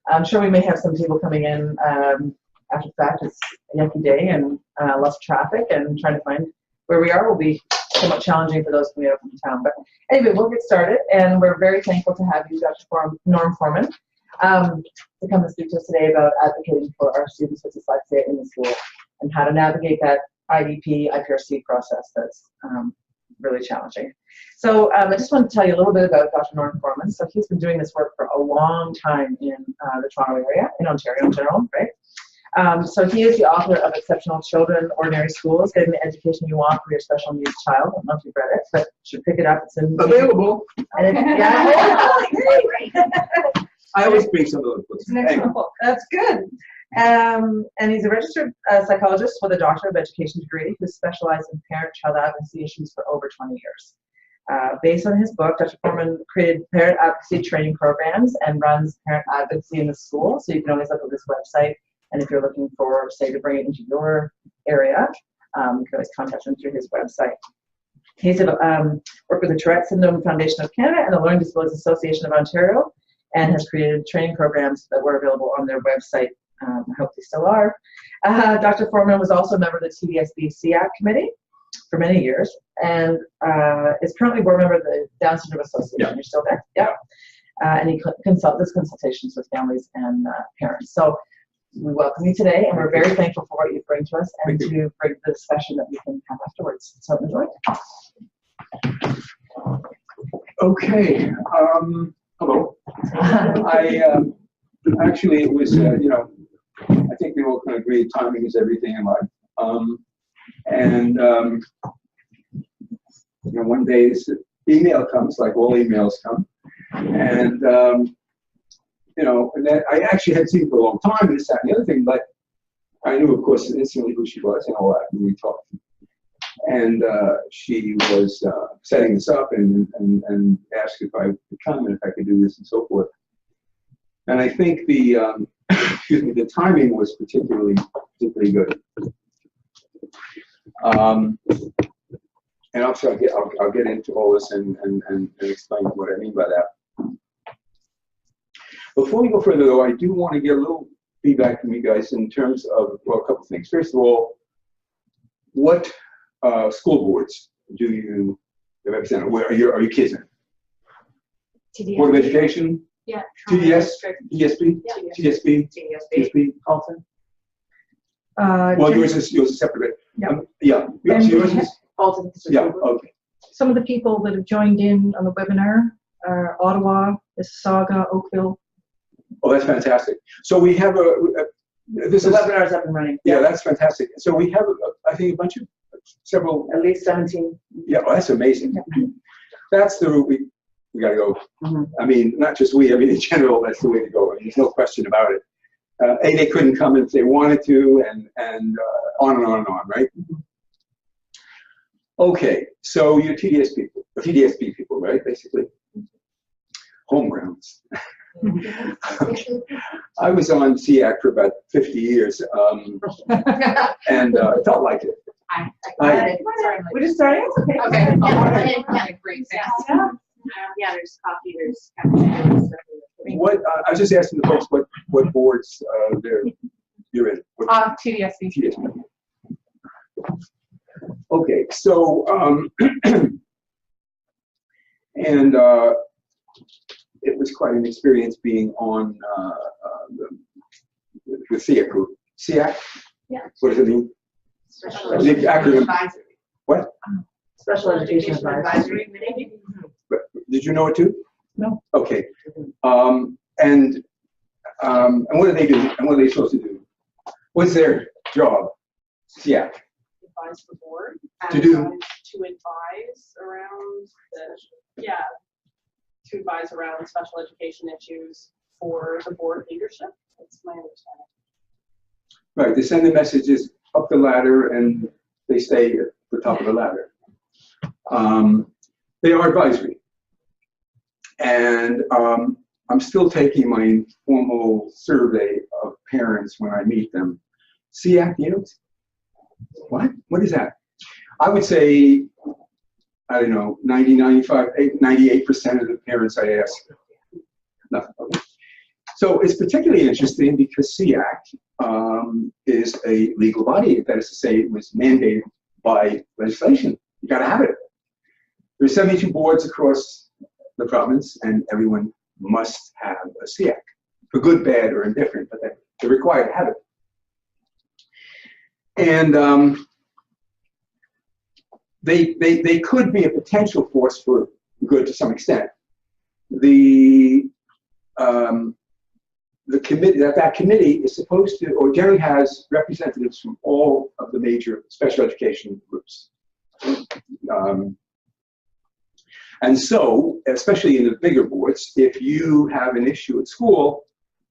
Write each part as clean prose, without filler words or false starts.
I'm sure we may have some people coming in after the fact. It's a yucky day and lots of traffic, and trying to find where we are will be somewhat challenging for those coming out from town. But anyway, we'll get started, and we're very thankful to have you, Dr. Norm Forman, to come and speak to us today about advocating for our students with dyslexia in the school and how to navigate that IEP IPRC process that's really challenging. So I just want to tell you a little bit about Dr. Norm Forman. So he's been doing this work for a long time in the Toronto area, in Ontario in general, right? So he is the author of Exceptional Children, Ordinary Schools, Getting the Education You Want for Your Special Needs Child. I don't know if you've read it, but you should pick it up. It's in available. And I always bring some of those books. That's good. And he's a registered psychologist with a Doctor of Education degree who specialized in parent-child advocacy issues for over 20 years. Based on his book, Dr. Forman created Parent Advocacy Training Programs and runs Parent Advocacy in the school. So you can always look at this website, and if you're looking for, say, to bring it into your area, you can always contact him through his website. He's worked with the Tourette Syndrome Foundation of Canada and the Learning Disabilities Association of Ontario, and has created training programs that were available on their website. I hope they still are. Dr. Forman was also a member of the TDSB SEAC committee for many years, and is currently board member of the Down Syndrome Association. Yeah. You're still there? Yeah. And he does consultations with families and parents. So we welcome you today, and we're very thankful for what you bring to us and to bring the discussion that we can have afterwards. So enjoy. Okay. Hello. Actually, it was, you know, I think we all can agree timing is everything in life. You know, one day this email comes, like all emails come, and you know, and then I actually hadn't seen her for a long time, this, that, and the other thing, but I knew, of course, instantly who she was and all that when we talked. And she was setting this up and asked if I could come and if I could do this and so forth. And I think the excuse me, the timing was particularly good. And I'll get into all this and explain what I mean by that. Before we go further, though, I do want to get a little feedback from you guys in terms of, well, a couple of things. First of all, what school boards do you represent? Where are your kids in? TDSB. Board of Education? Yeah. TDS? TDSB? Yeah. TDSB? TDSB. Alton. Well, yours is separate. Yeah. Yeah. And So yours is, Alton. yeah, okay. Some of the people that have joined in on the webinar are Ottawa, Mississauga, Oakville. Oh, that's fantastic. So we have The webinar's up and running. Yeah, that's fantastic. So we have, I think, a bunch of several. At least 17. Yeah, well, that's amazing. Yeah. That's the route we got to go. Mm-hmm. I mean, not just we. I mean, in general, that's the way to go. I mean, there's no question about it. They couldn't come if they wanted to, and on and on and on, right? Mm-hmm. Okay, so you're TDSB people, right? Basically, home grounds. Okay. I was on SEAC for about 50 years, and felt like it. We're just starting? Okay. Okay. Yeah, there's coffee, there's cappuccino. What I was just asking the folks what boards you're in. TDSB. TDSB. Okay, so and it was quite an experience being on the SEAC group. SEAC? Yeah. What does it mean? Special The acronym. Advisory. What? Special Education Advisory. Committee. Did you know it too? No. Okay. And what do they do? And what are they supposed to do? What's their job? SEAC. Advise the board. To do? To advise around to advise around special education issues for the board leadership. That's my understanding. Right. They send the messages up the ladder and they stay at the top of the ladder. They are advisory. And I'm still taking my informal survey of parents when I meet them. SEAC, you know? What? What is that? I would say, I don't know, 90, 95, 98% of the parents I ask, nothing. So it's particularly interesting because SEAC is a legal body. That is to say, it was mandated by legislation. You got to have it. There's 72 boards across the province, and everyone must have a SEAC, for good, bad, or indifferent, but they're required to have it. And they could be a potential force for good to some extent. The committee, that committee is supposed to, or generally has representatives from all of the major special education groups. And so, especially in the bigger boards, if you have an issue at school,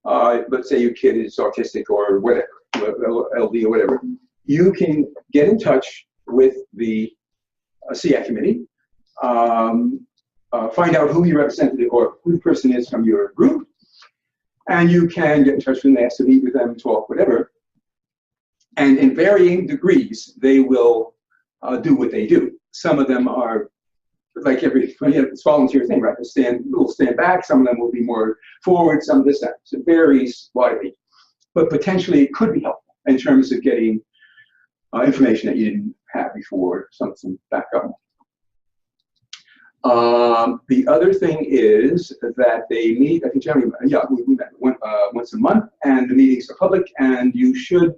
let's say your kid is autistic or whatever, LD or whatever, you can get in touch with the SEAC committee, find out who your representative or who the person is from your group, and you can get in touch with them, ask to meet with them, talk, whatever. And in varying degrees, they will do what they do. Some of them are like it's volunteer thing, right? Will stand back. Some of them will be more forward. Some of this, that. So it varies widely, but potentially it could be helpful in terms of getting information that you didn't have before, some backup. The other thing is that they meet, I think generally, we met once a month, and the meetings are public, and you should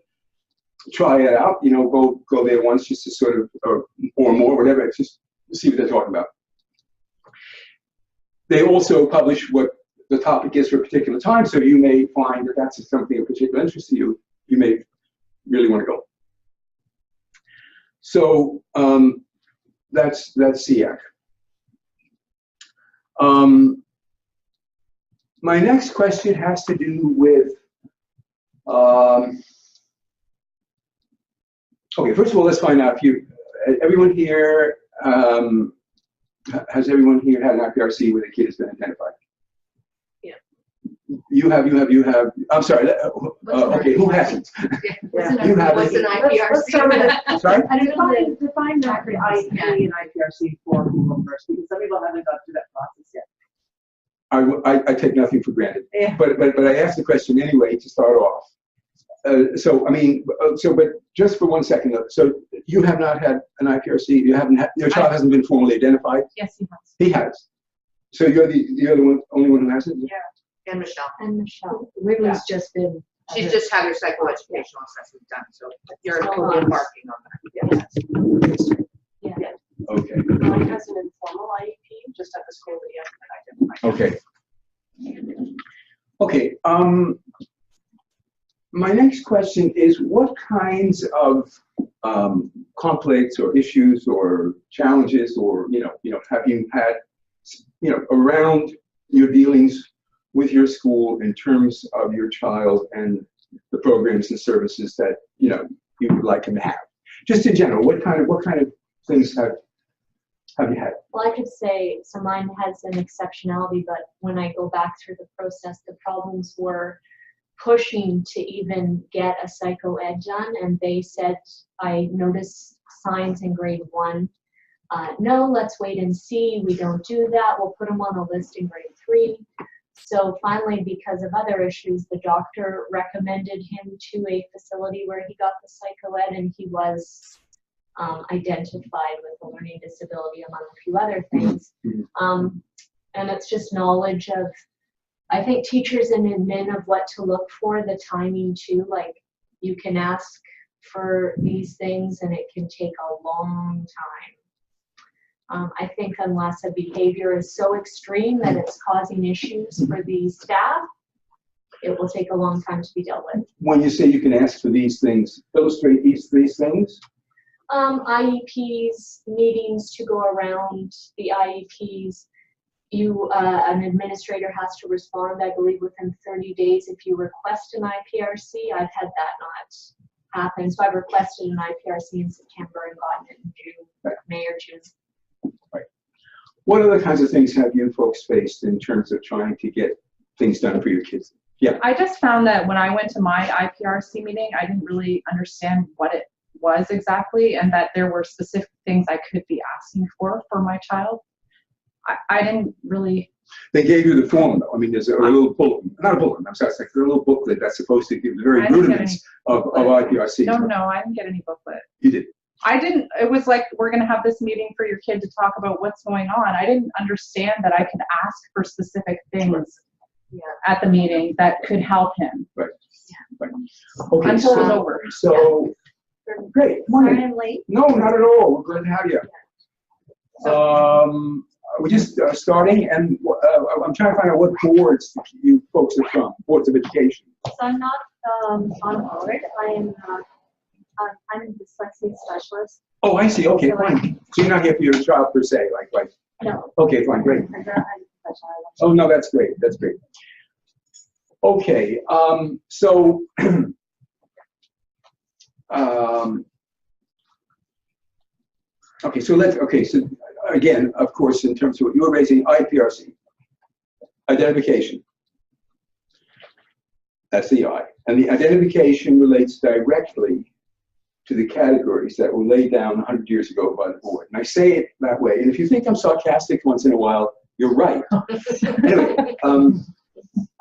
try it out, go there once just to sort of, or more, whatever, just see what they're talking about. They also publish what the topic is for a particular time, so you may find that that's something of particular interest to you. You may really want to go. So that's SEAC. My next question has to do with, okay, first of all, let's find out if everyone here, has everyone here had an IPRC where the kid has been identified? Yeah. You have, I'm sorry, okay, who hasn't? Yeah. You have What's it. an IPRC? I'm sorry? Define IEP and IPRC for people first, because some people haven't gone through that process yet. I take nothing for granted, Yeah. but I asked the question anyway to start off. But just for 1 second, so you have not had an IPRC. You haven't had, your child hasn't been formally identified. Yes, he has. He has. So you're the other one, only one who hasn't. Yeah. And Michelle. And Michelle. Wrigley's just been. She's just had her psychoeducational assessment done, so you're embarking on that. Yeah. Okay. Mine has an informal IEP just at the school that you have been identified. Okay. My next question is, what kinds of conflicts or issues or challenges or have you had around your dealings with your school in terms of your child and the programs and services that you would like him to have? Just in general, what kind of things have you had? Well, I could say, so mine has an exceptionality, but when I go back through the process, the problems were pushing to even get a psycho ed done, and they said, I noticed signs in grade 1. No, let's wait and see. We don't do that. We'll put them on a list in grade 3. So finally, because of other issues, the doctor recommended him to a facility where he got the psycho ed, and he was identified with a learning disability, among a few other things. And it's just knowledge of, I think, teachers and admin of what to look for, the timing too. Like, you can ask for these things and it can take a long time. I think unless a behavior is so extreme that it's causing issues for the staff, it will take a long time to be dealt with. When you say you can ask for these things, illustrate these things. IEPs, meetings to go around the IEPs. An administrator has to respond, I believe, within 30 days if you request an IPRC. I've had that not happen. So I've requested an IPRC in September and gotten it in June, May or June. Right. What other kinds of things have you folks faced in terms of trying to get things done for your kids? Yeah. I just found that when I went to my IPRC meeting, I didn't really understand what it was exactly, and that there were specific things I could be asking for my child. I didn't really They gave you the form, though. I mean, there's a little bulletin, not a bulletin, I'm sorry, it's like a little booklet that's supposed to give the very I didn't get rudiments of IPRC. No, I didn't get any booklet. You did. I didn't, it was like, we're going to have this meeting for your kid to talk about what's going on. I didn't understand that I could ask for specific things at the meeting that could help him. Right. Right. Okay, Until it was over. So, great. Sorry I'm late. No, not at all. We're glad to have you. We're just starting, and I'm trying to find out what boards you folks are from, boards of education. So I'm not on board. I'm a dyslexia specialist. Oh, I see. Okay, fine. So you're not here for your child per se, like. No. Okay, fine, great. I'm not a professional. Oh no, that's great. That's great. Okay, so okay, so again, of course, in terms of what you were raising, IPRC, identification. That's the I. And the identification relates directly to the categories that were laid down 100 years ago by the board. And I say it that way. And if you think I'm sarcastic once in a while, you're right. Anyway,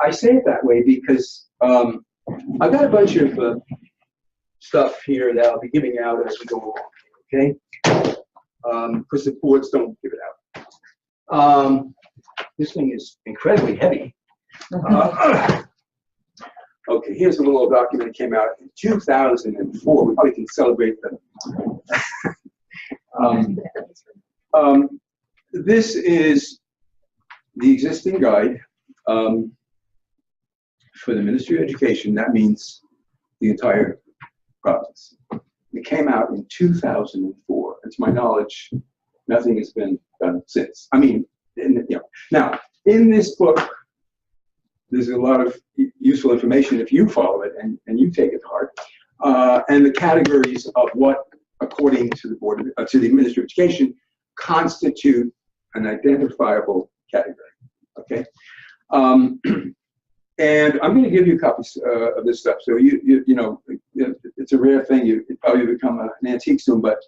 I say it that way because I've got a bunch of stuff here that I'll be giving out as we go along, okay? Because the boards don't give it out. This thing is incredibly heavy. Okay, here's a little document that came out in 2004. We probably can celebrate them. This is the existing guide for the Ministry of Education. That means the entire province. It came out in 2004. To my knowledge, nothing has been done since. I mean, now in this book, there's a lot of useful information if you follow it and you take it to heart. And the categories of what, according to the board, to the Ministry of Education, constitute an identifiable category. Okay, and I'm going to give you copies of this stuff. So you know, it's a rare thing. You probably become an antique soon, but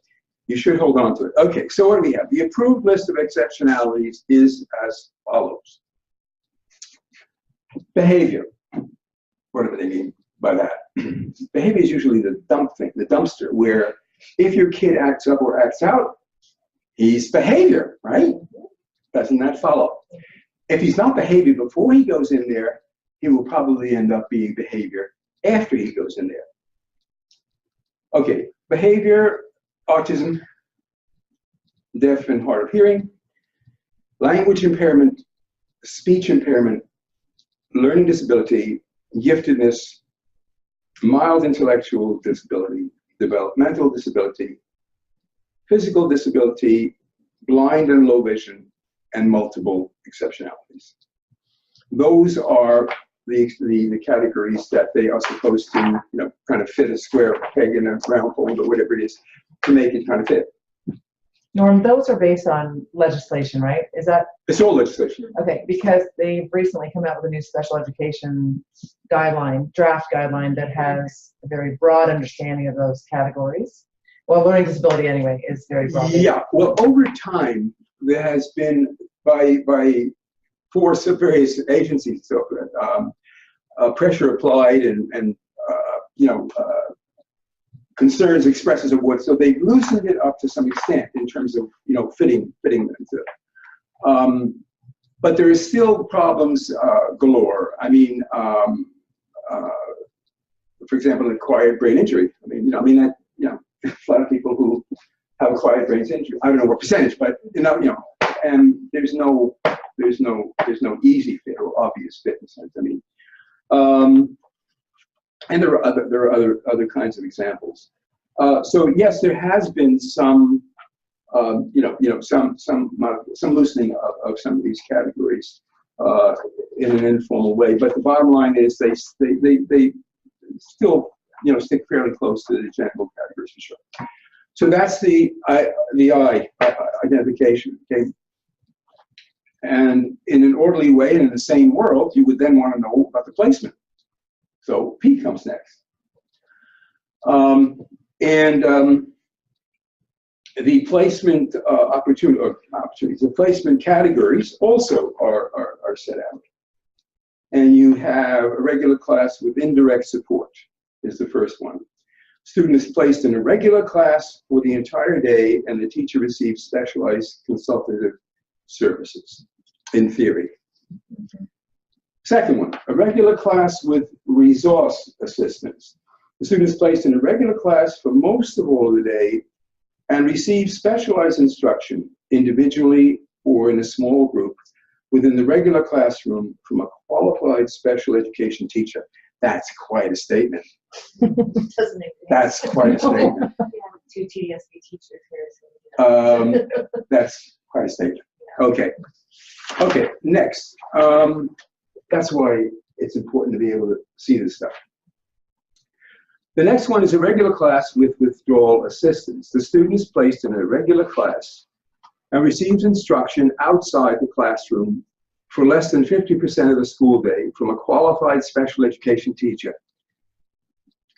you should hold on to it. Okay, so what do we have? The approved list of exceptionalities is as follows. Behavior, whatever they mean by that. Behavior is usually the dump thing, the dumpster, where if your kid acts up or acts out, he's behavior, right? Doesn't that follow? If he's not behavior before he goes in there, he will probably end up being behavior after he goes in there. Okay, behavior, autism, deaf and hard of hearing, language impairment, speech impairment, learning disability, giftedness, mild intellectual disability, developmental disability, physical disability, blind and low vision, and multiple exceptionalities. Those are the categories that they are supposed to, kind of fit a square peg in a round hole or whatever it is to make it kind of fit. Norm, those are based on legislation, right? Is that? It's all legislation. Okay, because they've recently come out with a new special education guideline, draft guideline that has a very broad understanding of those categories. Well, learning disability anyway is very broad. Yeah, well, over time, there has been, by force of various agencies, so pressure applied and concerns expressed as a word, so they've loosened it up to some extent in terms of fitting them into it. But there is still problems galore. I mean, for example, acquired brain injury. A lot of people who have acquired brain injury. I don't know what percentage, but and there's no easy fit or obvious fit in a sense. I mean, and there are other kinds of examples. So yes, there has been some some loosening of some of these categories in an informal way. But the bottom line is they still stick fairly close to the general categories for sure. So that's the I identification. Okay. And in an orderly way and in the same world, you would then want to know about the placement. So P comes next. The placement opportunities, the placement categories also are set out. And you have a regular class with indirect support is the first one. Student is placed in a regular class for the entire day, and the teacher receives specialized consultative services, in theory. Second one, a regular class with resource assistance. The student is placed in a regular class for most of all of the day and receives specialized instruction individually or in a small group within the regular classroom from a qualified special education teacher. That's quite a statement. Doesn't it? That's quite a statement. Two TDSB teachers here. So That's quite a statement. Okay. Okay, next. That's why it's important to be able to see this stuff. The next one is a regular class with withdrawal assistance. The student is placed in a regular class and receives instruction outside the classroom for less than 50% of the school day from a qualified special education teacher.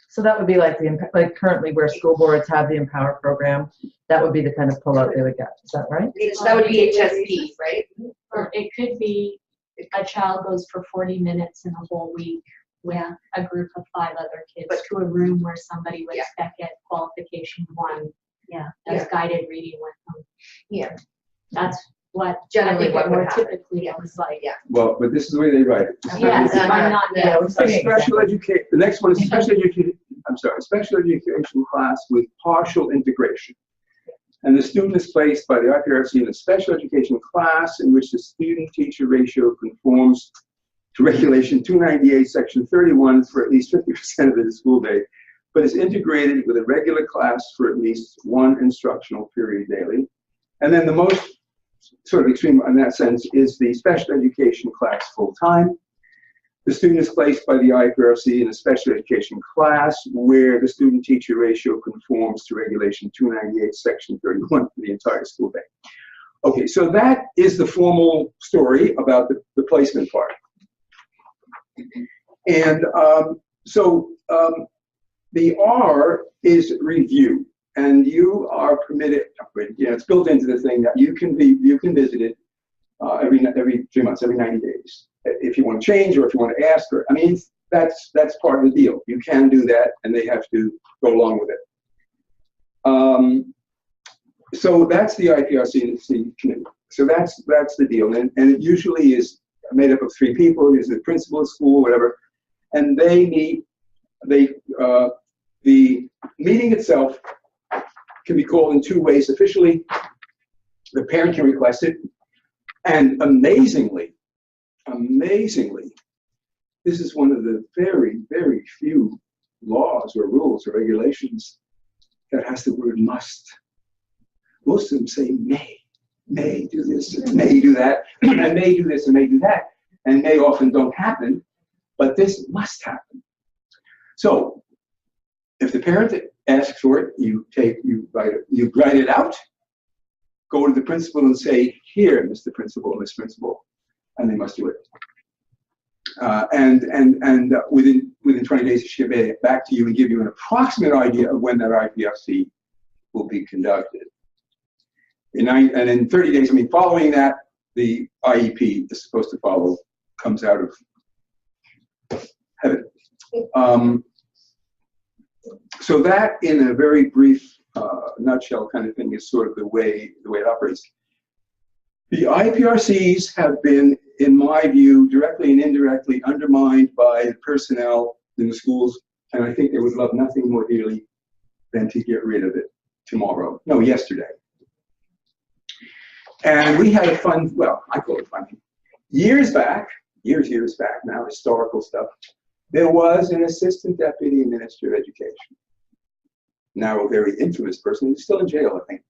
So that would be like like currently where school boards have the Empower program. That would be the kind of pullout they would get. Is that right? that would be HSP, right? Or it could be a child goes for 40 minutes in a whole week with a group of 5 other kids to a room where somebody with spec ed qualification 1 does guided reading with them. Yeah. That's what Generally I think what it would more happen. typically looks like. Yeah. Well, but this is the way they write it. Yes, I'm not The next one is special education. I'm sorry, special education class with partial integration. And the student is placed by the IPRC in a special education class in which the student-teacher ratio conforms to Regulation 298, Section 31 for at least 50% of the school day, but is integrated with a regular class for at least 1 instructional period daily. And then the most sort of extreme in that sense is the special education class full-time. The student is placed by the IPRC in a special education class where the student-teacher ratio conforms to Regulation 298, Section 31 for the entire school day. Okay, so that is the formal story about the placement part. And the R is review, and you are permitted. It's built into the thing that you can visit it every 3 months, every 90 days. If you want to change or if you want to ask, or that's part of the deal. You can do that, and they have to go along with it. So that's the IPRC committee. So that's the deal, and it usually is made up of 3 people. There's the principal of school, whatever, and they meet. The meeting itself can be called in 2 ways. Officially, the parent can request it, and amazingly, this is one of the very, very few laws or rules or regulations that has the word must. Most of them say may do this, may do that, and may do this and may do that, and may often don't happen, but this must happen. So if the parent asks for it, you write it out, go to the principal and say, here, Mr. Principal, Miss Principal, and they must do it. And within 20 days, she'll get it back to you and give you an approximate idea of when that IPRC will be conducted. And in 30 days, following that, the IEP is supposed to follow, comes out of heaven. So that, in a very brief nutshell kind of thing, is sort of the way it operates. The IPRCs have been, in my view, directly and indirectly undermined by the personnel in the schools, and I think they would love nothing more dearly than to get rid of it yesterday. And we had a fun, well, I call it funny. Years back now, historical stuff, there was an assistant deputy minister of education. Now a very infamous person, who's still in jail, I think.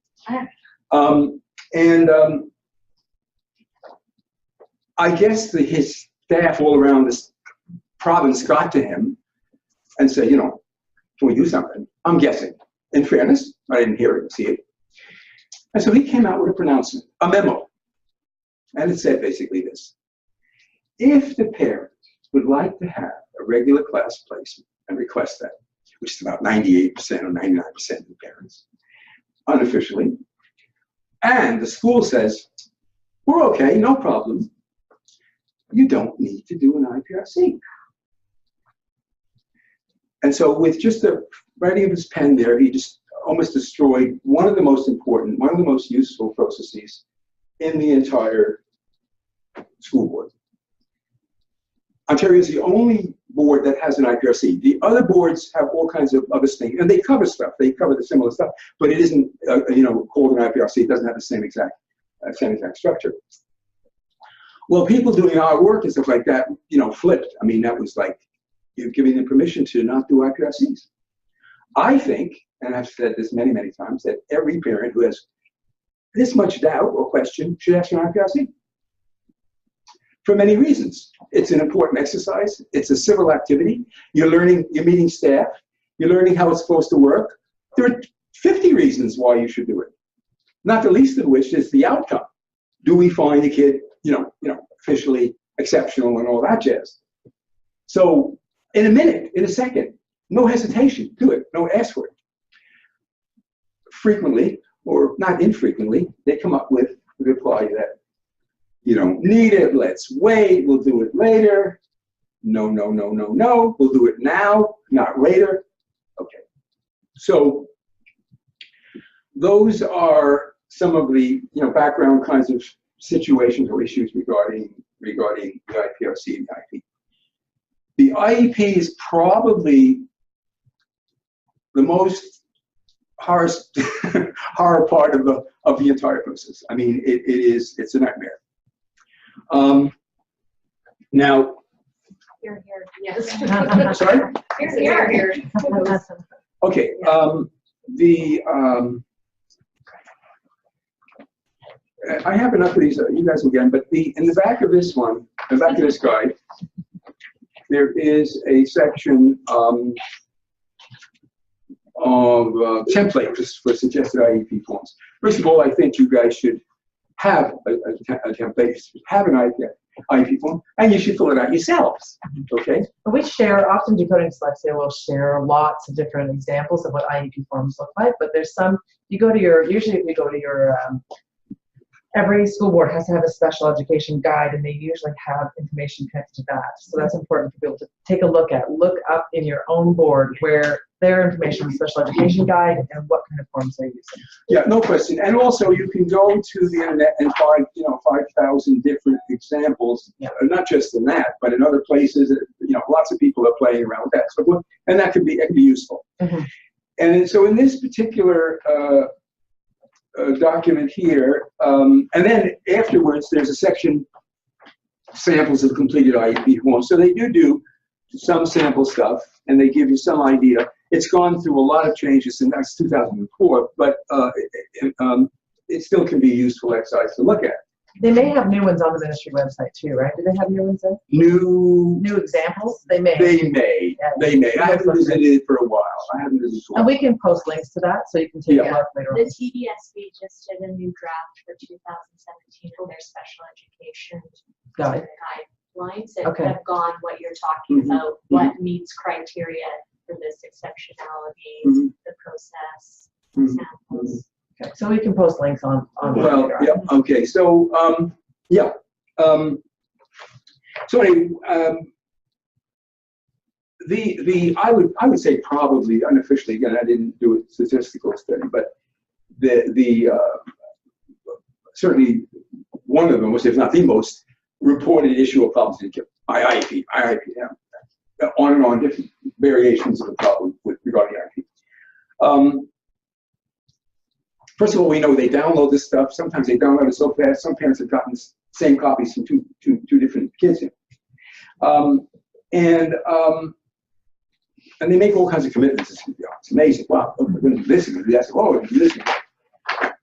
I guess his staff all around this province got to him and said, can we do something? I'm guessing. In fairness, I didn't hear it, see it. And so he came out with a pronouncement, a memo. And it said basically this: if the parent would like to have a regular class placement and request that, which is about 98% or 99% of the parents, unofficially, and the school says, we're okay, no problem, you don't need to do an IPRC. And so with just the writing of his pen there, he just almost destroyed one of the most important, one of the most useful processes in the entire school board. Ontario is the only board that has an IPRC. The other boards have all kinds of other things, and they cover stuff. They cover the similar stuff, but it isn't, called an IPRC. It doesn't have the same exact structure. Well, people doing our work and stuff like that, flipped. I mean, that was like you're giving them permission to not do IPRCs. I think, and I've said this many, many times, that every parent who has this much doubt or question should ask for an IPRC. For many reasons. It's an important exercise. It's a civil activity. You're learning, you're meeting staff. You're learning how it's supposed to work. There are 50 reasons why you should do it. Not the least of which is the outcome. Do we find the kid, officially exceptional and all that jazz? So in a minute, in a second, no hesitation, do it. No, ask for it. Frequently, or not infrequently, they come up with a reply that you don't need it, let's wait, we'll do it later. No, no, no, no, no, we'll do it now, not later. Okay. So those are some of the background kinds of situations or issues regarding the IPRC and the IEP. The IEP is probably the most horror part of the entire process. I mean, it's a nightmare. Now, Here, here, yes. sorry? Here. Okay, I have enough of these, you guys again, but in the back of this one, the back of this guide, there is a section of templates for suggested IEP forms. First of all, I think you guys should have a template, have an IEP form, and you should fill it out yourselves, okay? We share, often Decoding Dyslexia will share lots of different examples of what IEP forms look like, but there's some, usually if you go to your, every school board has to have a special education guide, and they usually have information connected to that. So that's important for people to take a look up in your own board where their information, special education guide, and what kind of forms they're using. Yeah, no question. And also, you can go to the internet and find, 5,000 different examples. Yeah. Not just in that, but in other places. Lots of people are playing around with that. So, and that can be useful. Mm-hmm. And so, in this particular document here, and then afterwards, there's a section samples of completed IEP forms. So they do some sample stuff, and they give you some idea. It's gone through a lot of changes since that's 2004, but it still can be a useful exercise to look at. They may have new ones on the ministry website too, right? Do they have new ones there? New examples? They may. Yeah. They may. I haven't visited it for a while. And we can post links to that, so you can take a look later on. The TDSB just did a new draft for 2017 of their special education guidelines that have gone what you're talking about, what meets criteria for this exceptionality, the process, samples. Okay, so we can post links on well, yeah, okay, so, so anyway, I would say probably unofficially, again, I didn't do a statistical study, but certainly one of the most, if not the most, reported issue of problems in IEP, on and on, different variations of the problem regarding IEP. First of all, we know they download this stuff. Sometimes they download it so fast. Some parents have gotten the same copies from two different kids. And they make all kinds of commitments. It's amazing. Wow, we're going to do this, we're going to do that. Oh, we're going to do this.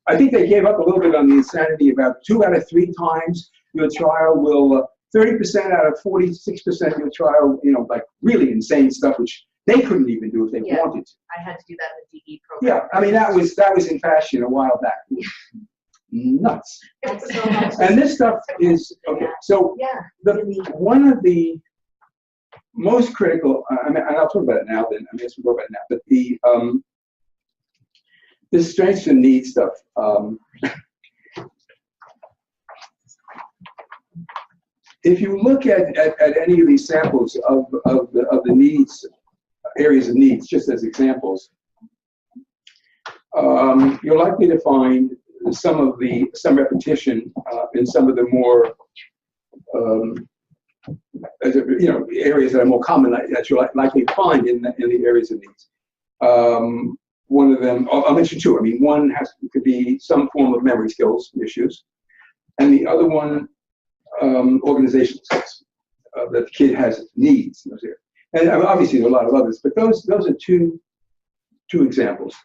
I think they gave up a little bit on the insanity. About 2 out of 3 times your child will, 30% out of 46% of your child, like really insane stuff, which they couldn't even do if they wanted to. I had to do that in the DE program. Yeah, I mean, that was in fashion a while back. Nuts. And this stuff is, okay, so one of the most critical, and I'll talk about it now then, we'll talk about it now, but This strengths and needs stuff. If you look at any of these samples of the needs, areas of needs, just as examples, you're likely to find some repetition in some of the more areas that are more common that you're likely to find in the areas of needs. One of them, I'll mention two. I mean, one could be some form of memory skills issues, and the other one, organizational skills that the kid has needs in those areas. And obviously there are a lot of others, but those are two examples.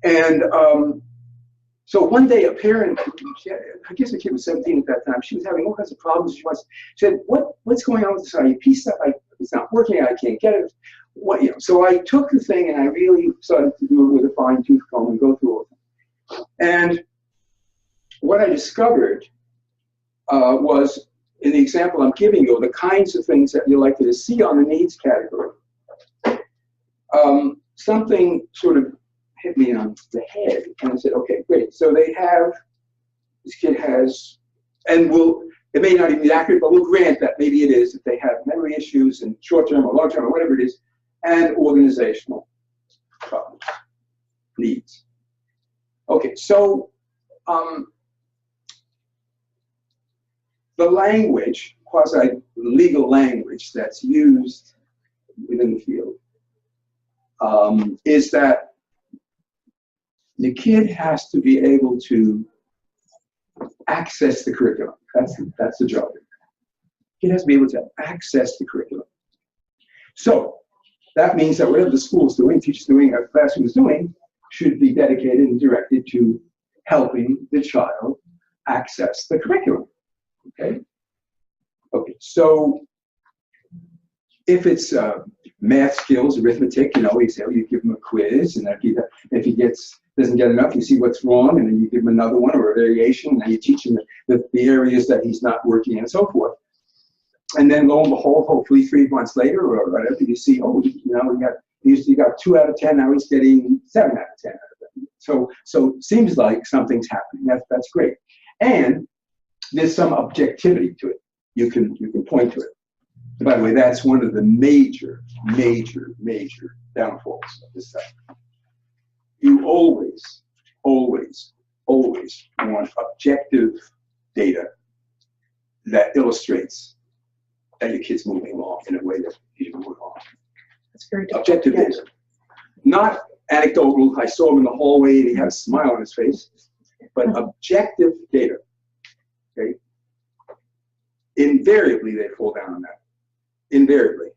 And so one day a parent, I guess the kid was 17 at that time, she was having all kinds of problems. She said, what's going on with this IEP stuff? It's not working, I can't get it. So I took the thing and I really started to do it with a fine tooth comb and go through all of them. And what I discovered was, in the example I'm giving you, the kinds of things that you're likely to see on the needs category. Something sort of hit me on the head, and I said, okay, great. So this kid has, and it may not even be accurate, but we'll grant that maybe it is, that they have memory issues and short-term or long-term or whatever it is, and organizational problems, needs. Okay, so the language, quasi-legal language that's used within the field is that the kid has to be able to access the curriculum. That's the job. The kid has to be able to access the curriculum. So that means that whatever the school is doing, teacher's doing, or classroom is doing, should be dedicated and directed to helping the child access the curriculum. Okay. Okay. So if it's math skills, arithmetic, you say, you give him a quiz, and if he doesn't get enough, you see what's wrong, and then you give him another one or a variation, and then you teach him the areas that he's not working in, and so forth. And then lo and behold, hopefully 3 months later or whatever, you see, he got 2 out of 10, now he's getting 7 out of 10 out of 10. So it seems like something's happening. That's great. And there's some objectivity to it. You can point to it. And by the way, that's one of the major downfalls of this stuff. You always want objective data that illustrates that your kid's moving along in a way that he's moving along. That's very objective data. Not anecdotal, I saw him in the hallway and he had a smile on his face, but objective data. Okay? Invariably, they fall down on that. Invariably.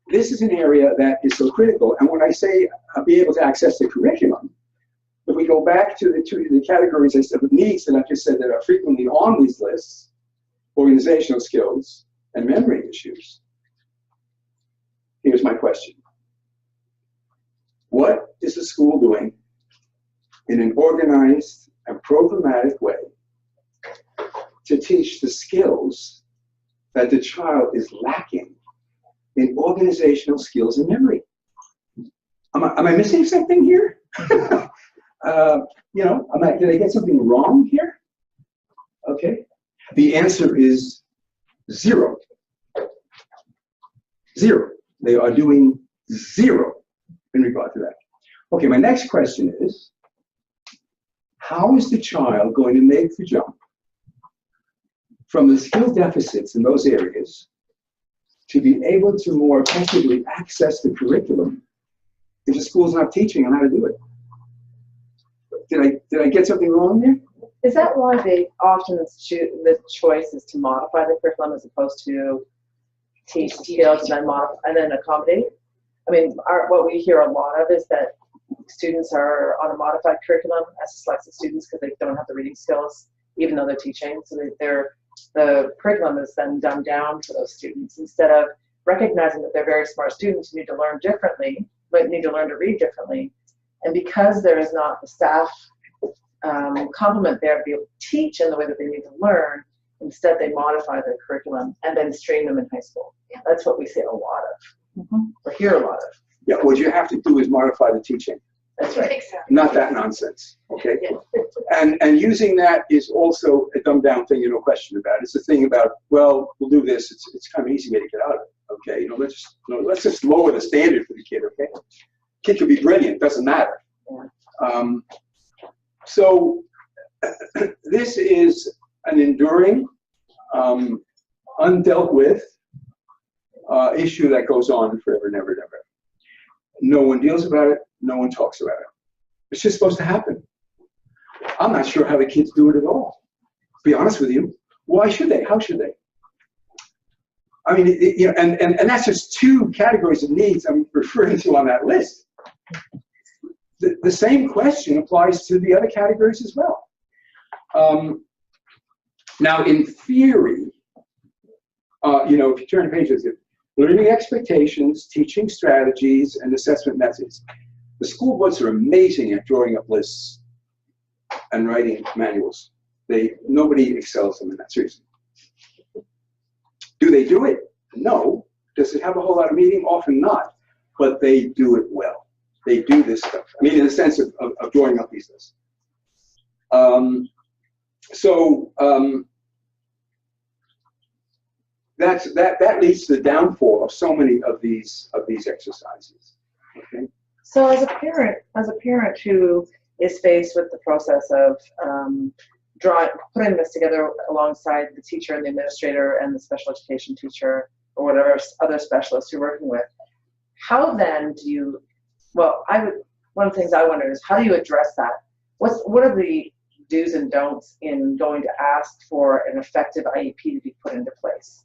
This is an area that is so critical. And when I say be able to access the curriculum, if we go back to the categories of needs that I just said that are frequently on these lists, organizational skills and memory issues, here's my question. What is the school doing in an organized and programmatic way to teach the skills that the child is lacking in organizational skills and memory? Am I missing something here? Did I get something wrong here? Okay. The answer is 0. 0. They are doing 0 in regard to that. Okay, my next question is, how is the child going to make the jump from the skill deficits in those areas to be able to more effectively access the curriculum if the school's not teaching them how to do it? Did I get something wrong there? Is that why they often the choice is to modify the curriculum as opposed to teach skills and then accommodate? I mean, what we hear a lot of is that students are on a modified curriculum as dyslexic students because they don't have the reading skills, even though they're teaching. So the curriculum is then dumbed down for those students instead of recognizing that they're very smart students who need to learn differently, but need to learn to read differently. And because there is not the staff complement there to be able to teach in the way that they need to learn, Instead, they modify their curriculum and then strain them in high school. That's what we see a lot of, or hear a lot of. Yeah, what you have to do is modify the teaching, That's right. Exactly. not that nonsense, okay? Yeah. And using that is also a dumbed down thing, no question about it. It's a thing about, well, we'll do this. It's kind of an easy way to get out of it, okay? Let's just lower the standard for the kid, okay? Kid could be brilliant, doesn't matter. Yeah. So this is an enduring, undealt with issue that goes on forever, never, never. No one deals about it. No one talks about it. It's just supposed to happen. I'm not sure how the kids do it at all. To be honest with you, why should they? How should they? I mean, you know, and that's just two categories of needs I'm referring to on that list. The same question applies to the other categories as well. Now, in theory, you know, if you turn to pages, learning expectations, teaching strategies, and assessment methods. The school boards are amazing at drawing up lists and writing manuals. Nobody excels them in that, seriously. Do they do it? No. Does it have a whole lot of meaning? Often not. But they do it well. They do this stuff. I mean, in the sense of drawing up these lists. That leads to the downfall of so many of these exercises. Okay. So as a parent who is faced with the process of putting this together alongside the teacher and the administrator and the special education teacher or whatever other specialists you're working with, how then do you? Well, one of the things I wonder is how do you address that? What are the do's and don'ts in going to ask for an effective IEP to be put into place?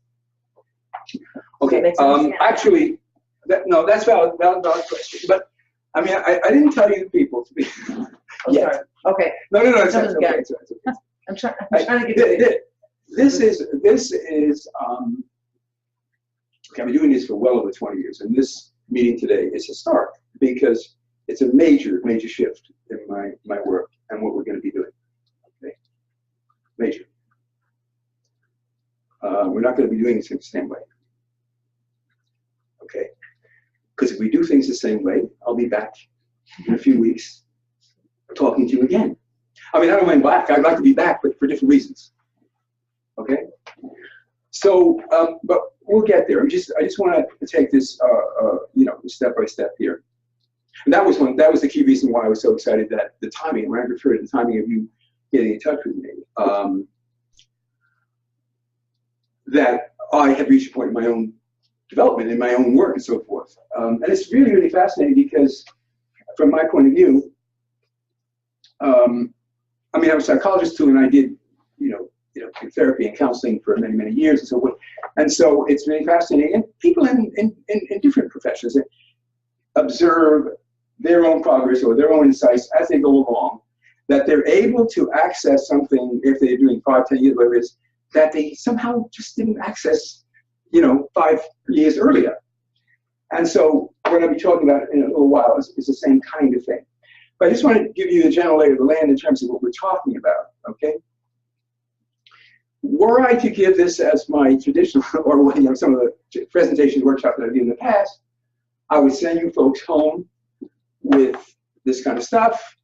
Okay. Actually, that's valid question. But I mean, I didn't tell you people to be. Sorry. Okay. No. It's okay. It's okay. I'm trying to get you. This is. Okay, I've been doing this for well over 20 years, and this meeting today is historic because it's a major shift in my work and what we're going to be doing. Okay. Major. We're not going to be doing this in the same way. Okay? Because if we do things the same way, I'll be back in a few weeks talking to you again. I mean, I don't mind back. I'd like to be back, but for different reasons. Okay? So, but we'll get there. I just want to take this, you know, step by step here. And that was the key reason why I was so excited that the timing, when I referred to the timing of you getting in touch with me, that I had reached a point in my own development, in my own work and so forth. And it's really, really fascinating because from my point of view, I mean, I'm a psychologist too, and I did, you know, therapy and counseling for many, many years and so forth. And so it's really fascinating. And people in different professions observe their own progress or their own insights as they go along, that they're able to access something if they're doing 5, 10 years, whatever it is, that they somehow just didn't access, you know, 5 years earlier. And so what I'll be talking about in a little while is the same kind of thing. But I just want to give you the general lay of the land in terms of what we're talking about, okay? Were I to give this as my traditional, or you know, some of the presentation workshops that I've done in the past, I would send you folks home with this kind of stuff,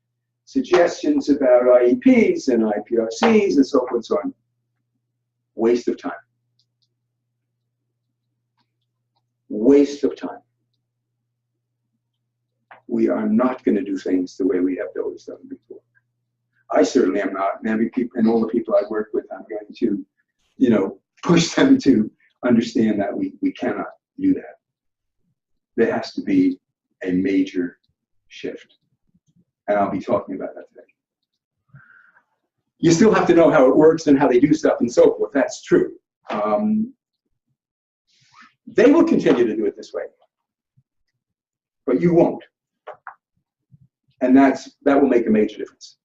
suggestions about IEPs and IPRCs and so forth and so on. Waste of time. Waste of time. We are not going to do things the way we have always done before. I certainly am not. And all the people I work with, I'm going to, you know, push them to understand that we cannot do that. There has to be a major shift. And I'll be talking about that today. You still have to know how it works and how they do stuff and so forth. That's true. They will continue to do it this way, but you won't. And that will make a major difference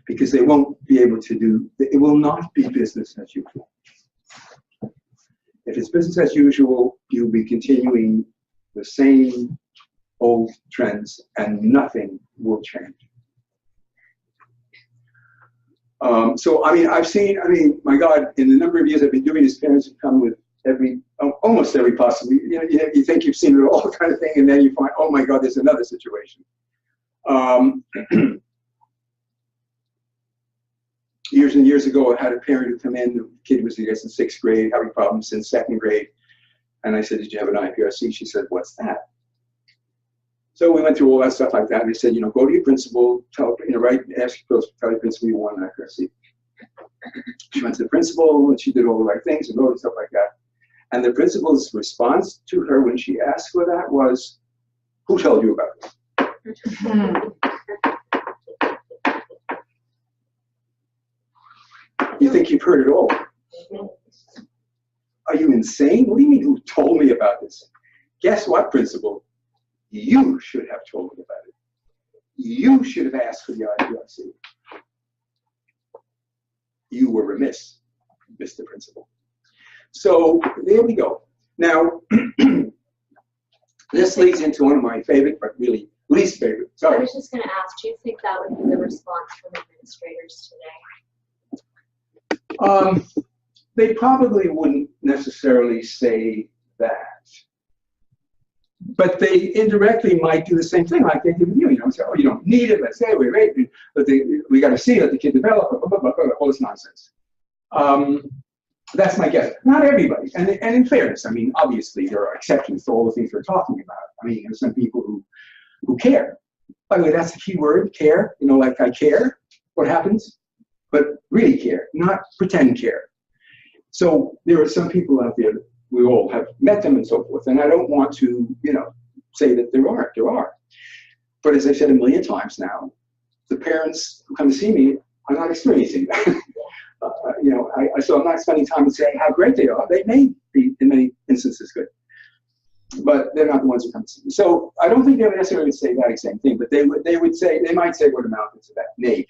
because they won't be able to do, it will not be business as usual. If it's business as usual, you'll be continuing the same old trends and nothing will change. So, I mean, my God, in the number of years I've been doing this, parents have come with almost every possible, you think you've seen it all kind of thing, and then you find, oh my God, there's another situation. Years and years ago, I had a parent who come in, the kid was, I guess, in 6th grade, having problems in 2nd grade. And I said, did you have an IPRC? She said, what's that? So we went through all that stuff like that. And they said, go to your principal, tell your principal you want an IPRC. She went to the principal and she did all the right things and all the stuff like that. And the principal's response to her when she asked for that was, who told you about this? You think you've heard it all. Are you insane? What do you mean, who told me about this? Guess what, principal? You should have told me about it. You should have asked for the IPRC. You were remiss, Mr. Principal. So there we go. Now, this leads into one of my favorite, but really least favorite. Sorry. I was just going to ask, do you think that would be the response from administrators today? They probably wouldn't necessarily say that, but they indirectly might do the same thing like they did with you. Say, oh, you don't need it. Let's say wait, but we got to see let the kid develop. Blah, blah, blah, blah, all this nonsense. That's my guess. Not everybody, and in fairness, I mean, obviously there are exceptions to all the things we're talking about. I mean, there's some people who care. By the way, that's the key word, care. Like I care what happens, but really care, not pretend care. So there are some people out there, we all have met them and so forth, and I don't want to, say that there aren't, there are. But as I've said a million times now, the parents who come to see me are not experiencing that. So I'm not spending time saying how great they are. They may be, in many instances, good, but they're not the ones who come to see me. So I don't think they would necessarily say that exact thing, but they might say what amounted to that, maybe.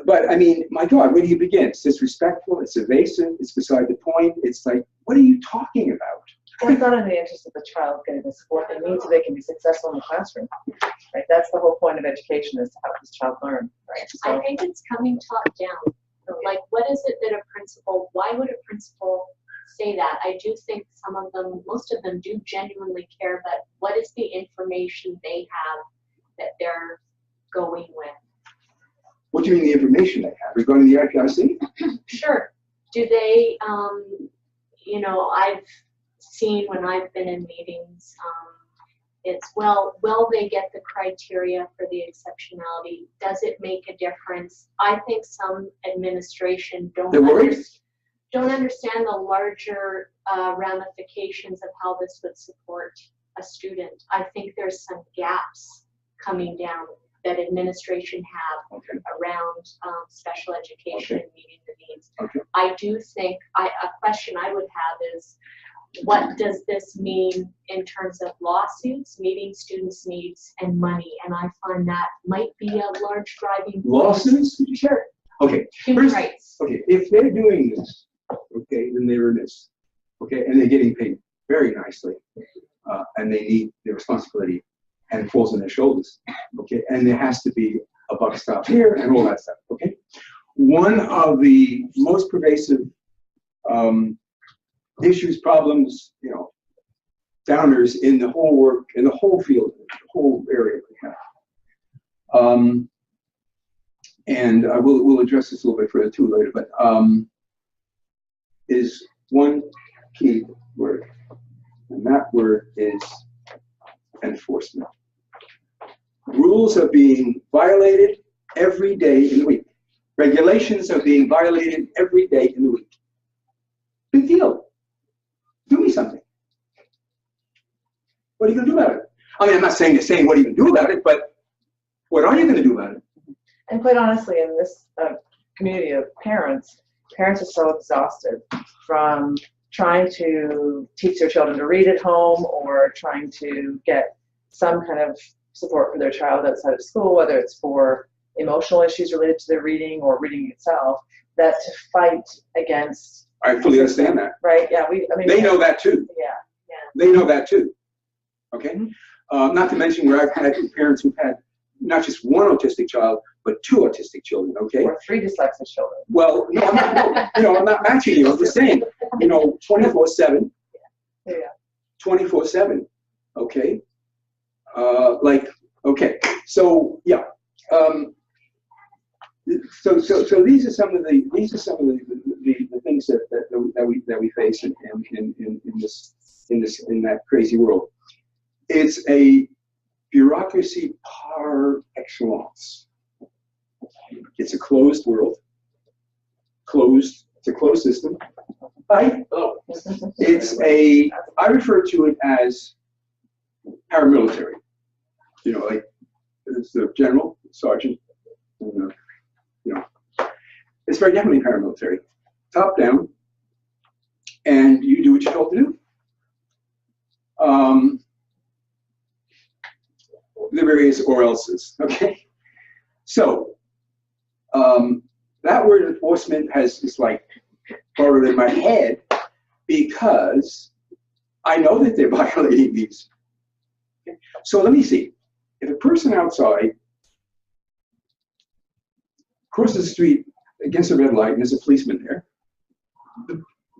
But I mean, my God, where do you begin? It's disrespectful, it's evasive, it's beside the point. It's like, what are you talking about? Well, it's not in the interest of the child getting the support they need so they can be successful in the classroom. Right? That's the whole point of education, is to help this child learn. Right? So, I think it's coming top down. Like, what is it that why would a principal say that? I do think most of them do genuinely care, but what is the information they have that they're going with? What do you mean the information they have regarding the IPRC? Sure. Do they, I've seen when I've been in meetings, it's, will they get the criteria for the exceptionality? Does it make a difference? I think some administration don't understand the larger ramifications of how this would support a student. I think there's some gaps coming down that administration have around special education and meeting the needs. I do think, a question I would have is, what does this mean in terms of lawsuits, meeting students' needs, and money? And I find that might be a large driving force. Lawsuits? Did you share? Okay. Human rights. Okay, if they're doing this, then they're remiss. And they're getting paid very nicely, and they need the responsibility, and it falls on their shoulders. And there has to be a buck stop here and all that stuff. One of the most pervasive issues, problems, downers in the whole work, in the whole field, the whole area we have. And we'll address this a little bit further too later, but is one key word, and that word is enforcement. Rules are being violated every day in the week. Regulations are being violated every day in the week. Big deal. Do me something. What are you going to do about it? I mean, I'm not saying what are you going to do about it, but what are you going to do about it? and quite honestly, in this community of parents are so exhausted from trying to teach their children to read at home or trying to get some kind of support for their child outside of school, whether it's for emotional issues related to their reading or reading itself, that to fight against. I fully understand that. Right? Yeah. They know that too. Yeah. They know that too. Okay. Not to mention where I've had parents who've had not just one autistic child, but 2 autistic children, okay? Or 3 dyslexic children. Well, no, I'm not, no, I'm not matching you. I'm just saying, 24/7. Yeah. 24/7, okay? Okay, so yeah. So these are some of the things that we face in that crazy world. It's a bureaucracy par excellence. It's a closed world. It's a closed system. I refer to it as paramilitary. Like it's the general, sergeant, it's very definitely paramilitary. Top down, and you do what you're told to do. The various or else's, okay? So, that word enforcement is like borrowed in my head because I know that they're violating these. Okay? So let me see. If a person outside crosses the street against a red light and there's a policeman there,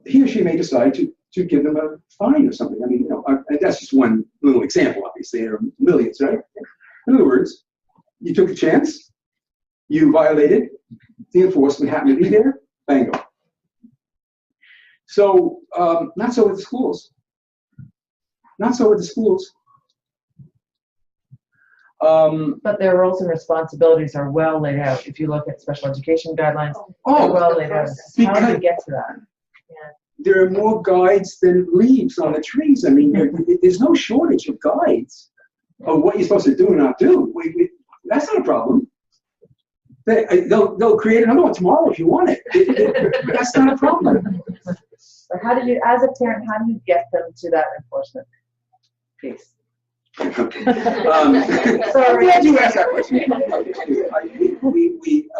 he or she may decide to give them a fine or something. I mean, that's just one little example, obviously. There are millions, right? In other words, you took a chance, you violated, the enforcement happened to be there, bingo. So, not so with the schools. Not so with the schools. But their roles and responsibilities are well laid out. If you look at special education guidelines, they're well laid out. How do we get to that? There are more guides than leaves on the trees. I mean, there's no shortage of guides of what you're supposed to do and not do. That's not a problem. They'll create another one tomorrow if you want it. That's not a problem. But how do you, as a parent, how do you get them to that enforcement piece? Sorry, Sorry. glad you asked that question. I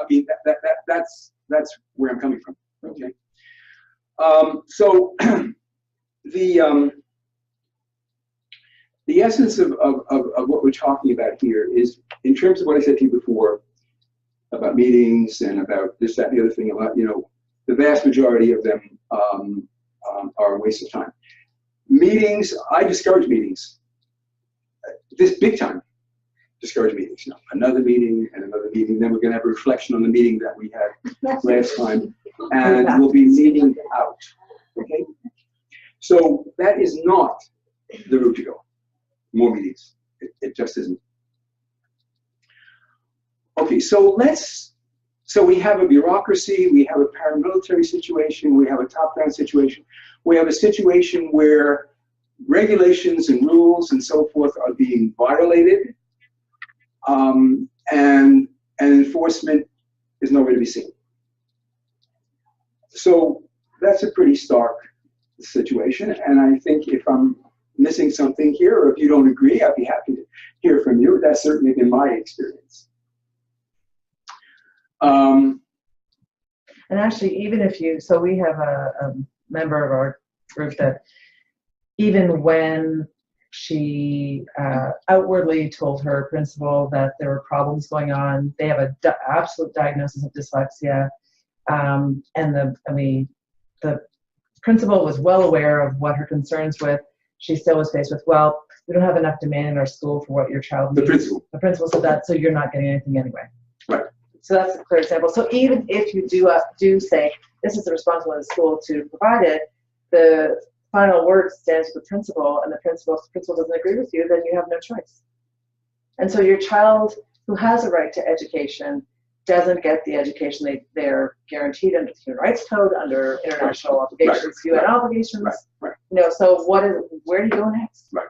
mean, that's where I'm coming from. Okay. So the essence of what we're talking about here is, in terms of what I said to you before about meetings and about this, that, and the other thing, about, the vast majority of them are a waste of time. Meetings, I discourage meetings. This big time, discourage meetings. Another meeting and another meeting. Then we're going to have a reflection on the meeting that we had last time, and we'll be meeting out. Okay. So that is not the route to go. More meetings. It just isn't. Okay. So we have a bureaucracy. We have a paramilitary situation. We have a top-down situation. We have a situation where regulations and rules and so forth are being violated, and enforcement is nowhere to be seen. So that's a pretty stark situation, and I think if I'm missing something here, or if you don't agree, I'd be happy to hear from you. That's certainly been my experience. And actually, even if so we have a member of our group that, even when she outwardly told her principal that there were problems going on, they have an absolute diagnosis of dyslexia, and the principal was well aware of what her concerns with. She still was faced with, well, we don't have enough demand in our school for what your child needs. The principal said that, so you're not getting anything anyway. Right. So that's a clear example. So even if you do say this is the responsibility of the school to provide it, the final word stands with the principal, and the principal doesn't agree with you, then you have no choice. And so your child who has a right to education doesn't get the education they're guaranteed under the Human Rights Code, under international obligations, UN obligations. Right. So where do you go next? Right.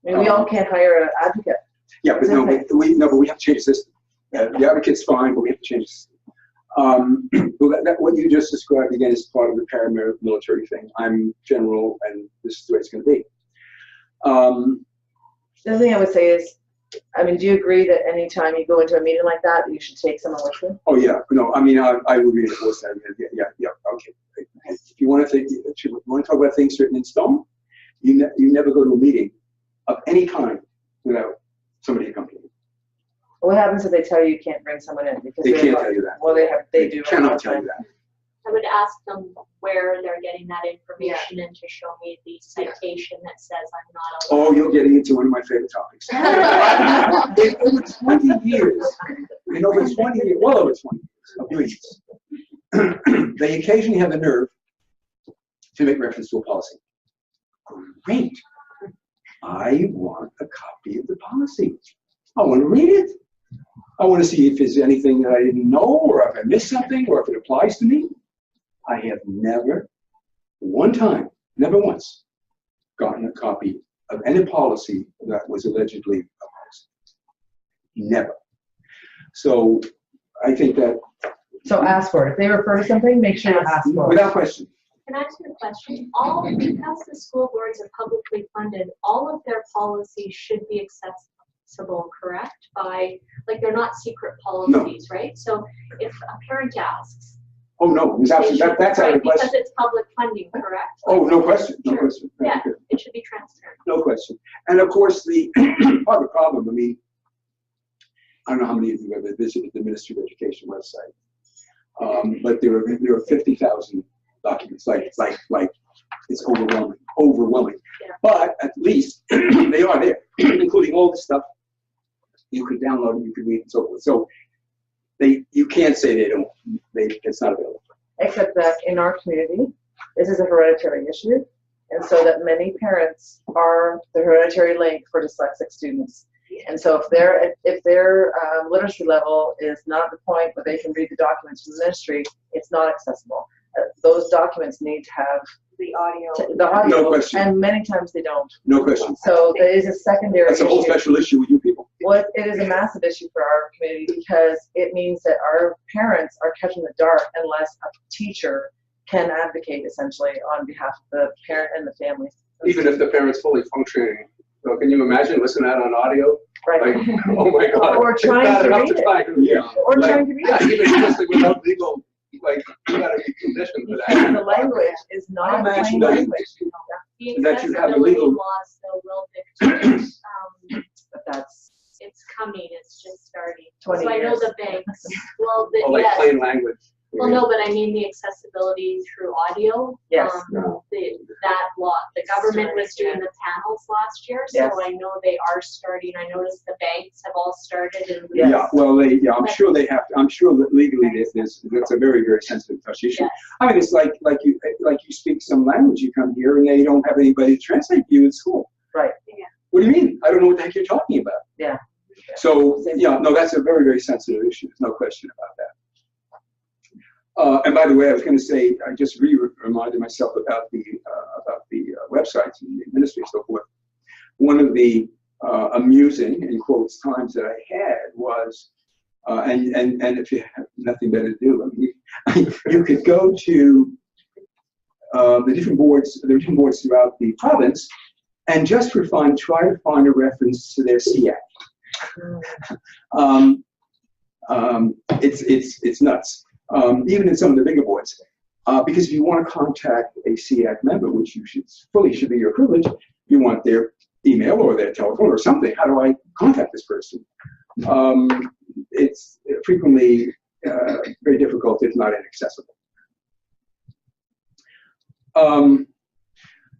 I mean, we all can't hire an advocate. Yeah, but we have to change the system. The advocate's fine, but we have to change the system. What you just described again is part of the paramilitary thing. I'm general, and this is the way it's going to be. The other thing I would say is, I mean, do you agree that anytime you go into a meeting like that, you should take someone with you? Oh yeah, no, I mean, I would reinforce that. Yeah, okay. If you want to talk about things written in stone, you never go to a meeting of any kind without somebody accompanying you. What happens if they tell you you can't bring someone in because They they're can't like- tell you that. Well, they do. Cannot tell you that. I would ask them where they're getting that information and to show me the citation that says I'm not allowed. Oh, you're getting into one of my favorite topics. In over 20 years, well over 20 years of doing this, they occasionally have the nerve to make reference to a policy. Great. I want a copy of the policy. I want to read it. I want to see if there's anything that I didn't know, or if I missed something, or if it applies to me. I have never, one time, never once, gotten a copy of any policy that was allegedly a policy. Never. So I think that. So ask for it. If they refer to something, make sure you ask for it. Without question. Can I ask you a question? Because the school boards are publicly funded, all of their policies should be accessible, correct? Like they're not secret policies, right? So if a parent asks. Oh, no, it was absolutely, that's out of the question. Because it's public funding, correct? Oh, no question, no Sure. question. Yeah, it should be transparent. No question. And of course, the part of the problem, I mean, I don't know how many of you have ever visited the Ministry of Education website, but there are 50,000 documents, like it's overwhelming. Yeah. But at least they are there, including all the stuff you could download and you could read and so forth. So you can't say it's not available. Except that in our community, this is a hereditary issue, and so that many parents are the hereditary link for dyslexic students. And so if their literacy level is not at the point where they can read the documents from the ministry, it's not accessible. Those documents need to have The audio. No question. and many times they don't. No question. So there is a secondary That's a whole issue. special issue with you people. Well, it is a massive issue for our community because it means that our parents are kept in the dark unless a teacher can advocate essentially on behalf of the parent and the family. Even if the parent's fully functioning. So can you imagine listening to that on audio? Right. Like, oh my God. Or it's trying bad to enough read it. try to read it. Or Like, trying to read yeah, it. even just without legal, like, you gotta be conditioned for Because that. the language is not I imagine plain that- language. The That you have a accessibility legal- laws though will dictate, But that's it's coming, it's just starting. 20 So I know years. the banks, well, Oh, like yes. plain language. Well, no, but I mean the accessibility through audio. Yes. That law, the government was doing the panels last year, so Yes. I know they are starting. I noticed the banks have all started and. Yes. Yeah, well, I'm sure they have to. I'm sure that legally that's a very, very sensitive, touchy issue. Yes. I mean, it's like you speak some language, you come here and they don't have anybody to translate for you in school. right. What do you mean? I don't know what the heck you're talking about. Yeah. So, no, that's a very, very sensitive issue. There's no question about that. And by the way, I was going to say, I just reminded myself about the websites and the ministry and so forth. One of the amusing, in quotes, times that I had was, and if you have nothing better to do, I mean, you could go to the different boards throughout the province, and just for fun, try to find a reference to their SEAC. It's nuts. Even in some of the bigger boards, because if you want to contact a SEAC member, which should be your privilege, you want their email or their telephone or something. How do I contact this person? It's frequently very difficult, if not inaccessible.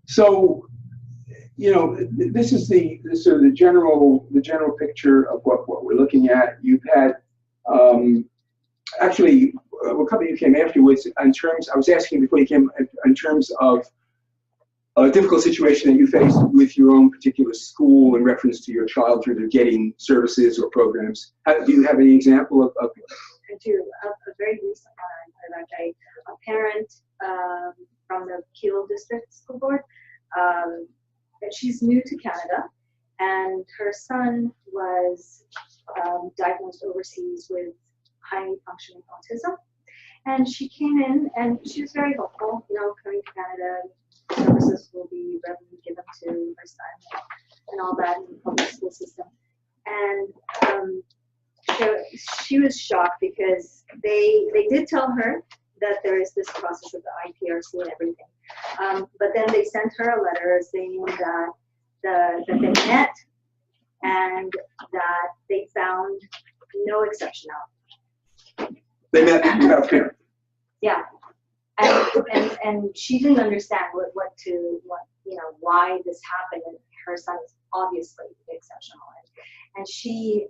So, this is the general picture of what we're looking at. You've had actually. A couple of you came afterwards I was asking before you came in terms of a difficult situation that you faced with your own particular school in reference to your child through getting services or programs. Do you have any example of? I do. A very recent one. A parent from the Kilo District School Board. She's new to Canada, and her son was diagnosed overseas with highly functioning autism. And she came in and she was very hopeful, coming to Canada, services will be readily given to her son and all that in the public school system. And so she was shocked because they did tell her that there is this process of the IPRC and everything. But then they sent her a letter saying that they met and that they found no exceptionality. They met without a parent. Yeah. And she didn't understand why this happened, and her son is obviously exceptional. And she,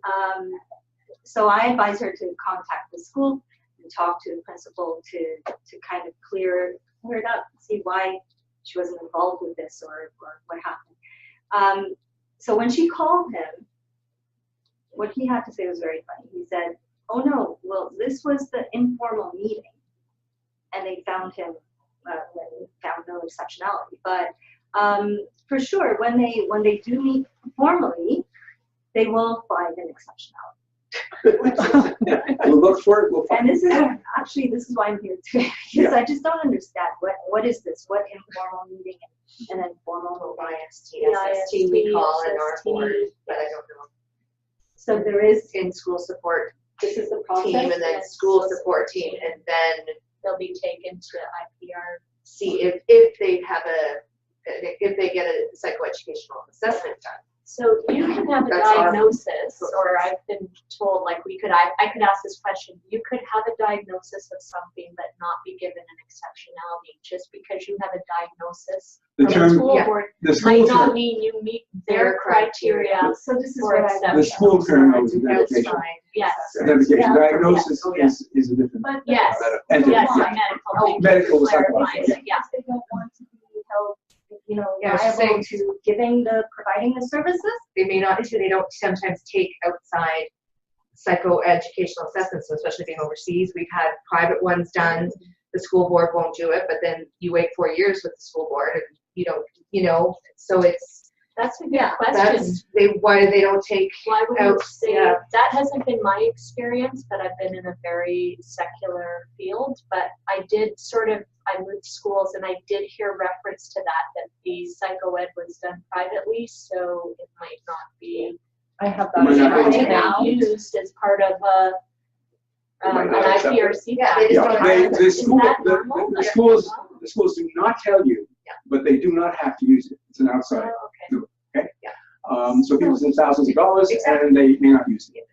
so I advised her to contact the school and talk to the principal to kind of clear it up, see why she wasn't involved with this or what happened. So when she called him, what he had to say was very funny. He said, "Oh no, well, this was the informal meeting, and they found him, found no exceptionality. But for sure, when they do meet formally, they will find an exceptionality." We'll look for it. We'll find And this is why I'm here today, because I just don't understand what is this? What informal meeting and then formal TDSB we call in our board, but I don't know. So there is In school support this is the process. team and then school support team, and then They'll be taken to IPR. see if they have if they get a psychoeducational assessment done. So you can have a That's our diagnosis, or I've been told, like I could ask this question, you could have a diagnosis of something but not be given an exceptionality. Just because you have a diagnosis The from term- the school yeah. board the school might not term. mean you meet Their their criteria So this is for what I exception. The school term knows That's identification. fine. Yes. Identification. Yeah. Diagnosis Oh, yeah. is a different. But Yes, entity. yes, Yeah. medical. Medical is clarifies it, yeah. they don't want to be held, Yeah, liable so- to providing the services. They may not, they don't sometimes take outside psychoeducational assessments, so especially being overseas. We've had private ones done. The school board won't do it, but then you wait 4 years with the school board and you don't, so it's, That's a good question. why they don't take Why would out, you say yeah. that hasn't been my experience, but I've been in a very secular field. But I moved schools and I did hear reference to that the psychoed was done privately, so it might not be I have Might not be that. now used as part of an might not accept it. IPRC. Yeah, they just Yeah, don't they, have the it. school, that the, normal? the schools do not tell you, but they do not have to use it. It's an outside. Oh, okay. So people spend thousands of dollars and they may not use it.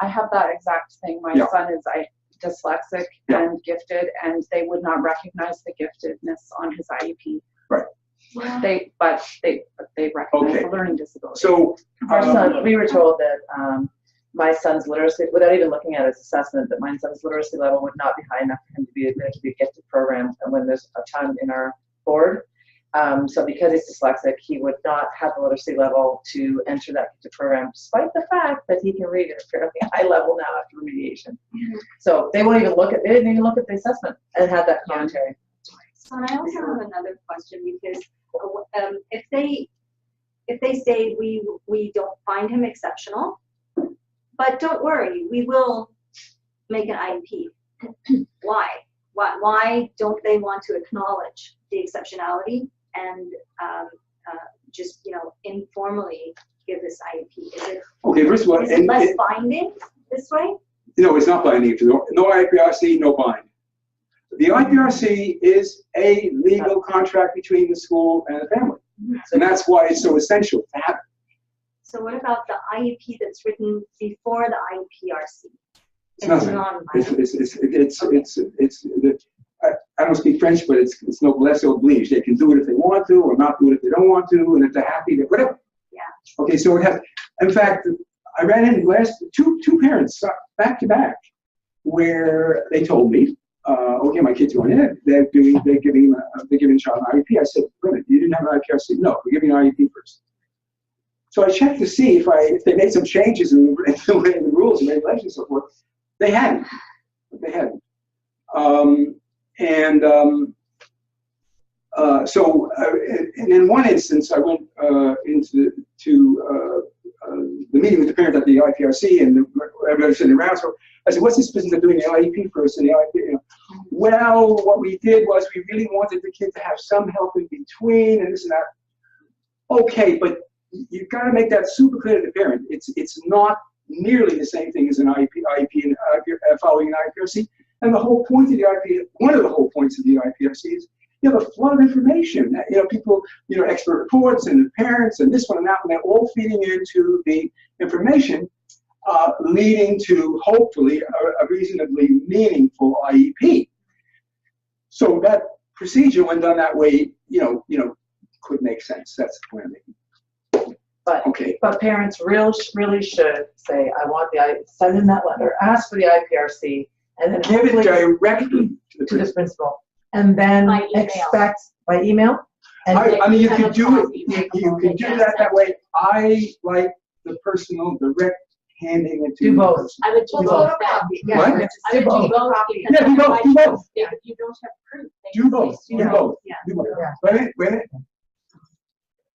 I have that exact thing. My Yeah. son is dyslexic Yeah. and gifted, and they would not recognize the giftedness on his IEP. Right. They recognize Okay. the learning disability. So, Our son, we were told that my son's literacy, without even looking at his assessment, that my son's literacy level would not be high enough for him to be admitted to be a gifted program, and when there's a ton in our board. So because he's dyslexic, he would not have the literacy level to enter that gifted program, despite the fact that he can read at a fairly high level now after remediation. So they didn't even look at the assessment and have that commentary. So I also have another question, because if they say we don't find him exceptional, but don't worry, we will make an IEP. Why don't they want to acknowledge the exceptionality and just informally give this IEP? Is first of all, it less binding this way? No, it's not binding. No IPRC, no bind. The IPRC is a legal contract between the school and the family. And that's why it's so essential to have it. So what about the IEP that's written before the IPRC? It's nothing. Non-binding. I don't speak French, but it's noblesse oblige. They can do it if they want to, or not do it if they don't want to, and if they're happy, whatever. Yeah. Okay, so it has. In fact, I ran into two parents back to back, where they told me, okay, my kid's going in. They're giving the child an IEP. I said, wait a minute, you didn't have an IPRC? No, we're giving an IEP first. So I checked to see if they made some changes in the rules and regulations and so forth. They hadn't. So in one instance, I went into the meeting with the parent at the IPRC, and everybody sitting around. So I said, "What's this business of doing the IEP first?" And the IEP, well, what we did was we really wanted the kid to have some help in between, and this and that. Okay, but you've got to make that super clear to the parent. It's not nearly the same thing as an IEP and following an IPRC. And the whole point of the IEP, one of the whole points of the IPRC is you have a flood of information. People, expert reports and the parents and this one and that one, they're all feeding into the information. leading to hopefully a reasonably meaningful IEP. So that procedure, when done that way, could make sense. That's the point I'm making. But, okay. But parents really should say, I want send in that letter, ask for the IPRC, and then give it directly to the principal. And then by email. expect by email. And I mean, you have can a do copy. it. You can do that way. I like the personal, direct handing it to Do the both. person. I would do both. Yeah. What? I would do both because Yeah, do both, do otherwise both. if you don't have proof. they Do can both. say, Do Yeah. both. Yeah. Do both. Yeah. Wait a minute.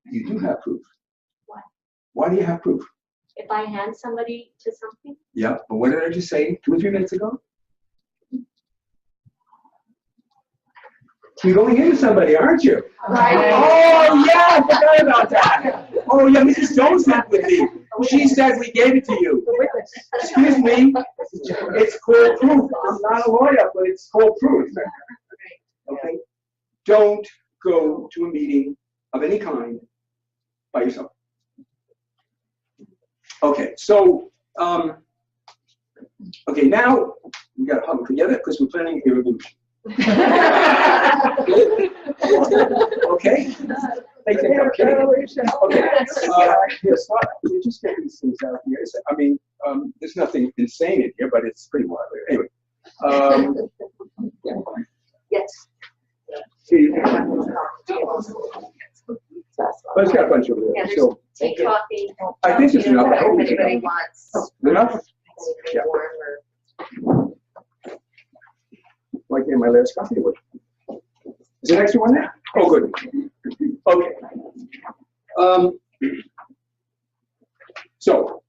You do have proof. Why? Why do you have proof? If I hand somebody to something, Yeah, but what did I just say 2 or 3 minutes ago? You're going into somebody, aren't you? Right. Oh, yeah, I forgot about that. Oh, yeah, Mrs. Jones met with me. She said we gave it to you. Excuse me, it's called proof. I'm not a lawyer, but it's called proof. Okay? Don't go to a meeting of any kind by yourself. Okay, so, okay, now we got to huddle together because we're planning a revolution. Okay? They think I'm kidding. Okay. Yes, you just get these things out here. I mean, there's nothing insane in here, but it's pretty wild. Anyway. Yes. See, but it's got a bunch over Yeah, there. there's So tea, coffee. I think there's enough. If anybody wants. Enough? Yeah. Warm or. Like in my last coffee. Is there an extra one there? Oh, good. Okay. So,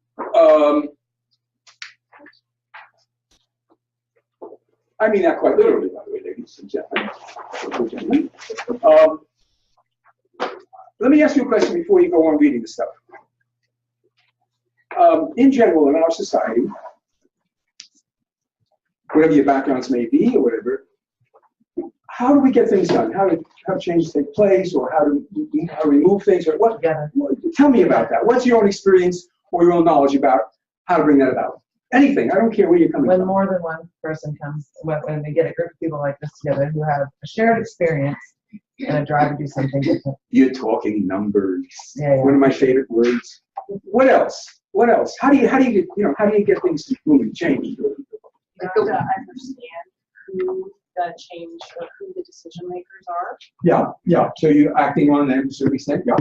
I mean that quite literally, by the way, ladies and gentlemen. Let me ask you a question before you go on reading the stuff. In general, in our society, whatever your backgrounds may be or whatever, how do we get things done? How do changes take place, or how do we move things, or what? Tell me about that. What's your own experience or your own knowledge about how to bring that about? Anything. I don't care where you're coming When from. more than one person comes, when we get a group of people like this together who have a shared experience and a drive to do something different. You're talking numbers. Yeah, yeah. One of my favorite words. What else? What else? How do you get things moving, change? You have to understand who the change or who the decision makers are. Yeah. So you're acting on them to a certain extent. Yeah.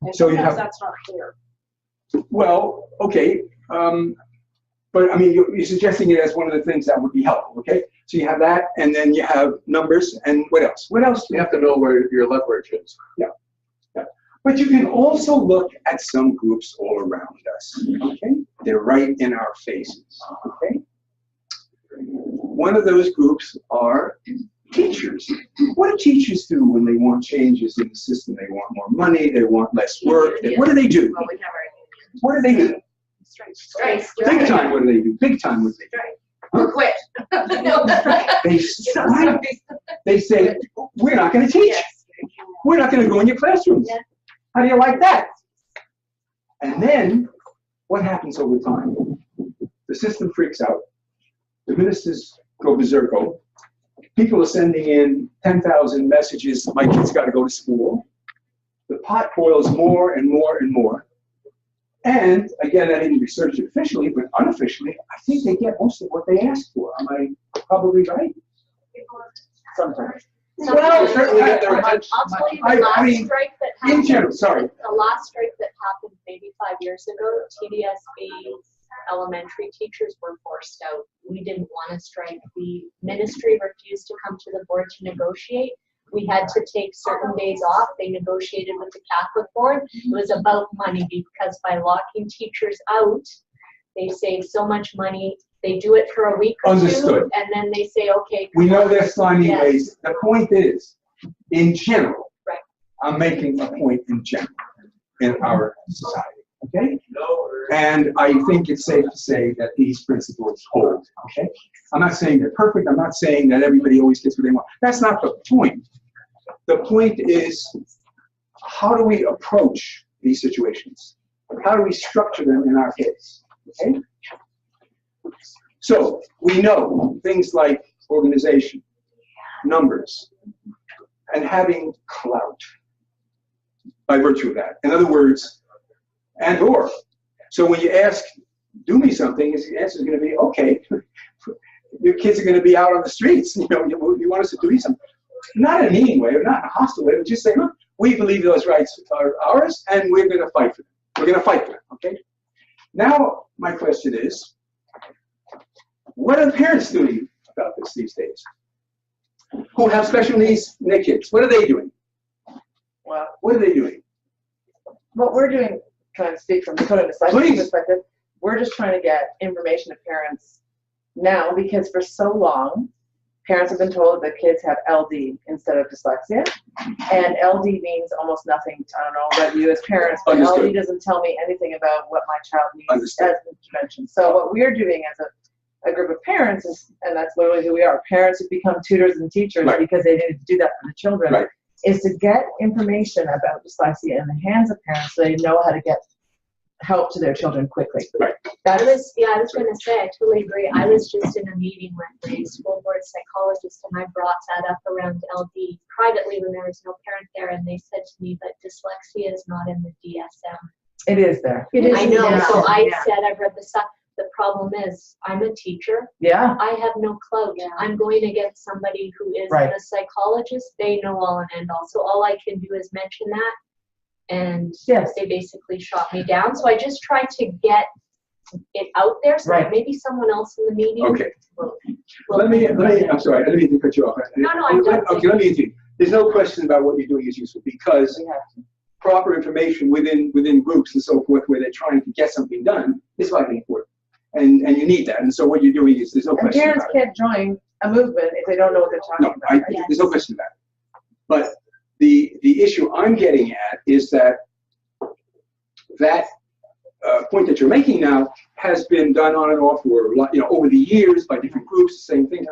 And So you sometimes have- that's not clear. Well, okay. But I mean, you're suggesting it as one of the things that would be helpful. Okay. So you have that, and then you have numbers, and what else? What else? You have to know where your leverage is. Yeah. But you can also look at some groups all around us. Okay. They're right in our faces. Okay. One of those groups are teachers. What do teachers do when they want changes in the system? They want more money, they want less work. What do they do? Well, we have our. What do they do? Strikes. Big time, what do they do? Big time, what do they do? Or quit. No. They strike. They say, we're not going to teach. Yes. We're not going to go in your classrooms. Yeah. How do you like that? And then, what happens over time? The system freaks out. The ministers go berserko. People are sending in 10,000 messages, my kid's got to go to school. The pot boils more and more and more. And, again, I didn't research it officially, but unofficially, I think they get most of what they asked for. Am I probably right? Sometimes. Well, certainly get their attention. I'll tell you I the last mean, strike that in happened. general, sorry. The last strike that happened maybe 5 years ago, TDSB elementary teachers were forced out. We didn't want to strike. The ministry refused to come to the board to negotiate. We had to take certain days off. They negotiated with the Catholic board. It was about money because by locking teachers out, they save so much money. They do it for a week or Understood. two, and then they say, okay. We know they're slimy Yes. ways. The point is, in general, Right. I'm making a point in general in our society, okay? And I think it's safe to say that these principles hold, okay? I'm not saying they're perfect. I'm not saying that everybody always gets what they want. That's not the point. The point is, how do we approach these situations? How do we structure them in our case? Okay? So we know things like organization, numbers, and having clout by virtue of that. In other words, and or. So when you ask, do me something, the answer is going to be, okay, your kids are going to be out on the streets. You want us to do you something. Not in a mean way, or not in a hostile way, but just say, look, we believe those rights are ours, and we're going to fight for them. We're going to fight for them, okay? Now, my question is, what are the parents doing about this these days? Who have special needs in their kids? What are they doing? Well, What are they doing? what we're doing, trying to speak from Decoding Dyslexia Please. perspective, we're just trying to get information to parents now, because for so long, parents have been told that kids have LD instead of dyslexia, and LD means almost nothing. I don't know about you as parents, but Understood. LD doesn't tell me anything about what my child needs Understood. as an intervention. So what we're doing as a group of parents is, and that's literally who we are, parents who become tutors and teachers Right. because they needed to do that for the children, Right. is to get information about dyslexia in the hands of parents so they know how to get help to their children quickly. Right. I was going to say, I totally agree. I was just in a meeting with a school board psychologist, and I brought that up around LD privately when there was no parent there, and they said to me, but dyslexia is not in the DSM. It is there. I know, Yeah. so I Yeah. said, I've read the stuff. The problem is, I'm a teacher. Yeah. I have no clout. Yeah. I'm going against somebody who is Right. a psychologist. They know all and end all. So all I can do is mention that. And Yes. they basically shot me down. So I just tried to get it out there so Right. that maybe someone else in the meeting Okay. will Let me, I'm sorry, I didn't mean to cut you off. No, I'm done. Okay, let me intervene. There's no question about what you're doing is useful, because We have to. proper information within groups and so forth, where they're trying to get something done, is vitally important. And you need that. And so what you're doing is, there's no And question parents about it. can't join a movement if they don't know what they're talking No, about. there's no question about it. But the issue I'm getting at is that point that you're making now has been done on and off for over the years by different groups, same thing,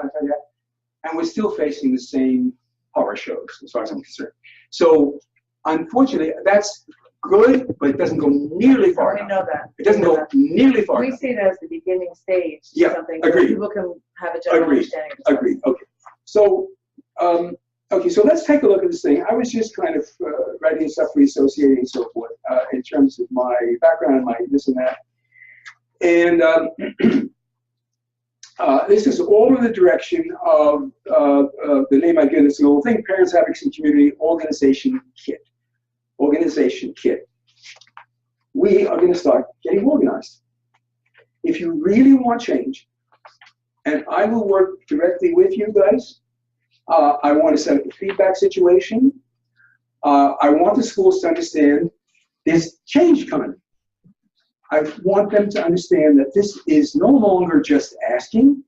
and we're still facing the same horror shows as far as I'm concerned. So unfortunately, that's good, but it doesn't go nearly far We enough. know that. It doesn't go nearly far We enough. see it as the beginning stage to Yeah, something where agreed. people can have a general Agreed. understanding of dyslexia. Agreed. Okay. So, so let's take a look at this thing. I was just kind of writing stuff for the associating and so forth in terms of my background, my this and that. And this is all in the direction of the name I give this little thing, Parents Advocacy Community Organization Kit. Organization Kit. We are going to start getting organized. If you really want change, and I will work directly with you guys, I want to set up a feedback situation. I want the schools to understand there's change coming. I want them to understand that this is no longer just asking,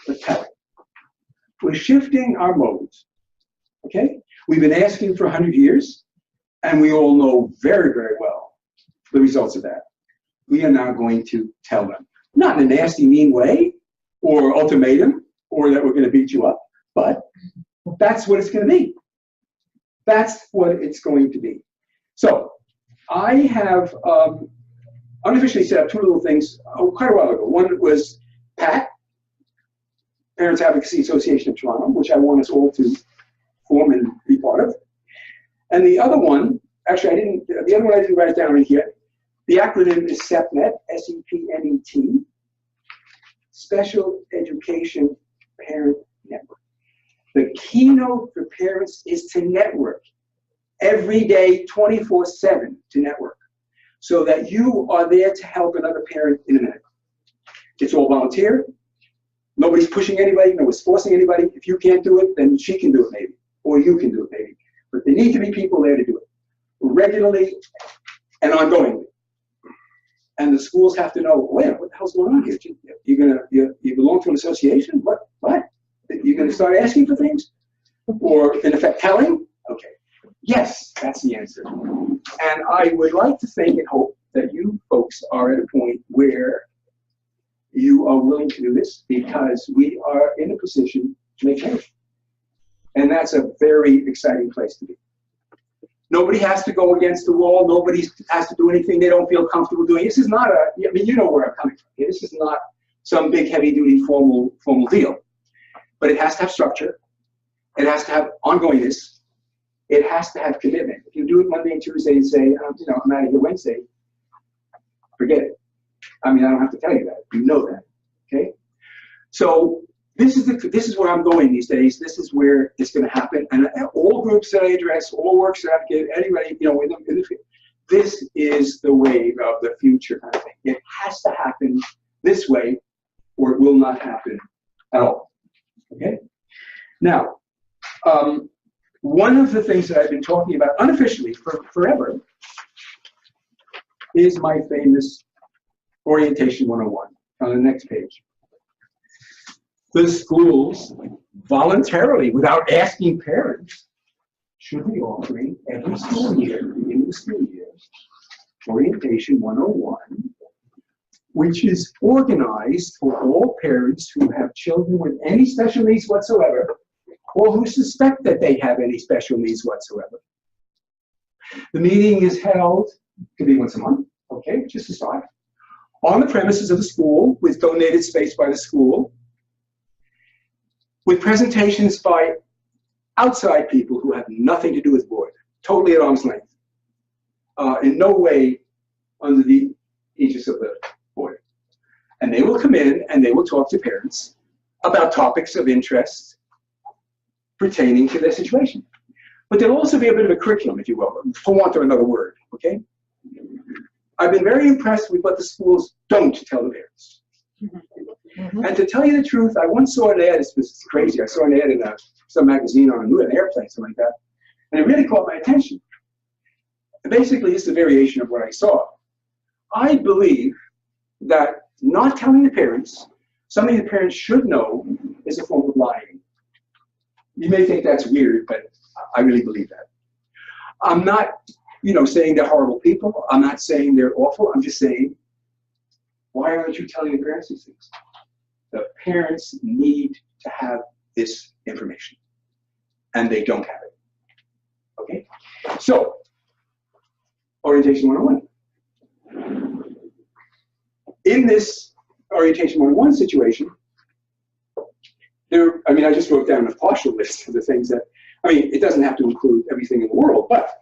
but telling. We're shifting our modes, okay? We've been asking for 100 years, and we all know very, very well the results of that. We are now going to tell them, not in a nasty, mean way, or ultimatum, or that we're going to beat you up, but that's what it's going to be. That's what it's going to be. So I have unofficially set up two little things quite a while ago. One was PAT, Parents Advocacy Association of Toronto, which I want us all to form and be part of. And the other one, actually the other one I didn't write it down in here. The acronym is SEPNET, S-E-P-N-E-T, Special Education Parent Network. The keynote for parents is to network every day, 24/7 to network, so that you are there to help another parent in a minute. It's all volunteer. Nobody's pushing anybody. Nobody's forcing anybody. If you can't do it, then she can do it maybe, or you can do it maybe. But there need to be people there to do it regularly and ongoingly. And the schools have to know, wait, what the hell's going on here? You belong to an association? What? You're going to start asking for things? Or in effect telling? Okay. Yes, that's the answer. And I would like to think and hope that you folks are at a point where you are willing to do this, because we are in a position to make change. And that's a very exciting place to be. Nobody has to go against the wall. Nobody has to do anything they don't feel comfortable doing. This is not I mean, you know where I'm coming from. Okay? This is not some big, heavy-duty formal deal. But it has to have structure. It has to have ongoingness. It has to have commitment. If you do it Monday and Tuesday and say, I'm out of here Wednesday, forget it. I mean, I don't have to tell you that. You know that. Okay? So this is where I'm going these days. This is where it's going to happen. And all groups that I address, all works that I give, anybody, in the field, this is the wave of the future kind of thing. It has to happen this way, or it will not happen at all. Okay? Now, one of the things that I've been talking about unofficially for forever is my famous Orientation 101 on the next page. The schools voluntarily, without asking parents, should be offering every school year, beginning of the school year, Orientation 101, which is organized for all parents who have children with any special needs whatsoever, or who suspect that they have any special needs whatsoever. The meeting is held, could be once a month, okay, just to start, on the premises of the school, with donated space by the school, with presentations by outside people who have nothing to do with the board, totally at arm's length, in no way under the aegis of the board. And they will come in and they will talk to parents about topics of interest pertaining to their situation. But there'll also be a bit of a curriculum, if you will, for want of another word, okay? I've been very impressed with what the schools don't tell the parents. Mm-hmm. And to tell you the truth, I once saw an ad, this was crazy, I saw an ad in some magazine on an airplane, something like that, and it really caught my attention. And basically, it's a variation of what I saw. I believe that not telling the parents something the parents should know is a form of lying. You may think that's weird, but I really believe that. I'm not, saying they're horrible people. I'm not saying they're awful. I'm just saying, why aren't you telling the parents these things? The parents need to have this information, and they don't have it. Okay? So, Orientation 101. In this Orientation 101 situation, I just wrote down a partial list of the things that, it doesn't have to include everything in the world, but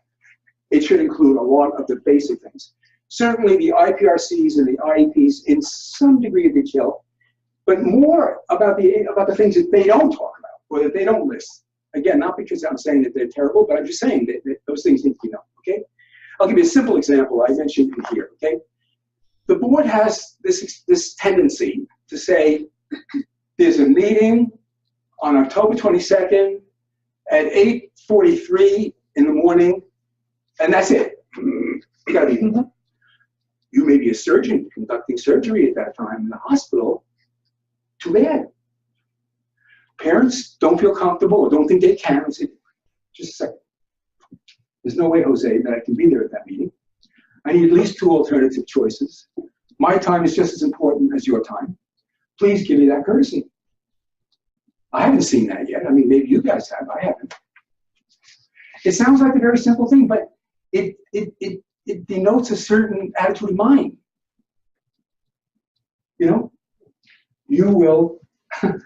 it should include a lot of the basic things. Certainly the IPRCs and the IEPs in some degree of detail, but more about the things that they don't talk about or that they don't list. Again, not because I'm saying that they're terrible, but I'm just saying that those things need to be known, okay? I'll give you a simple example I mentioned in here, okay? The board has this tendency to say, there's a meeting on October 22nd at 8:43 in the morning, and that's it. You gotta be there. You may be a surgeon conducting surgery at that time in the hospital. Too bad. Parents don't feel comfortable or don't think they can. Say, just a second. There's no way, Jose, that I can be there at that meeting. I need at least 2 alternative choices. My time is just as important as your time. Please give me that courtesy. I haven't seen that yet. Maybe you guys have. I haven't. It sounds like a very simple thing, but it denotes a certain attitude of mind. You will, and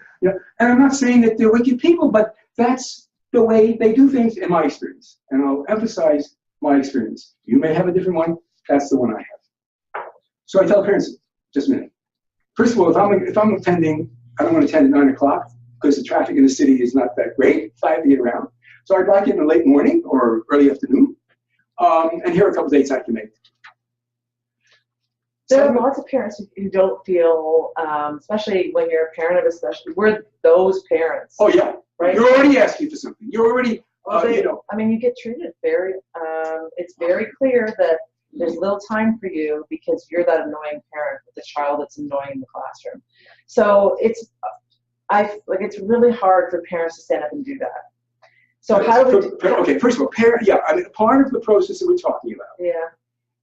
I'm not saying that they're wicked people, but that's the way they do things in my experience. And I'll emphasize my experience. You may have a different one. That's the one I have. So I tell parents, just a minute. First of all, if I'm attending, I don't want to attend at 9 o'clock because the traffic in the city is not that great. So I have to get around. So I'd like it in the late morning or early afternoon. And here are a couple dates I can make. There are lots of parents who don't feel, especially when you're a parent of a special, we're those parents. Oh, yeah. Right? You're already asking for something. You're already, you get treated very, it's very clear that there's little time for you because you're that annoying parent with the child that's annoying in the classroom. So it's really hard for parents to stand up and do that. So how do we okay, first of all, part of the process that we're talking about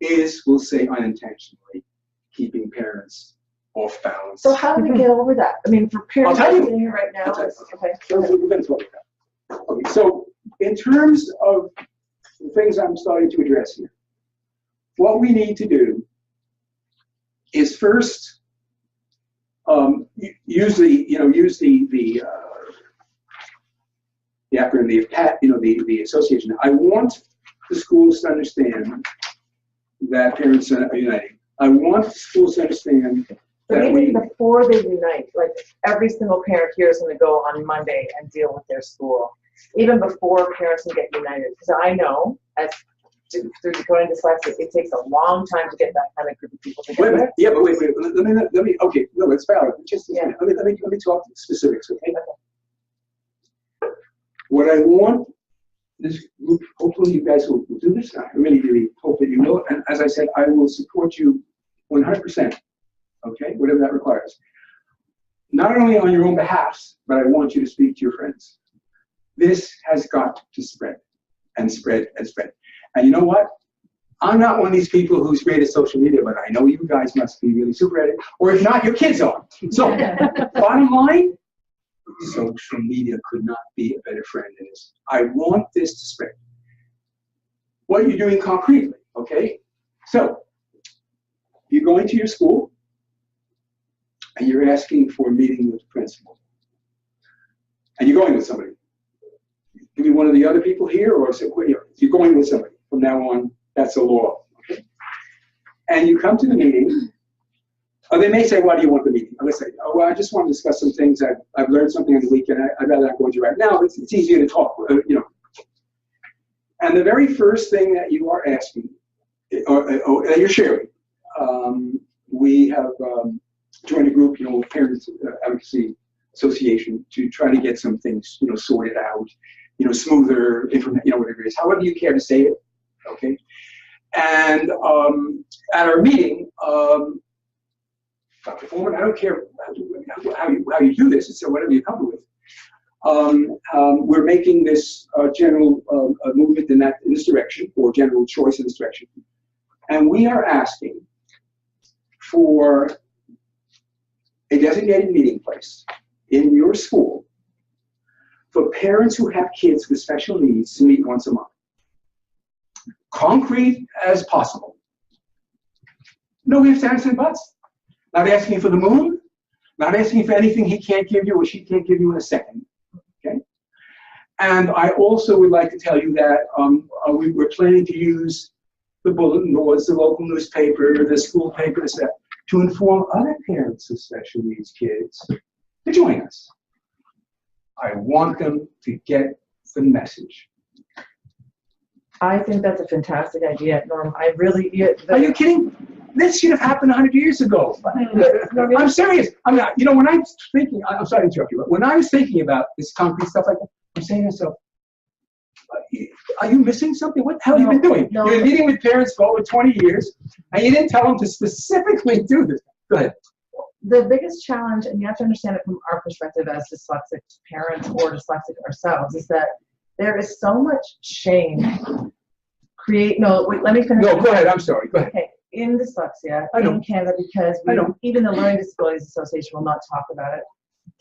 is, we'll say unintentionally, keeping parents off balance. So how do we get over that? For parents sitting here right now, So we're going to talk about that. Okay, so in terms of things I'm starting to address here. What we need to do is first use the acronym, the association. I want the schools to understand that parents are uniting. I want the schools to understand that even before they unite, like every single parent here is going to go on Monday and deal with their school, even before parents can get united. Because I know, as through Decoding Dyslexia, it takes a long time to get that kind of group of people together. Wait. Let me. Okay, no, it's valid. Just let me talk specifics. Okay. What I want this group, hopefully you guys will do this. I really, really hope that you will. And as I said, I will support you 100%. Okay, whatever that requires. Not only on your own behalf, but I want you to speak to your friends. This has got to spread and spread and spread. And you know what? I'm not one of these people who's great at social media, but I know you guys must be really super at it. Or if not, your kids are. So, bottom line, social media could not be a better friend in this. I want this to spread. What you're doing concretely, okay? So, you're going to your school, and you're asking for a meeting with the principal. And you're going with somebody. Give me one of the other people here, or you're going with somebody. From now on, that's the law. Okay? And you come to the meeting. They may say, why do you want the meeting? Let's say, oh, well, I just want to discuss some things. I've learned something on the weekend. I'd rather not go into right now. It's easier to talk, And the very first thing that you are asking, or that you're sharing, we have joined a group, Parent Advocacy Association, to try to get some things, sorted out, smoother, whatever it is, however you care to say it, okay? And at our meeting, Dr. Forman, I don't care how you do this, it's whatever you come up with. We're making this general movement in this direction, or general choice in this direction. And we are asking for a designated meeting place in your school for parents who have kids with special needs to meet once a month. Concrete as possible. No ifs, ands, and buts. Not asking for the moon, not asking for anything he can't give you or she can't give you in a second. Okay? And I also would like to tell you that we're planning to use the bulletin boards, the local newspaper, the school paper, to inform other parents of special needs kids to join us. I want them to get the message. I think that's a fantastic idea, Norm. I really. Are you kidding? This should have happened 100 years ago. I'm serious. I'm not. When I was thinking, I'm sorry to interrupt you, but when I was thinking about this concrete stuff like that, I'm saying to myself, are you missing something? What the hell have you been doing? No. You've been meeting with parents for over 20 years, and you didn't tell them to specifically do this. Go ahead. The biggest challenge, and you have to understand it from our perspective as dyslexic parents or dyslexic ourselves, is that there is so much shame. Let me finish. No, go ahead. I'm sorry. Go ahead. Okay. In dyslexia in Canada, because even the Learning Disabilities Association will not talk about it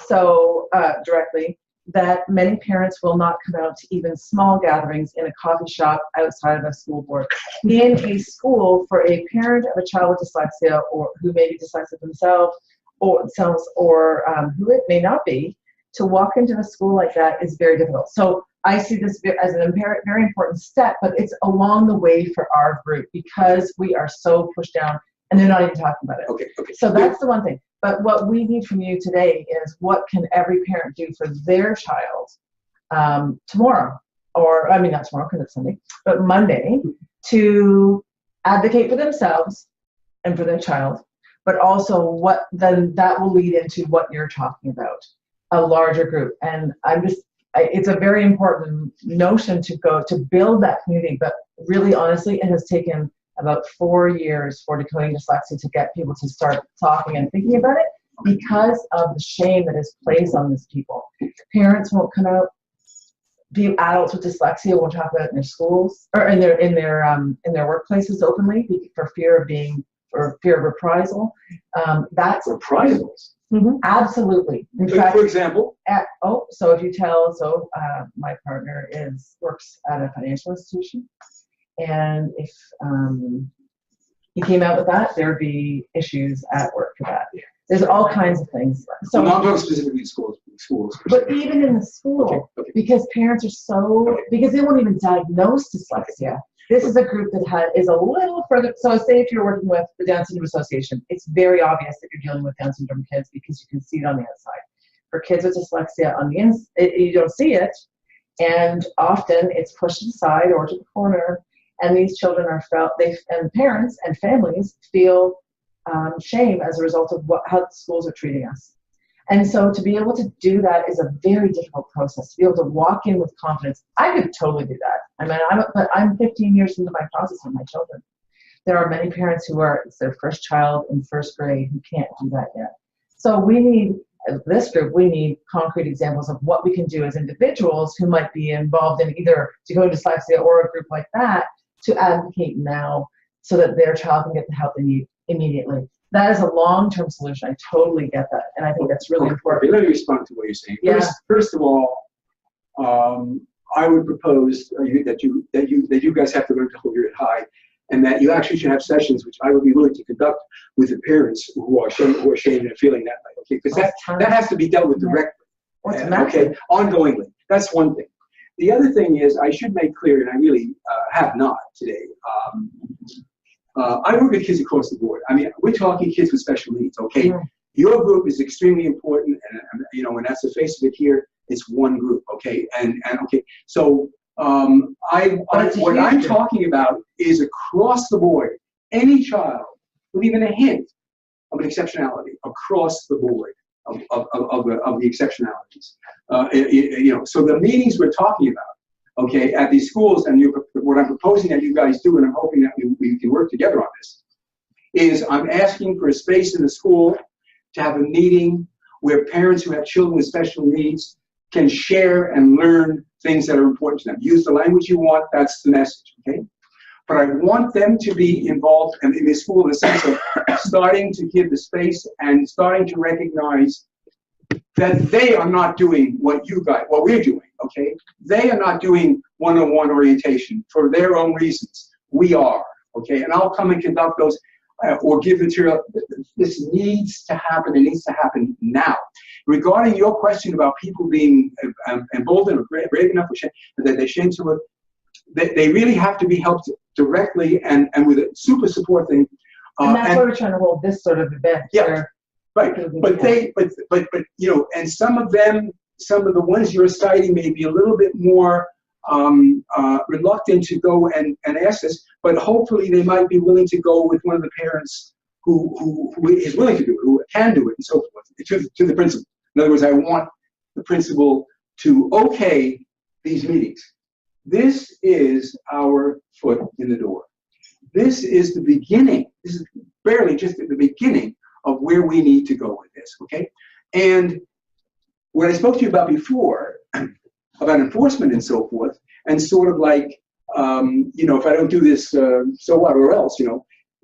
so directly, that many parents will not come out to even small gatherings in a coffee shop outside of a school board. In a school, for a parent of a child with dyslexia, or who may be dyslexic themselves, or who it may not be, to walk into a school like that is very difficult. So I see this as a very important step, but it's along the way for our group because we are so pushed down and they're not even talking about it. Okay. So that's the one thing. But what we need from you today is, what can every parent do for their child tomorrow, or not tomorrow because it's Sunday, but Monday, to advocate for themselves and for their child, but also what then that will lead into what you're talking about, a larger group. And it's a very important notion to build that community, but really honestly, it has taken about 4 years for Decoding Dyslexia to get people to start talking and thinking about it because of the shame that is placed on these people. Parents won't come out. Adults with dyslexia won't talk about it in their schools or in their workplaces openly for fear of reprisal. That's reprisals. Mm-hmm. Absolutely. In fact, for example. So if you tell, my partner works at a financial institution, And if he came out with that, there would be issues at work for that. There's all kinds of things. So not talking specifically schools. But even in the school, because parents are so, because they won't even diagnose dyslexia. This is a group that is a little further. So say if you're working with the Down Syndrome Association, it's very obvious that you're dealing with Down syndrome kids because you can see it on the outside. For kids with dyslexia, on the you don't see it, and often it's pushed to the side or to the corner, and these children are and parents and families feel shame as a result of how the schools are treating us. And so to be able to do that is a very difficult process, to be able to walk in with confidence. I could totally do that. I mean, I'm 15 years into my process with my children. There are many parents it's their first child in first grade who can't do that yet. So we need concrete examples of what we can do as individuals who might be involved in either Decoding Dyslexia or a group like that to advocate now so that their child can get the help they need immediately. That is a long-term solution. I totally get that, and I think that's really important. Okay, let me respond to what you're saying. Yeah. First of all, I would propose that you guys have to learn to hold your head high, and that you actually should have sessions, which I would be willing to conduct with the parents who are ashamed and feeling that way. Okay, because that has to be dealt with directly. Okay, ongoingly. That's one thing. The other thing is, I should make clear, and I really have not today. I work with kids across the board. I mean, we're talking kids with special needs. Okay, your group is extremely important, and and that's the face of it here. It's one group. Okay, and okay. So what I'm talking about is across the board. Any child with even a hint of an exceptionality across the board of the exceptionalities. So the meetings we're talking about, okay, at these schools, and what I'm proposing that you guys do, and I'm hoping that we can work together on this, is I'm asking for a space in the school to have a meeting where parents who have children with special needs can share and learn things that are important to them. Use the language you want, that's the message, okay? But I want them to be involved in the school in the sense of starting to give the space and starting to recognize that they are not doing what we're doing, okay? They are not doing one-on-one orientation for their own reasons. We are, okay? And I'll come and conduct those or give material. This needs to happen. It needs to happen now. Regarding your question about people being emboldened or brave enough that they're ashamed to it, they really have to be helped directly and with a super support thing. And that's why we're trying to hold this sort of event. Yeah, right. But and some of the ones you're citing may be a little bit more reluctant to go and ask this, but hopefully they might be willing to go with one of the parents who is willing to do it, who can do it, and so forth, to the principal. In other words, I want the principal to okay these meetings. This is our foot in the door. This is the beginning. This is barely just at the beginning of where we need to go with this, okay? And what I spoke to you about before, about enforcement and so forth, and sort of like, if I don't do this, so what, or else,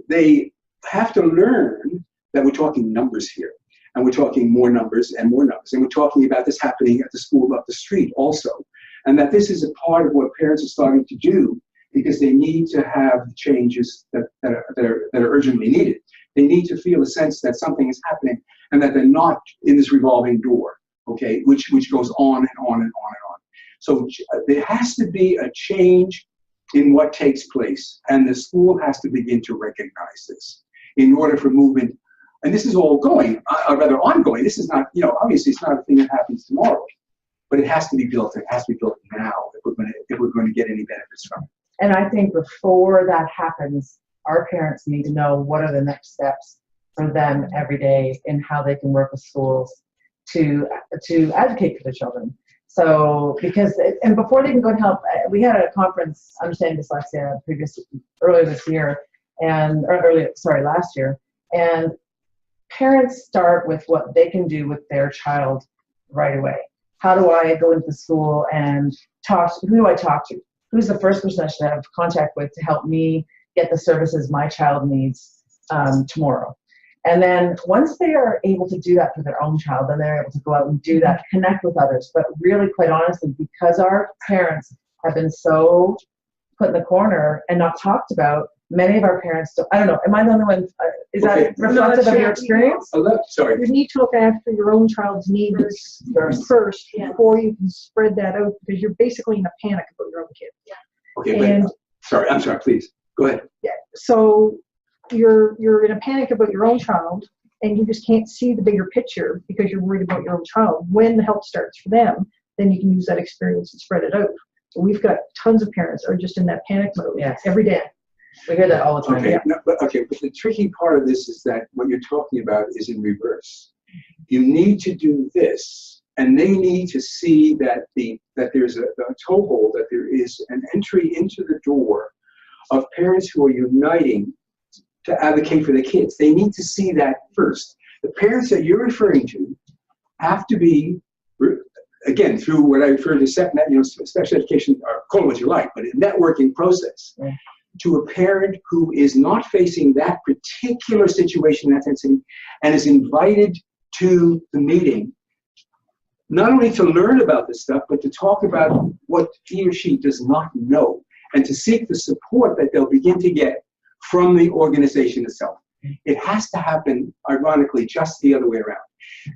they have to learn that we're talking numbers here. And we're talking more numbers and more numbers. And we're talking about this happening at the school up the street also. And that this is a part of what parents are starting to do because they need to have the changes that are urgently needed. They need to feel a sense that something is happening and that they're not in this revolving door, okay, which goes on and on and on and on. So there has to be a change in what takes place, and the school has to begin to recognize this in order for movement. And this is all going, or rather ongoing. This is not, obviously it's not a thing that happens tomorrow, but it has to be built. It has to be built now if we're going to get any benefits from it. And I think before that happens, our parents need to know what are the next steps for them every day and how they can work with schools to advocate for the children. So, and before they can go and help, we had a conference, Understanding Dyslexia, earlier this year, last year, and parents start with what they can do with their child right away. How do I go into the school and who do I talk to? Who's the first person I should have contact with to help me get the services my child needs tomorrow? And then once they are able to do that for their own child, then they're able to go out and do that, connect with others. But really, quite honestly, because our parents have been so put in the corner and not talked about. Many of our parents don't. I don't know. Am I the only one? Is Okay. that reflective of your experience? Sorry. You need to look after your own child's needs first Yeah. before you can spread that out, because you're basically in a panic about your own kid. Okay, And sorry, I'm sorry, please, go ahead. so you're in a panic about your own child, and you just can't see the bigger picture because you're worried about your own child. When the help starts for them, then you can use that experience and spread it out. So we've got tons of parents that are just in that panic mode Yes. every day. We hear that all the time. Okay, but the tricky part of this is that what you're talking about is in reverse. You need to do this, and they need to see that there's a toehold, that there is an entry into the door of parents who are uniting to advocate for the kids. They need to see that first. The parents that you're referring to have to be, again, through what I refer to as special education, or call it what you like, but a networking process. Yeah. To a parent who is not facing that particular situation, that intensity, and is invited to the meeting, not only to learn about this stuff, but to talk about what he or she does not know, and to seek the support that they'll begin to get from the organization itself. It has to happen, ironically, just the other way around.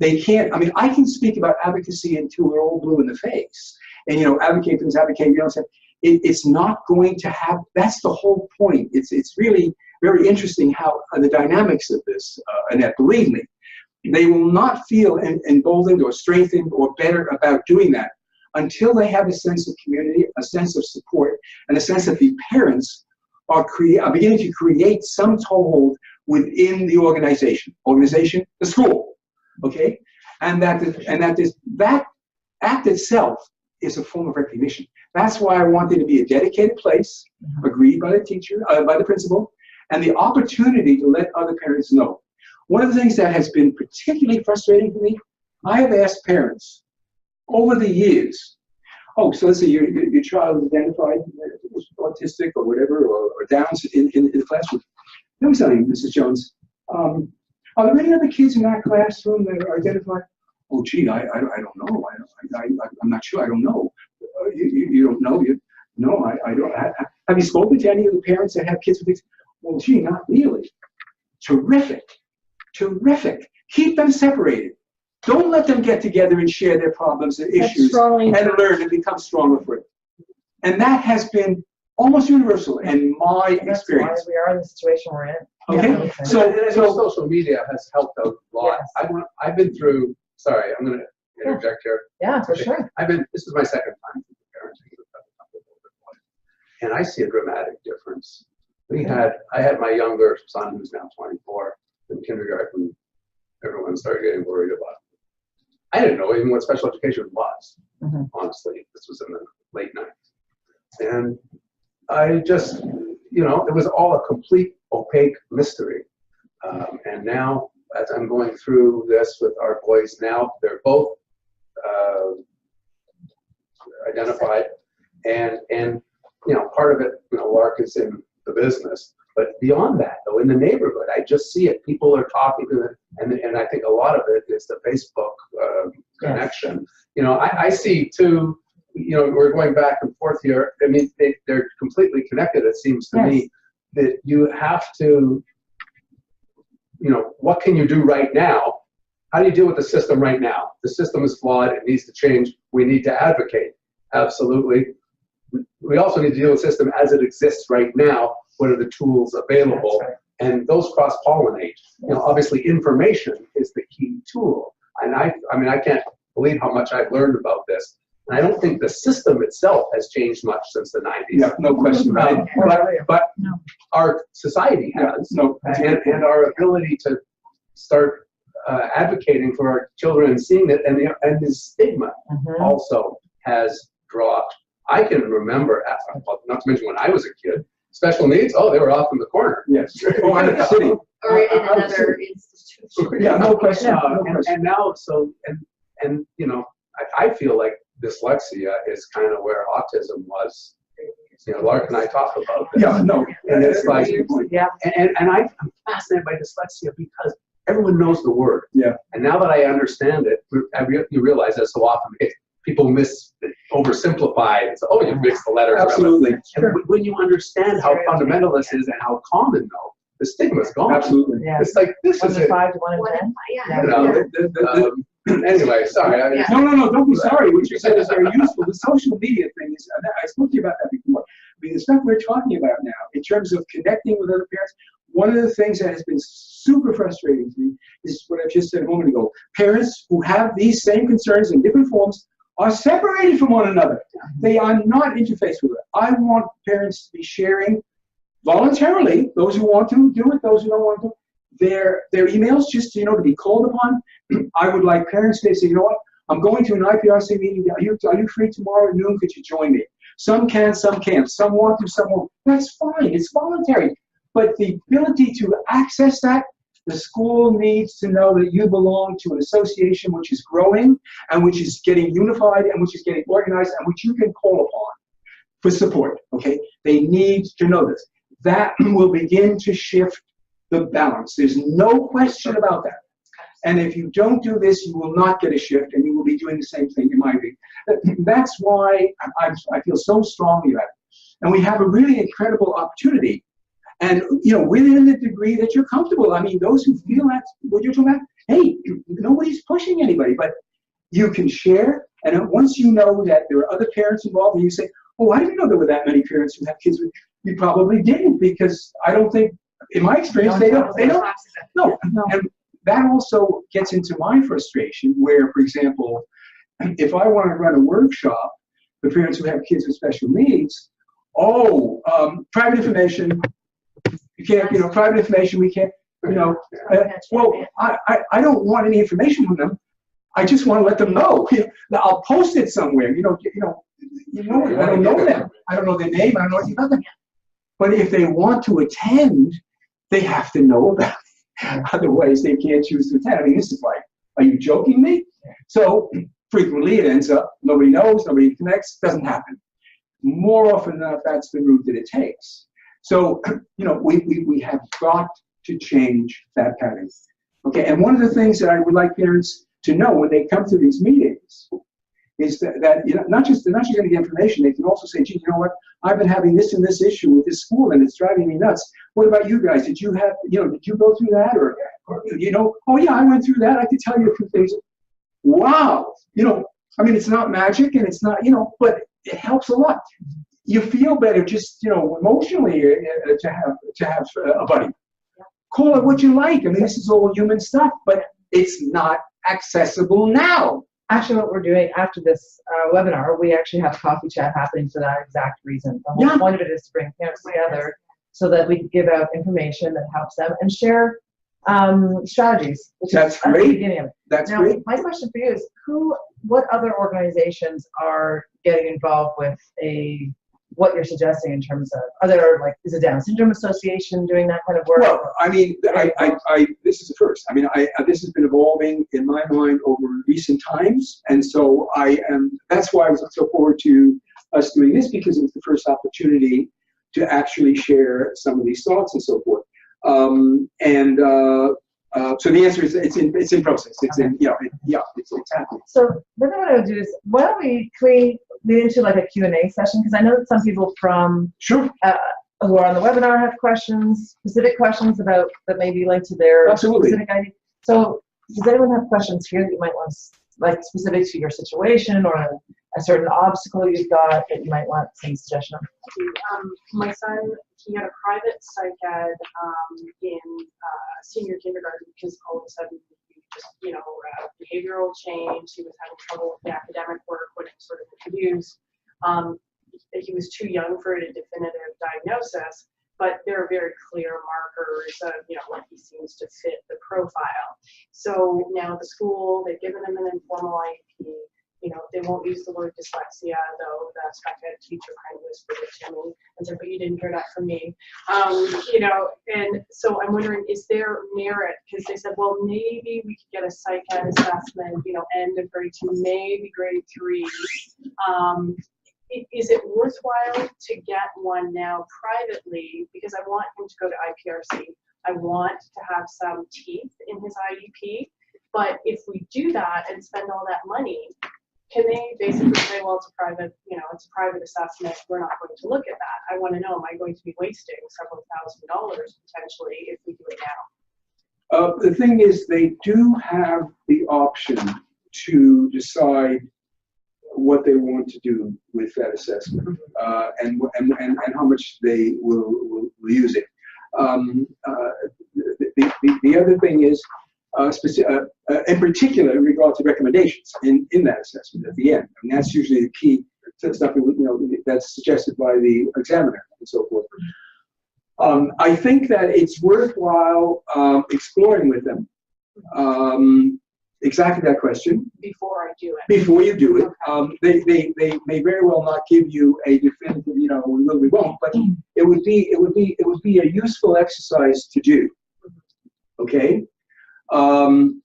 They can't, I mean, I can speak about advocacy until we're all blue in the face. And, advocate for this, advocate, it's not going to have, that's the whole point. It's really very interesting how the dynamics of this, Annette, believe me, they will not feel emboldened or strengthened or better about doing that until they have a sense of community, a sense of support, and a sense that the parents are beginning to create some toehold within the organization, the school, okay? And that act itself is a form of recognition. That's why I want it to be a dedicated place, agreed by the teacher, by the principal, and the opportunity to let other parents know. One of the things that has been particularly frustrating for me, I have asked parents over the years, oh, so let's say your child is identified as autistic or whatever, or Downs in the classroom. Let me tell you, Mrs. Jones, are there any other kids in that classroom that are identified? Oh, gee, I don't know. I'm not sure. I don't know. You don't know? No, I don't. Have you spoken to any of the parents that have kids with these? Well, gee, not really. Terrific. Keep them separated. Don't let them get together and share their problems and issues and learn and become stronger for it. And that has been almost universal in my experience. That's why we are in the situation we're in. Okay, Yeah. So social media has helped out a lot. Yes. I've been through, sorry, I'm going to interject here. Yeah, for sure. This is my second time parenting, and I see a dramatic difference. I had my younger son, who's now 24, in kindergarten. Everyone started getting worried about him. I didn't know even what special education was, honestly. This was in the late 90s. And I just, it was all a complete opaque mystery. And now, as I'm going through this with our boys now, they're both identified. And part of it, Lark is in the business. But beyond that, though, in the neighborhood, I just see it. People are talking to it, and I think a lot of it is the Facebook connection. I see too. We're going back and forth here. I mean, they're completely connected. It seems to me that you have to. What can you do right now? How do you deal with the system right now? The system is flawed. It needs to change. We need to advocate. Absolutely. We also need to deal with the system as it exists right now. What are the tools available? Right. And those cross-pollinate. Obviously, information is the key tool. And I can't believe how much I've learned about this. And I don't think the system itself has changed much since the 90s. Yeah, no question about it. But our society has. And our ability to start advocating for our children and seeing it, and the stigma also has dropped. I can remember, not to mention when I was a kid, special needs, they were off in the corner. Yes. Oh, out of the city. Or in another institution. Yeah, no question. And now, I feel like dyslexia is kind of where autism was. Lark and I talk about this. Yeah, no. And it's like, Yeah. and I'm fascinated by dyslexia because everyone knows the word. Yeah. And now that I understand it, you realize that so often people oversimplify and say, oh, you mix the letters. Absolutely. And when you understand how fundamental this is and how common, though, the stigma's gone. Absolutely. Yeah. It's like, this 1 is in it. 5 to 1 in 10. You know, anyway, sorry. Yeah. No, don't be sorry. What you said is very useful. The social media thing is, I spoke to you about that before. I mean, the stuff we're talking about now, in terms of connecting with other parents, one of the things that has been super frustrating to me is what I just said a moment ago. Parents who have these same concerns in different forms are separated from one another. They are not interfaced with it. I want parents to be sharing voluntarily, those who want to do it, those who don't want to, their emails, just, you know, to be called upon. I would like parents to say, you know what, I'm going to an IPRC meeting. Are you free tomorrow at noon? Could you join me? Some can, some can't. Some want to, some won't. That's fine. It's voluntary. But the ability to access that, the school needs to know that you belong to an association which is growing and which is getting unified and which is getting organized and which you can call upon for support, okay? They need to know this. That will begin to shift the balance. There's no question about that. And if you don't do this, you will not get a shift and you will be doing the same thing, in my view. That's why I feel so strongly about it. And we have a really incredible opportunity. And, you know, within the degree that you're comfortable. I mean, those who feel that's what you're talking about, hey, nobody's pushing anybody, but you can share. And once you know that there are other parents involved, and you say, oh, I didn't know there were that many parents who have kids with, you probably didn't, because I don't think, in my experience, they don't. No. And that also gets into my frustration where, for example, if I want to run a workshop for parents who have kids with special needs, private information, you can't, you know, private information, we can't, you know, well, I don't want any information from them. I just want to let them know. I'll post it somewhere, I don't know them. I don't know their name. I don't know anything about them. But if they want to attend, they have to know about it. Otherwise, they can't choose to attend. I mean, this is like, are you joking me? So frequently it ends up, nobody knows, nobody connects, doesn't happen. More often than not, that's the route that it takes. So, you know, we have got to change that pattern. Okay, and one of the things that I would like parents to know when they come to these meetings is that you know, they're not just going to get information, they can also say, gee, you know what, I've been having this and this issue with this school and it's driving me nuts. What about you guys? Did you go through that? Or oh yeah, I went through that. I could tell you a few things. Wow. I mean, it's not magic and it's not, but it helps a lot. You feel better just, emotionally to have a buddy. Call it what you like. I mean, this is all human stuff, but it's not accessible now. Actually, what we're doing after this webinar, we actually have a coffee chat happening for that exact reason. The whole point of it is to bring parents together so that we can give out information that helps them and share strategies. That's great. At the beginning of it. That's now, great. My question for you is, what other organizations are getting involved with what you're suggesting in terms of, is it Down Syndrome Association doing that kind of work? Well, I mean, this is the first. I mean, this has been evolving in my mind over recent times, and so that's why I was so forward to us doing this, because it was the first opportunity to actually share some of these thoughts and so forth. So the answer is it's in process. It's okay. It's happening. So then what I would do is, why don't we lead into like a Q&A session, because I know that some people from Sure. Who are on the webinar have specific questions that may be linked to their Absolutely. specific idea. So does anyone have questions here that you might want, like specific to your situation or a certain obstacle you've got that you might want some suggestion on? My son, he had a private psych ed in senior kindergarten because all of a sudden, behavioral change. He was having trouble with the academic work when it sort of introduced. He was too young for a definitive diagnosis, but there are very clear markers of, when he seems to fit the profile. So now the school, they've given him an informal IEP. They won't use the word dyslexia, though the spec ed teacher kind of whispered it to me and said, but you didn't hear that from me. And so I'm wondering, is there merit? Because they said, well, maybe we could get a psych ed assessment, end of grade 2, maybe grade 3. Is it worthwhile to get one now privately? Because I want him to go to IPRC. I want to have some teeth in his IEP. But if we do that and spend all that money, can they basically say, well, it's a private, it's a private assessment, we're not going to look at that? I want to know, am I going to be wasting several $1,000s potentially if we do it now? The thing is, they do have the option to decide what they want to do with that assessment, and how much they will use it. The other thing is, in particular, in regard to recommendations in that assessment at the end. I mean, that's usually the key to stuff that's suggested by the examiner and so forth. I think that it's worthwhile exploring with them exactly that question Before I do it. before you do it. They may very well not give you a definitive, we will, we won't, but it would be a useful exercise to do. Okay. And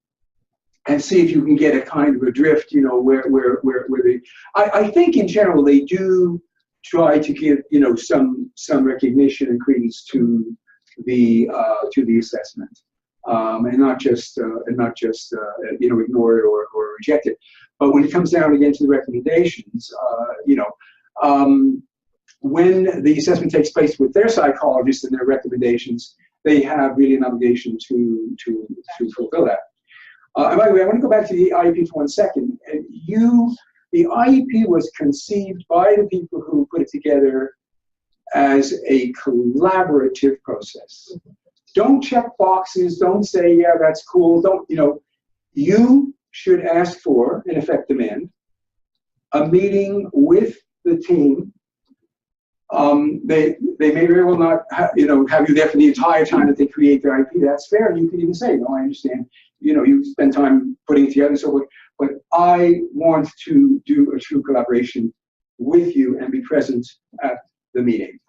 see if you can get a kind of a drift, where they. I think in general they do try to give, some recognition and credence to the assessment, and not just ignore it or reject it. But when it comes down again to the recommendations, when the assessment takes place with their psychologist and their recommendations, they have really an obligation to fulfill that. And by the way, I want to go back to the IEP for 1 second. The IEP was conceived by the people who put it together as a collaborative process. Don't check boxes. Don't say, yeah, that's cool. You should ask for, in effect, demand a meeting with the team. They may very well not have you there for the entire time that they create their IP. That's fair. And you can even say, no, I understand. You spend time putting it together, so forth. But I want to do a true collaboration with you and be present at the meeting.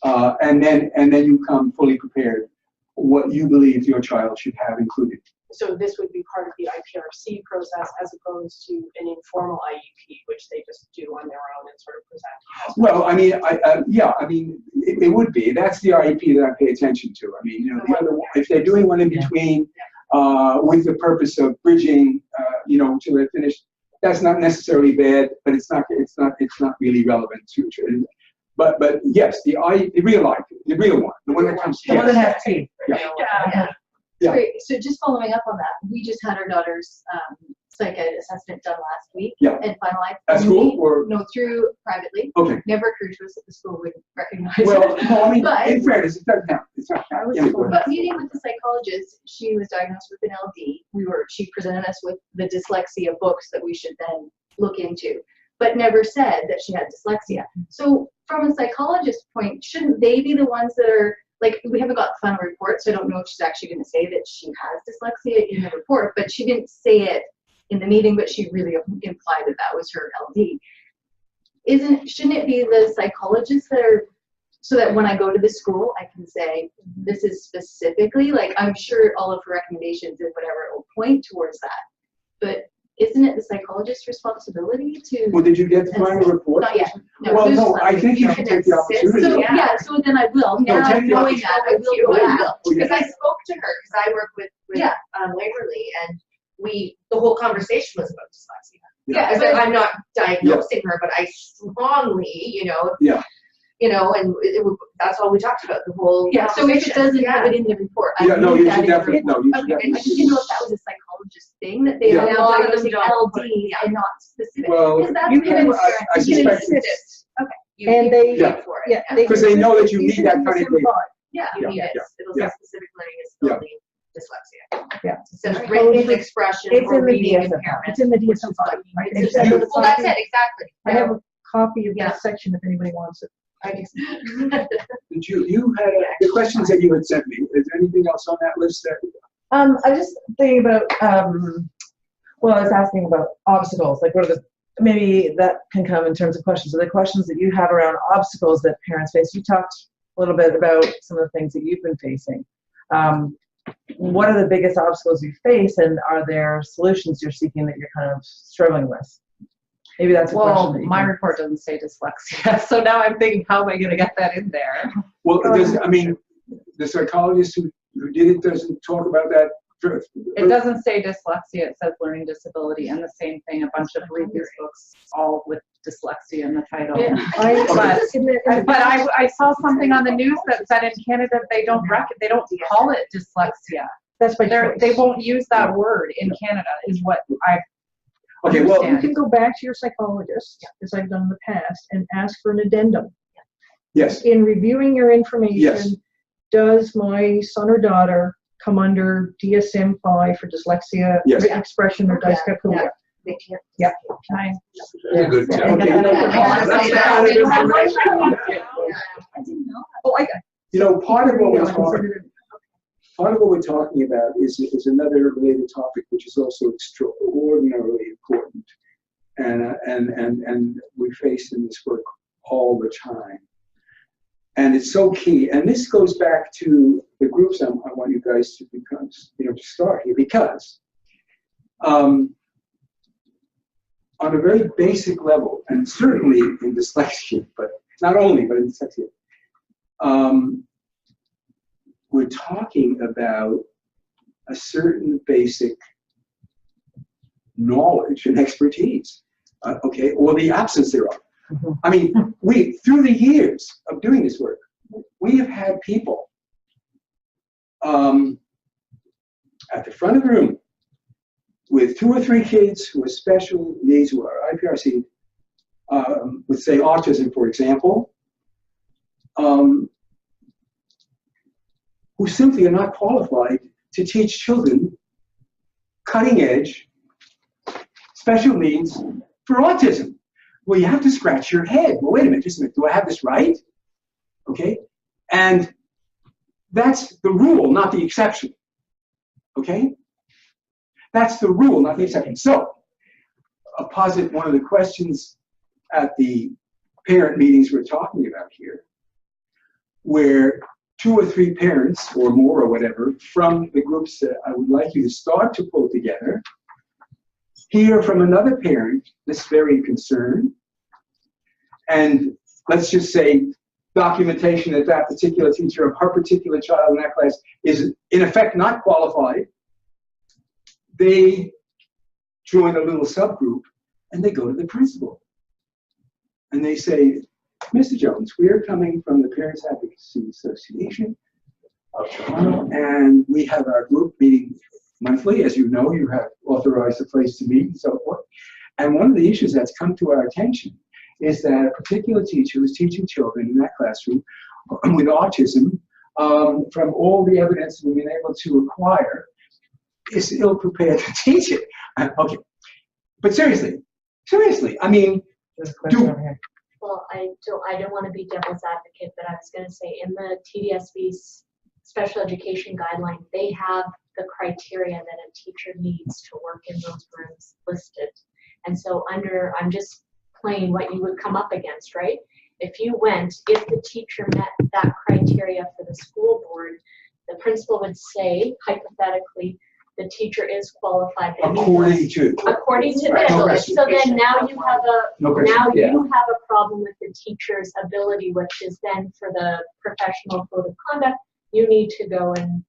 And then you come fully prepared what you believe your child should have included. So this would be part of the IPRC process as opposed to an informal IEP, which they just do on their own and sort of present. Well, I mean, it would be. That's the IEP that I pay attention to. I mean, the other one, if they're doing one in between, with the purpose of bridging, till they're finished, that's not necessarily bad, but it's not really relevant to. But yes, the real one, the one that comes. The one that has teeth. Yeah. Great. So just following up on that, we just had our daughter's psych ed assessment done last week and finalized. At school or? No, through privately. Okay. Never occurred to us that the school would recognize Well, it. no, I mean, But, in fairness, it doesn't count. It's not count. Yeah, go ahead. but meeting with the psychologist, she was diagnosed with an LD. She presented us with the dyslexia books that we should then look into, but never said that she had dyslexia. So from a psychologist's point, shouldn't they be the ones that are, like, we haven't got the final report, so I don't know if she's actually going to say that she has dyslexia in the report, but she didn't say it in the meeting, but she really implied that that was her LD. Shouldn't it be the psychologists that are, so that when I go to the school, I can say, this is specifically, like, I'm sure all of her recommendations and whatever will point towards that, but isn't it the psychologist's responsibility to? Well, did you get the final report? Not yet. Well, no, I think you should take the opportunity. So, so then I will. No, Now take the knowing that, I will go back. Because I spoke to her, because I work with Waverly, and the whole conversation was about dyslexia. Yeah, But I'm not diagnosing her, but I strongly, and that's all we talked about, the whole So if it doesn't have it in the report, I Yeah, no, need you that should in the definitely, report. no, you should Okay, I definitely. just didn't know if that was a psychologist thing, that they Yeah. are now A lot of them diagnosing don't LD and not specific. Well, Because that's you what can- I suspect it's, You And they- pay for it. because they know that you need that kind of data. You Yeah, need it. yeah, It'll yeah. say specific learning disability, dyslexia. Yeah. It says written expression It's or in the reading DSM. impairment. It's in the DSM-5. Right? It's It's under the well, that's copy. it, exactly. I have a copy of Yeah. that section if anybody wants it. Did you had the questions that you had sent me? Is there anything else on that list that? I was just thinking about, I was asking about obstacles, like what are maybe that can come in terms of questions. Are the questions that you have around obstacles that parents face? You talked a little bit about some of the things that you've been facing. What are the biggest obstacles you face, and are there solutions you're seeking that you're kind of struggling with? Maybe that's a question. Well, that you my can- report doesn't say dyslexia, so now I'm thinking, how am I going to get that in there? Well, the psychologist who did it doesn't talk about that It doesn't say dyslexia, it says learning disability, and the same thing, a bunch of previous books, all with dyslexia in the title. Yeah, But I saw something on the news that said in Canada they don't call it dyslexia. That's my choice. They won't use that word in Canada, is what I Okay, well, You can go back to your psychologist, as I've done in the past, and ask for an addendum. yes, In reviewing your information, Yes. does my son or daughter come under DSM-5 for dyslexia, Yes. written expression, or dyscalculia? They can't. Yeah. Nice. That's a good tip. Okay. That's valid information. Oh, I got you know, part of what we're talking about is another related topic, which is also extraordinarily important, and we face in this work all the time. And it's so key. And this goes back to the groups I want you guys to become, to start here, because on a very basic level, and certainly in dyslexia, but not only, but in dyslexia, we're talking about a certain basic knowledge and expertise, okay, or the absence thereof. I mean, through the years of doing this work, we have had people at the front of the room with 2 or 3 kids who are special needs, who are IPRC, with, say, autism, for example, who simply are not qualified to teach children cutting-edge special needs for autism. Well, you have to scratch your head. Well, wait a minute, just a minute. Do I have this right? Okay? And that's the rule, not the exception. Okay? That's the rule, not the exception. So, I'll posit one of the questions at the parent meetings we're talking about here, where 2 or 3 parents, or more, or whatever, from the groups that I would like you to start to pull together, hear from another parent that's very concerned, and let's just say documentation that that particular teacher of her particular child in that class is in effect not qualified. They join a little subgroup and they go to the principal and they say, Mr. Jones, we are coming from the Parent Advocacy Association of Toronto, and we have our group meeting monthly. As you know, you have authorized a place to meet and so forth. And one of the issues that's come to our attention is that a particular teacher who's teaching children in that classroom with autism, from all the evidence we've been able to acquire, is ill-prepared to teach it. Okay, but seriously, I mean, Well, I don't want to be devil's advocate, but I was going to say in the TDSB's special education guideline, they have the criteria that a teacher needs to work in those rooms listed. And so I'm just playing what you would come up against, right? If the teacher met that criteria for the school board, the principal would say, hypothetically, the teacher is qualified. According to them. So then now you have a problem with the teacher's ability, which is then for the professional code of conduct, you need to go and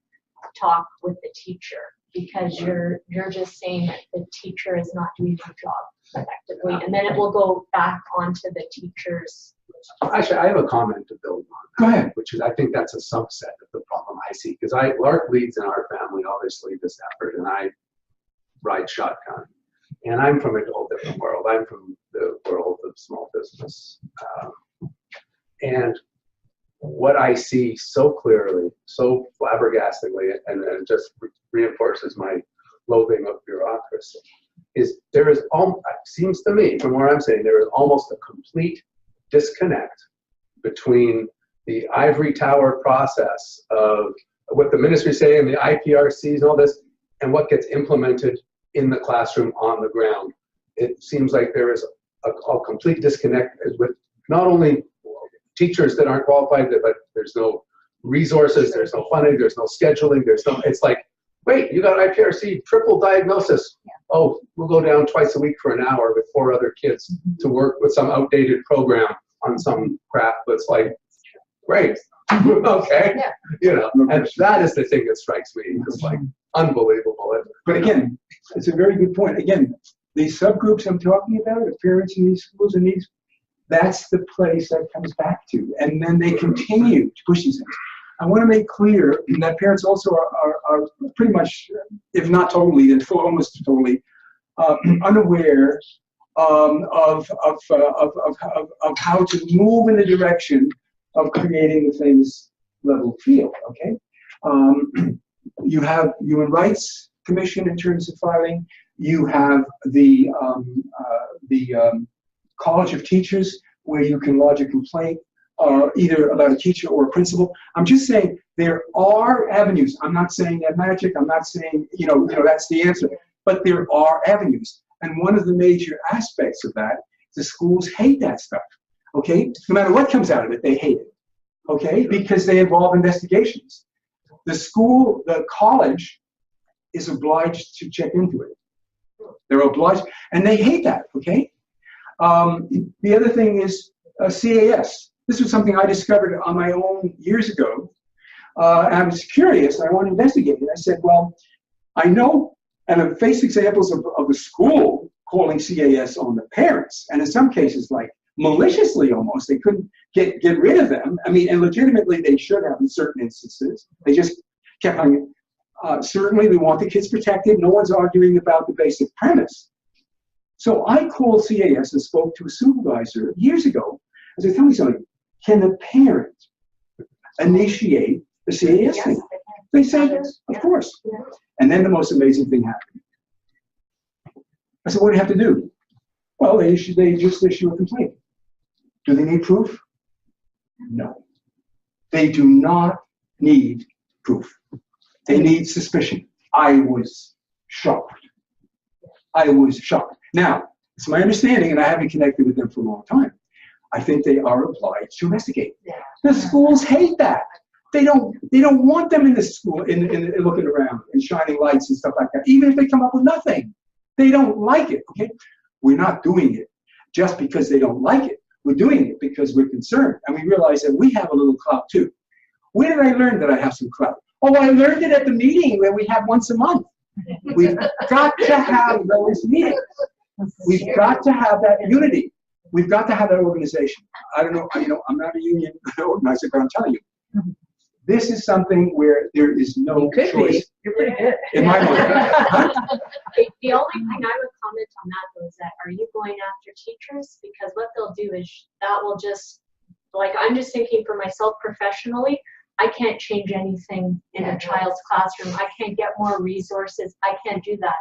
talk with the teacher, because you're just saying that the teacher is not doing her job effectively, and then it will go back onto the teachers. Actually, I have a comment to build on. Go ahead. Which is, I think that's a subset of the problem I see, because Lark leads in our family, obviously, this effort, and I ride shotgun. And I'm from a whole different world. I'm from the world of small business. And what I see so clearly, so flabbergastingly, and it just reinforces my loathing of bureaucracy, is there is, seems to me, from where I'm saying, there is almost a complete disconnect between the ivory tower process of what the ministry is saying, the IPRCs and all this, and what gets implemented in the classroom on the ground. It seems like there is a complete disconnect with not only teachers that aren't qualified, but there's no resources, there's no funding, there's no scheduling, it's like, wait, you got IPRC triple diagnosis. Yeah. Oh, we'll go down twice a week for an hour with 4 other kids to work with some outdated program on some crap that's like, great, okay, and that is the thing that strikes me. It's like, unbelievable. But again, it's a very good point. Again, these subgroups I'm talking about, of parents in these schools and these, that's the place that comes back to. And then they continue to push these things. I want to make clear that parents also are pretty much, if not totally, then almost totally, unaware of how to move in the direction of creating the famous level field, okay? You have Human Rights Commission in terms of filing. You have the College of Teachers, where you can lodge a complaint either about a teacher or a principal. I'm just saying there are avenues. I'm not saying that magic. I'm not saying, that's the answer. But there are avenues. And one of the major aspects of that, the schools hate that stuff, okay? No matter what comes out of it, they hate it, okay? Because they involve investigations. The college is obliged to check into it. They're obliged, and they hate that, okay? The other thing is CAS. This was something I discovered on my own years ago. And I was curious, and I wanted to investigate it. I said, well, I know, and I've faced examples of the school calling CAS on the parents, and in some cases, like maliciously almost, they couldn't get rid of them. I mean, and legitimately they should have in certain instances. They just kept on. Certainly we want the kids protected. No one's arguing about the basic premise. So I called CAS and spoke to a supervisor years ago. I said, tell me something. Can the parent initiate the CAS thing? They said, of course. And then the most amazing thing happened. I said, what do you have to do? Well, they just issue a complaint. Do they need proof? No. They do not need proof. They need suspicion. I was shocked. I was shocked. Now, it's my understanding, and I haven't connected with them for a long time, I think they are obliged to investigate. The schools hate that. They don't want them in the school in looking around and shining lights and stuff like that, even if they come up with nothing. They don't like it, okay? We're not doing it just because they don't like it. We're doing it because we're concerned, and we realize that we have a little clout too. Where did I learn that I have some clout? Oh, I learned it at the meeting where we have once a month. We've got to have those meetings. We've got to have that unity. We've got to have that organization. I don't know, I'm not a union organizer, but I'm telling you, this is something where there is no choice. You're pretty good. In my mind. The only thing I would comment on that though is that, are you going after teachers? Because what they'll do is that will just, like, I'm just thinking for myself professionally, I can't change anything in a child's classroom. I can't get more resources. I can't do that.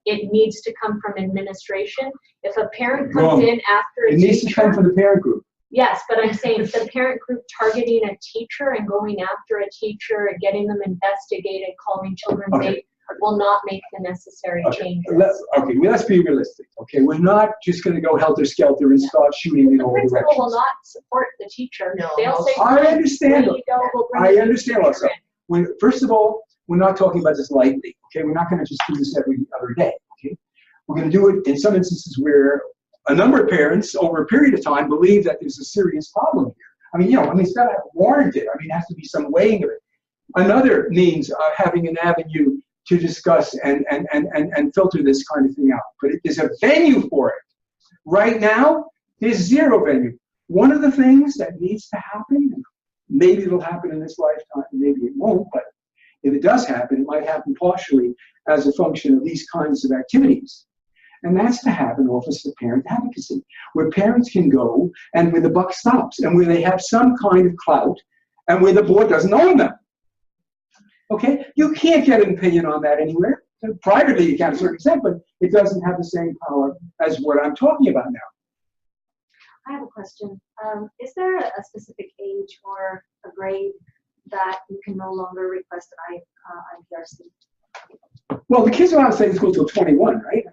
It needs to come from administration. If a parent comes in after a teacher. It needs to come from the parent group. Yes, but I'm saying the parent group targeting a teacher and going after a teacher and getting them investigated, calling children, they will not make the necessary changes. Let's be realistic. Okay, we're not just going to go helter-skelter and start shooting in all directions. The principal will not support the teacher. No. They'll say, I understand. I understand also. First of all, we're not talking about this lightly. Okay, we're not going to just do this every other day. Okay, we're going to do it in some instances where a number of parents over a period of time believe that there's a serious problem here. It's got to have warranted. There has to be some weighing of it. Another means having an avenue to discuss and filter this kind of thing out. But there's a venue for it. Right now, there's zero venue. One of the things that needs to happen, maybe it'll happen in this lifetime, maybe it won't, but if it does happen, it might happen partially as a function of these kinds of activities. And that's to have an Office of Parent Advocacy, where parents can go and where the buck stops and where they have some kind of clout and where the board doesn't own them. Okay? You can't get an opinion on that anywhere. Privately, you can to a certain extent, but it doesn't have the same power as what I'm talking about now. I have a question. Is there a specific age or a grade that you can no longer request an IPRC? Well, the kids are allowed to stay in school till 21, right?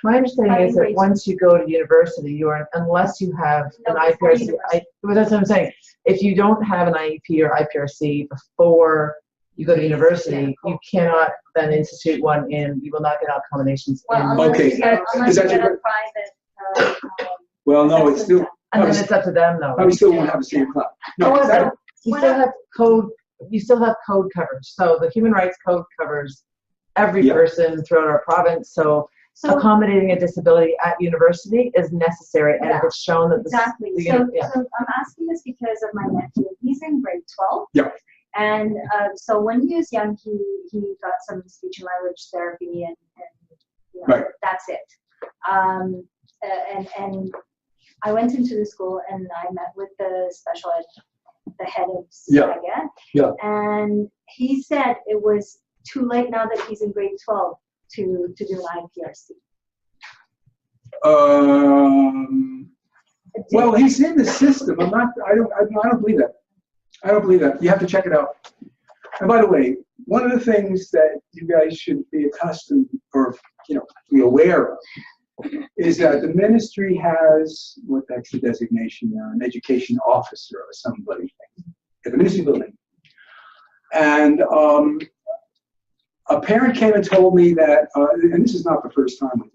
My understanding is that once you go to university, unless you have an IPRC, but that's what I'm saying. If you don't have an IEP or IPRC before you go to university, you cannot then institute one you will not get accommodations. Unless you get a private. Well, no, it's still. And then it's up to them, though. We still won't have a single club. No, you still have code you still have code coverage. So the Human Rights Code covers every Yeah. person throughout our province. So accommodating a disability at university is necessary, and if it's shown that Exactly. So I'm asking this because of my nephew. He's in grade 12. Yeah. And so when he was young, he got some speech and language therapy, and you know, Right. that's it. And I went into the school and I met with the special ed, the head of Yeah. SAGA. Yeah. And he said it was too late now that he's in grade 12 to do an IPRC. Well, he's in the system. I don't believe that. I don't believe that. You have to check it out. And by the way, one of the things that you guys should be accustomed or, be aware of is that the ministry has, what that's the designation now, an education officer or somebody at the ministry building. And a parent came and told me that, and this is not the first time with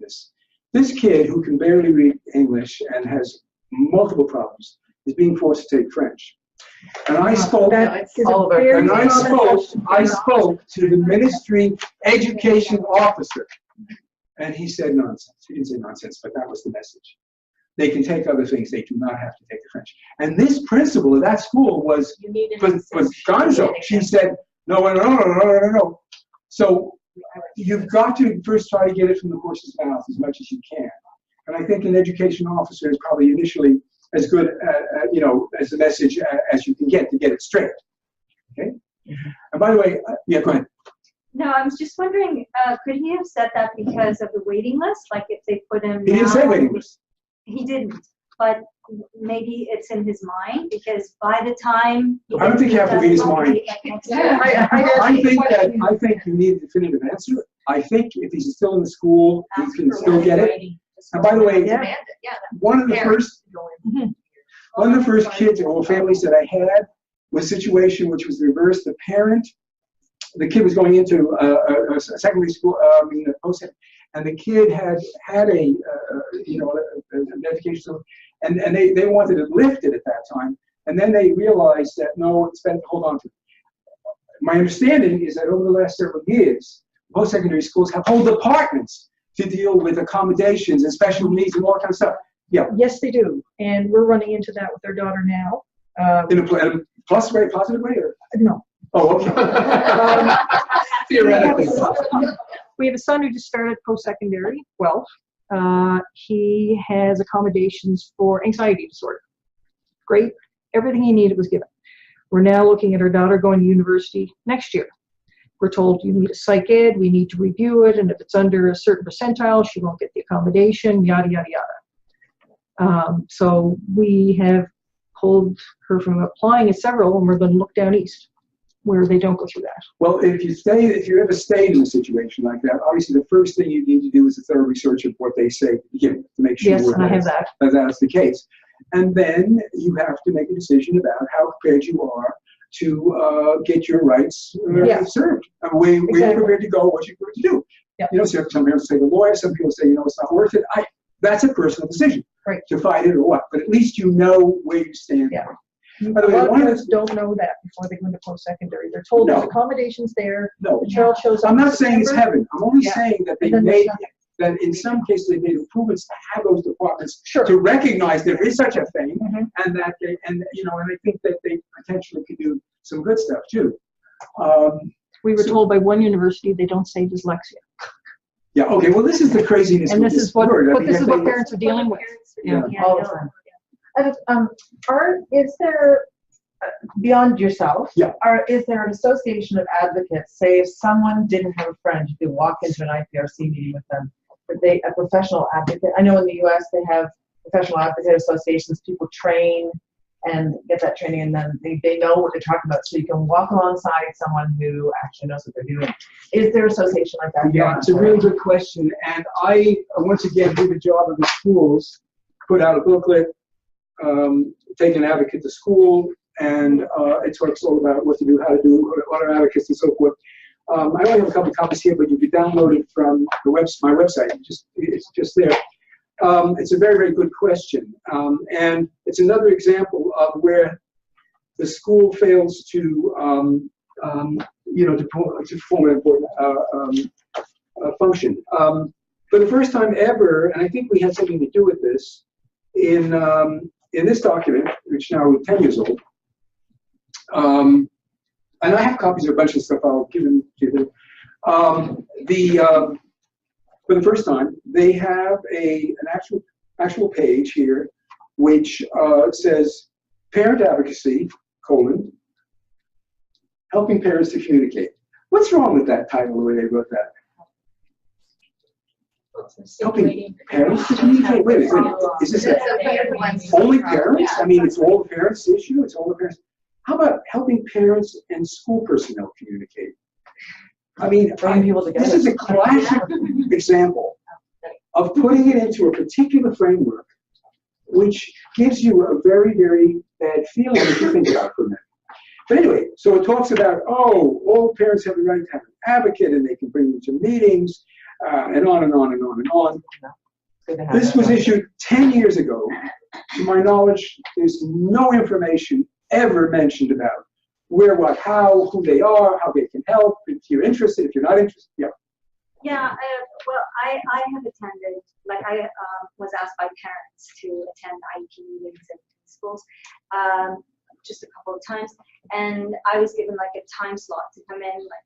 this kid who can barely read English and has multiple problems is being forced to take French. And I spoke, I spoke to the ministry education officer, and he said nonsense. He didn't say nonsense, but that was the message. They can take other things. They do not have to take the French. And this principal of that school was gonzo. She said, no. So you've got to first try to get it from the horse's mouth as much as you can. And I think an education officer is probably initially as good, as a message as you can get to get it straight. Okay. And by the way, yeah, go ahead. No, I was just wondering, could he have said that because of the waiting list? Like if they put him He didn't say waiting list. He didn't, but maybe it's in his mind because by the time I don't think you have to read his mind. I think you need a definitive answer. I think if he's still in the school, he can still get it. And by the way, one of the first kids or families that I had was a situation which was reversed. The kid was going into a secondary school, and the kid had an education, and they wanted it lifted at that time, and then they realized that no, hold on to it. My understanding is that over the last several years, post-secondary schools have whole departments to deal with accommodations and special needs and all that kind of stuff. Yeah. Yes, they do, and we're running into that with our daughter now. In a very positive way, or no? Oh, okay. Theoretically. We have a son who just started post-secondary, 12. He has accommodations for anxiety disorder. Great. Everything he needed was given. We're now looking at our daughter going to university next year. We're told you need a psych ed, we need to review it, and if it's under a certain percentile, she won't get the accommodation, yada, yada, yada. So we have pulled her from applying at several, and we're going to look down east, where they don't go through that. Well, if you ever stayed in a situation like that, obviously the first thing you need to do is a thorough research of what they say to begin with, to make sure yes, and I have that. That's the case. And then you have to make a decision about how prepared you are to get your rights served. Where you're prepared to go, what you're going to do. Yep. Some people say the lawyer, some people say, it's not worth it. That's a personal decision, right, to fight it or what. But at least you know where you stand. Yeah. By the way, a lot of parents don't know that before they go into post-secondary. They're told there's accommodations there. No. The child shows up. I'm not saying it's heaven. I'm only saying that that in some cases they made improvements to have those departments to recognize there is such a thing, and that and I think that they potentially could do some good stuff too. We were told by one university they don't say dyslexia. Yeah. Okay. Well, this is the craziness. And this is what parents are dealing with. All the time. Is there, beyond yourself, is there an association of advocates, say if someone didn't have a friend, you could walk into an IPRC meeting with them, but a professional advocate, I know in the US they have professional advocate associations, people train and get that training, and then they know what they're talking about, so you can walk alongside someone who actually knows what they're doing. Is there an association like that? Yeah, it's a really good question, and I, once again, do the job of the schools, put out a booklet, take an advocate to school, and it talks all about what to do, how to do, what are advocates, and so forth. I only have a couple of copies here, but you can download it from my website. It's just there. It's a very, very good question, and it's another example of where the school fails to to perform an important function. For the first time ever, and I think we had something to do with this, in this document, which now is 10 years old, and I have copies of a bunch of stuff I'll give them to you. For the first time, they have an actual page here, which says Parent Advocacy, helping parents to communicate. What's wrong with that title, the way they wrote that? Helping parents to communicate? Wait a minute, is this only parents? I mean, it's all the parents' issue? It's all the parents? How about helping parents and school personnel communicate? I mean, this is a classic example of putting it into a particular framework, which gives you a very, very bad feeling if you think about it for a minute. But anyway, so it talks about, all parents have the right to have an advocate and they can bring them to meetings, and on and on and on and on. This was issued 10 years ago. To my knowledge, there's no information ever mentioned about where, what, how, who they are, how they can help, if you're interested, if you're not interested. Yeah. Yeah, well, I have attended, like I was asked by parents to attend IEP meetings in schools just a couple of times, and I was given like a time slot to come in, like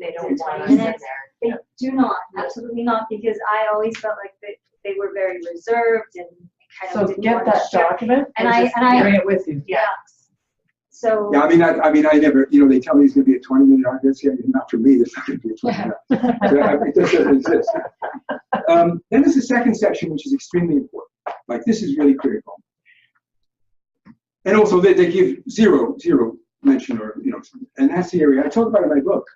They don't want 20 us in minutes. there. They do not, absolutely not, because I always felt like they were very reserved and kind of So didn't get want that to share. document And and I bring it with you. Yeah. So. Yeah, I mean, I never, they tell me it's going to be a 20-minute argument. Yeah, not for me, it's not going to be a 20-minute. So it doesn't exist. Then there's the second section, which is extremely important. Like, this is really critical. And also, they give zero mention, or, and that's the area I talk about in my book,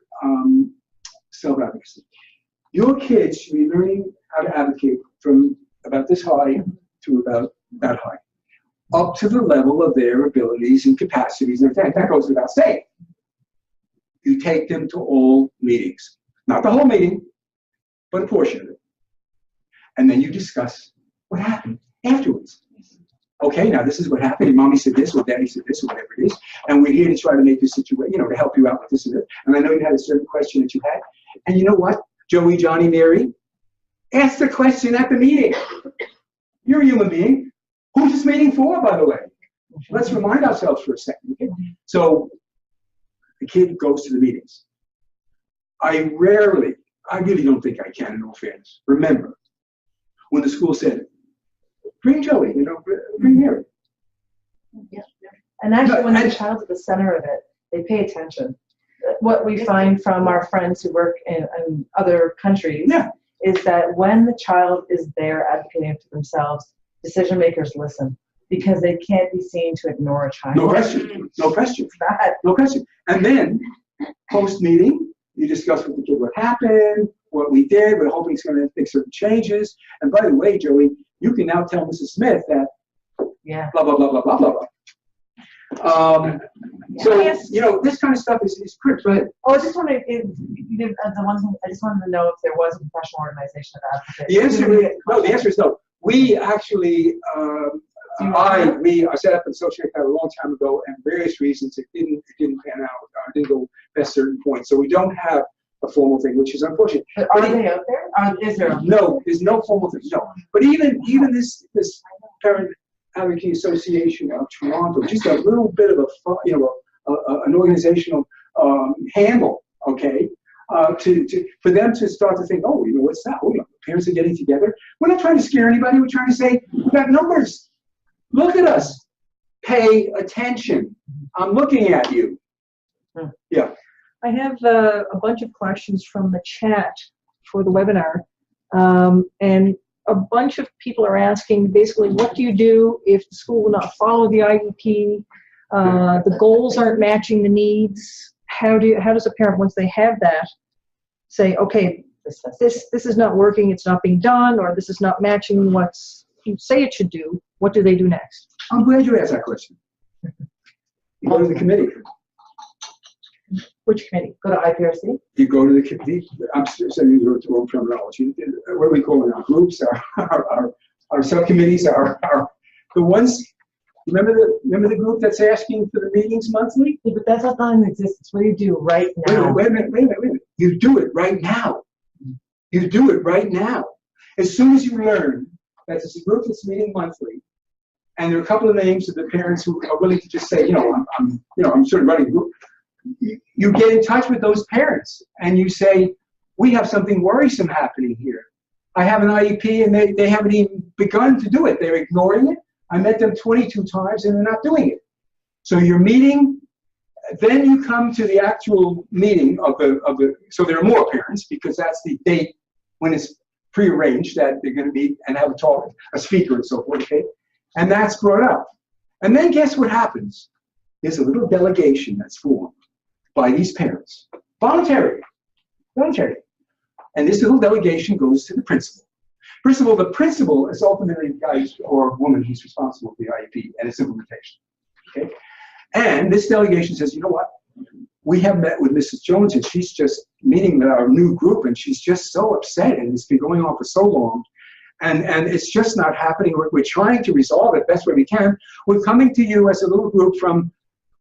self-advocacy. Your kids should be learning how to advocate from about this high to about that high, up to the level of their abilities and capacities. And that goes without saying. You take them to all meetings, not the whole meeting, but a portion of it. And then you discuss what happened afterwards. Okay, now this is what happened, and mommy said this, or daddy said this, or whatever it is, and we're here to try to make this situation, to help you out with this and that. And I know you had a certain question that you had. And you know what, Joey, Johnny, Mary? Ask the question at the meeting. You're a human being. Who's this meeting for, by the way? Let's remind ourselves for a second. Okay? So the kid goes to the meetings. I really don't think I can, in all fairness, remember when the school said, bring Joey, bring Mary. Yeah. And actually, when the child's at the center of it, they pay attention. What we find from our friends who work in other countries is that when the child is there advocating for themselves, decision makers listen, because they can't be seen to ignore a child. No question. No question. No question. And then, post-meeting, you discuss with the kid what happened, what we did, we're hoping it's going to make certain changes. And by the way, Joey, you can now tell Mrs. Smith that blah, blah, blah, blah, blah, blah, blah. So, this kind of stuff is critical. Right? Oh, I just wanted I just wanted to know if there was a professional organization of advocates. The answer is no. We actually, I set up and associated that a long time ago, and for various reasons it didn't pan out. Didn't go past certain points. So we don't have a formal thing, which is unfortunate. But are they out there? Is there? No, there's no formal thing. No. But even this Parent Advocacy Association of Toronto, just a little bit of an organizational handle, okay, for them to start to think, what's that? Parents are getting together. We're not trying to scare anybody. We're trying to say, we got numbers. Look at us. Pay attention. I'm looking at you. Yeah. I have a bunch of questions from the chat for the webinar, and a bunch of people are asking basically, what do you do if the school will not follow the IEP? The goals aren't matching the needs. How does a parent, once they have that, say, okay, this is not working, it's not being done, or this is not matching what you say it should do? What do they do next? I'm glad you asked that question. You go to the committee. Which committee? Go to IPRC? You go to the committee. I'm saying these are wrong terminology. What do we call them? Our groups, our subcommittees, are the ones Remember the group that's asking for the meetings monthly? Yeah, but that's not in existence. What do you do right now? Wait a minute. You do it right now. You do it right now. As soon as you learn that there's a group that's meeting monthly, and there are a couple of names of the parents who are willing to just say, I'm sort of running a group. You get in touch with those parents and you say, we have something worrisome happening here. I have an IEP and they haven't even begun to do it. They're ignoring it. I met them 22 times and they're not doing it. So you're meeting, then you come to the actual meeting so there are more parents because that's the date when it's prearranged that they're going to meet and have a talk, a speaker and so forth, okay? And that's brought up. And then guess what happens? There's a little delegation that's formed by these parents, voluntary. And this little delegation goes to the principal. The principal is ultimately the guy or woman who's responsible for the IEP and its implementation, okay? And this delegation says, you know what? We have met with Mrs. Jones and she's just meeting with our new group and she's just so upset and it's been going on for so long and it's just not happening. We're trying to resolve it best way we can. We're coming to you as a little group from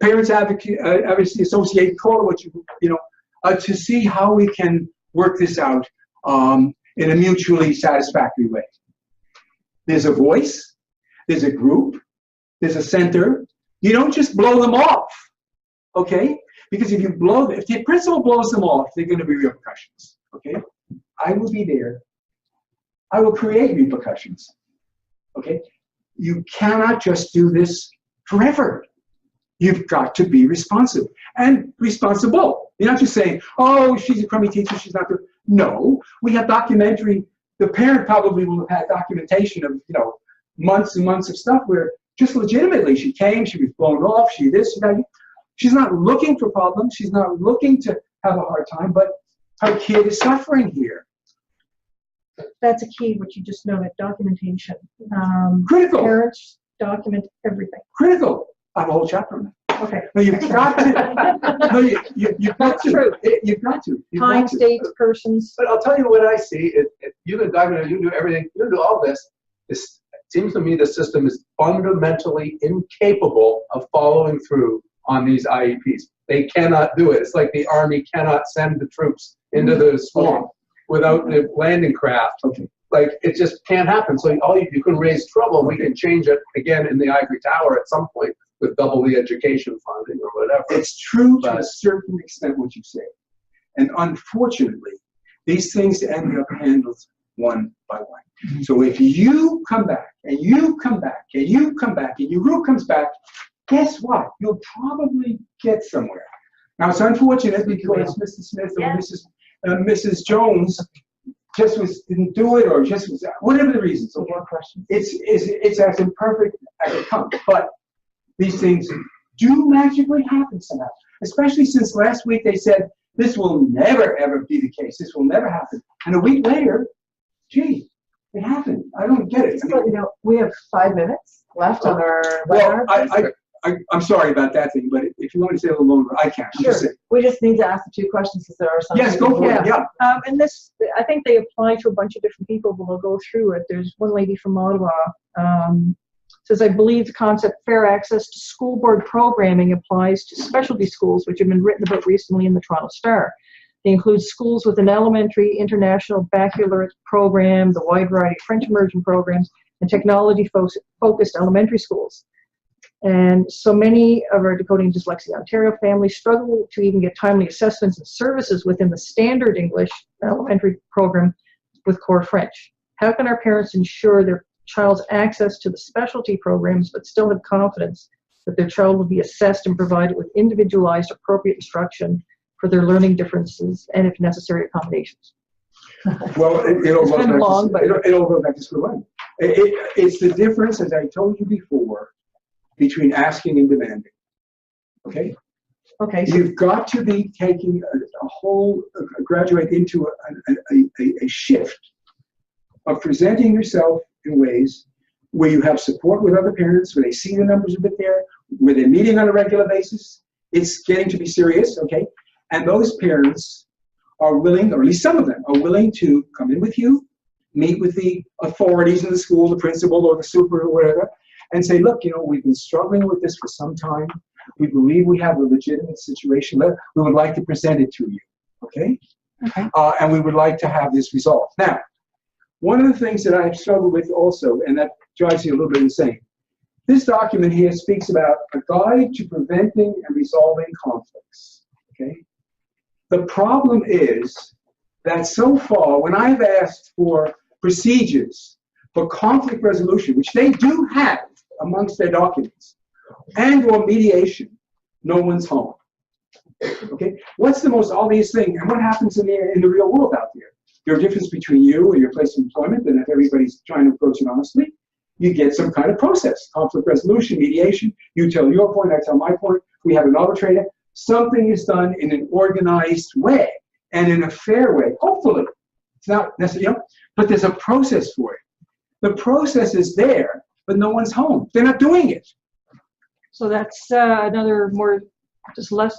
Parent Advocacy Association, call it what to see how we can work this out in a mutually satisfactory way. There's a voice, there's a group, there's a center. You don't just blow them off, okay? Because if the principal blows them off, there are going to be repercussions, okay? I will be there. I will create repercussions, okay? You cannot just do this forever. You've got to be responsive and responsible. You're not just saying, oh, she's a crummy teacher, she's not good. No, we have documentary. The parent probably will have had documentation of, months and months of stuff where just legitimately she came, she was blown off, she this, she that. She's not looking for problems. She's not looking to have a hard time, but her kid is suffering here. That's a key, what you just noted, documentation. Critical. Parents document everything. Critical. I have a whole chapter on that. Okay. No, you've got to. No, you've got to. You've got to. Time, dates, persons. But I'll tell you what I see. If you can document, you can do everything, you can do all this. It seems to me the system is fundamentally incapable of following through on these IEPs. They cannot do it. It's like the Army cannot send the troops into the swamp without the landing craft. Like, it just can't happen. So you can raise trouble. We can change it again in the ivory tower at some point with double the education funding or whatever. It's true to a certain extent what you say. And unfortunately, these things end up handled one by one. So if you come back, and you come back, and you come back, and your group comes back, guess what? You'll probably get somewhere. Now, it's unfortunate because Mr. Smith or Mrs. Jones just didn't do it, or just was, whatever the reason. So it's as imperfect as it comes. But these things do magically happen somehow, especially since last week they said, this will never, ever be the case. This will never happen. And a week later, gee, it happened. I don't get it. We have 5 minutes left on our webinar. Well, I'm sorry about that thing, but if you want to stay a little longer, I can. Sure. We just need to ask the 2 questions because there are some. Yes, go for it. Yeah. And this, I think they apply to a bunch of different people, but we'll go through it. There's one lady from Ottawa, says, I believe the concept fair access to school board programming applies to specialty schools, which have been written about recently in the Toronto Star. They include schools with an elementary, international, baccalaureate program, the wide variety of French immersion programs, and technology-focused elementary schools. And so many of our Decoding Dyslexia Ontario families struggle to even get timely assessments and services within the standard English elementary program with core French. How can our parents ensure their child's access to the specialty programs but still have confidence that their child will be assessed and provided with individualized, appropriate instruction for their learning differences and, if necessary, accommodations? Well, it all goes back to school learning. It's the difference, as I told you before, between asking and demanding. Okay? Okay. So you've got to be taking graduate into a shift of presenting yourself in ways where you have support with other parents, where they see the numbers a bit there, where they're meeting on a regular basis. It's getting to be serious, okay? And those parents are willing, or at least some of them, are willing to come in with you, meet with the authorities in the school, the principal or the super or whatever, and say, look, we've been struggling with this for some time. We believe we have a legitimate situation. We would like to present it to you, okay? Okay. And we would like to have this resolved. Now, one of the things that I've struggled with also, and that drives me a little bit insane, this document here speaks about a guide to preventing and resolving conflicts, okay? The problem is that so far, when I've asked for procedures for conflict resolution, which they do have amongst their documents, and or mediation, no one's home. Okay, what's the most obvious thing, and what happens in the real world out there? There's a difference between you and your place of employment, and if everybody's trying to approach it honestly, you get some kind of process, conflict resolution, mediation. You tell your point, I tell my point. We have an arbitrator. Something is done in an organized way and in a fair way. Hopefully, it's not necessarily, but there's a process for it. The process is there, but no one's home. They're not doing it. So that's another more dyslexic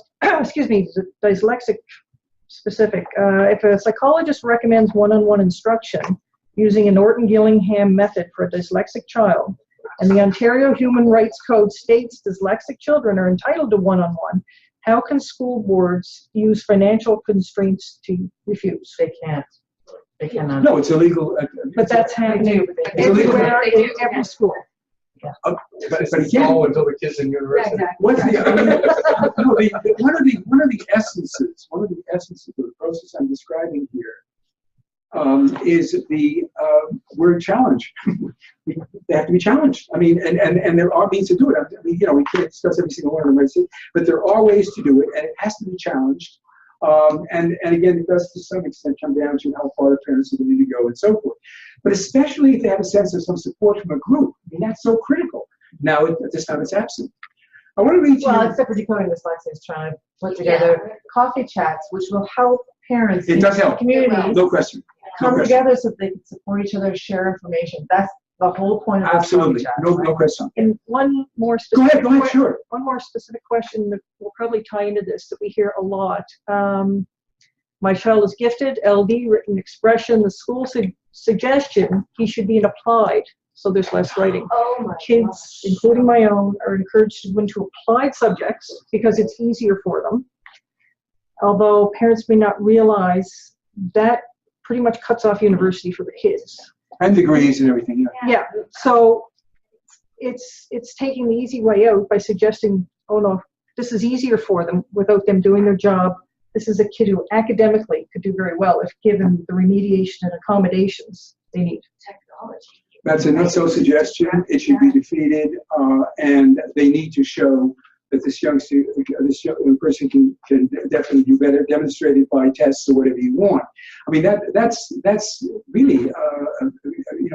specific. If a psychologist recommends one-on-one instruction using a Norton-Gillingham method for a dyslexic child, and the Ontario Human Rights Code states dyslexic children are entitled to one-on-one, how can school boards use financial constraints to refuse? They can't. They cannot. No, it's illegal. But that's happening It's illegal. everywhere in every school. But again, until the kids in university. what's the, I mean, one of the essences of the process I'm describing here is the word challenge. They have to be challenged. I mean, and there are means to do it. I mean, we can't discuss every single one of them, but there are ways to do it, and it has to be challenged. And again, it does to some extent come down to how far the parents are willing to go and so forth. But especially if they have a sense of some support from a group, I mean, that's so critical. Now, at this time, it's absent. I want to read to Well, you. except for Decoding Dyslexia is trying to put together coffee chats, which will help parents It does help. communities No question. No come question. together so that they can support each other, share information. That's the whole point of this Absolutely. coffee chat, No right? question. And one more Go specific ahead, sure. one more specific question that will probably tie into this that we hear a lot. My child is gifted, LD, written expression, the school suggestion he should be in applied, so there's less writing. Oh my Kids, gosh. including my own, are encouraged to go into applied subjects because it's easier for them. Although parents may not realize that pretty much cuts off university for the kids. And degrees and everything, Yeah, so it's taking the easy way out by suggesting, oh no, this is easier for them without them doing their job. This is a kid who academically could do very well if given the remediation and accommodations they need. Technology. That's a not-so suggestion. It should be defeated, and they need to show that this young person can definitely do better, demonstrated by tests or whatever you want. I mean, that's really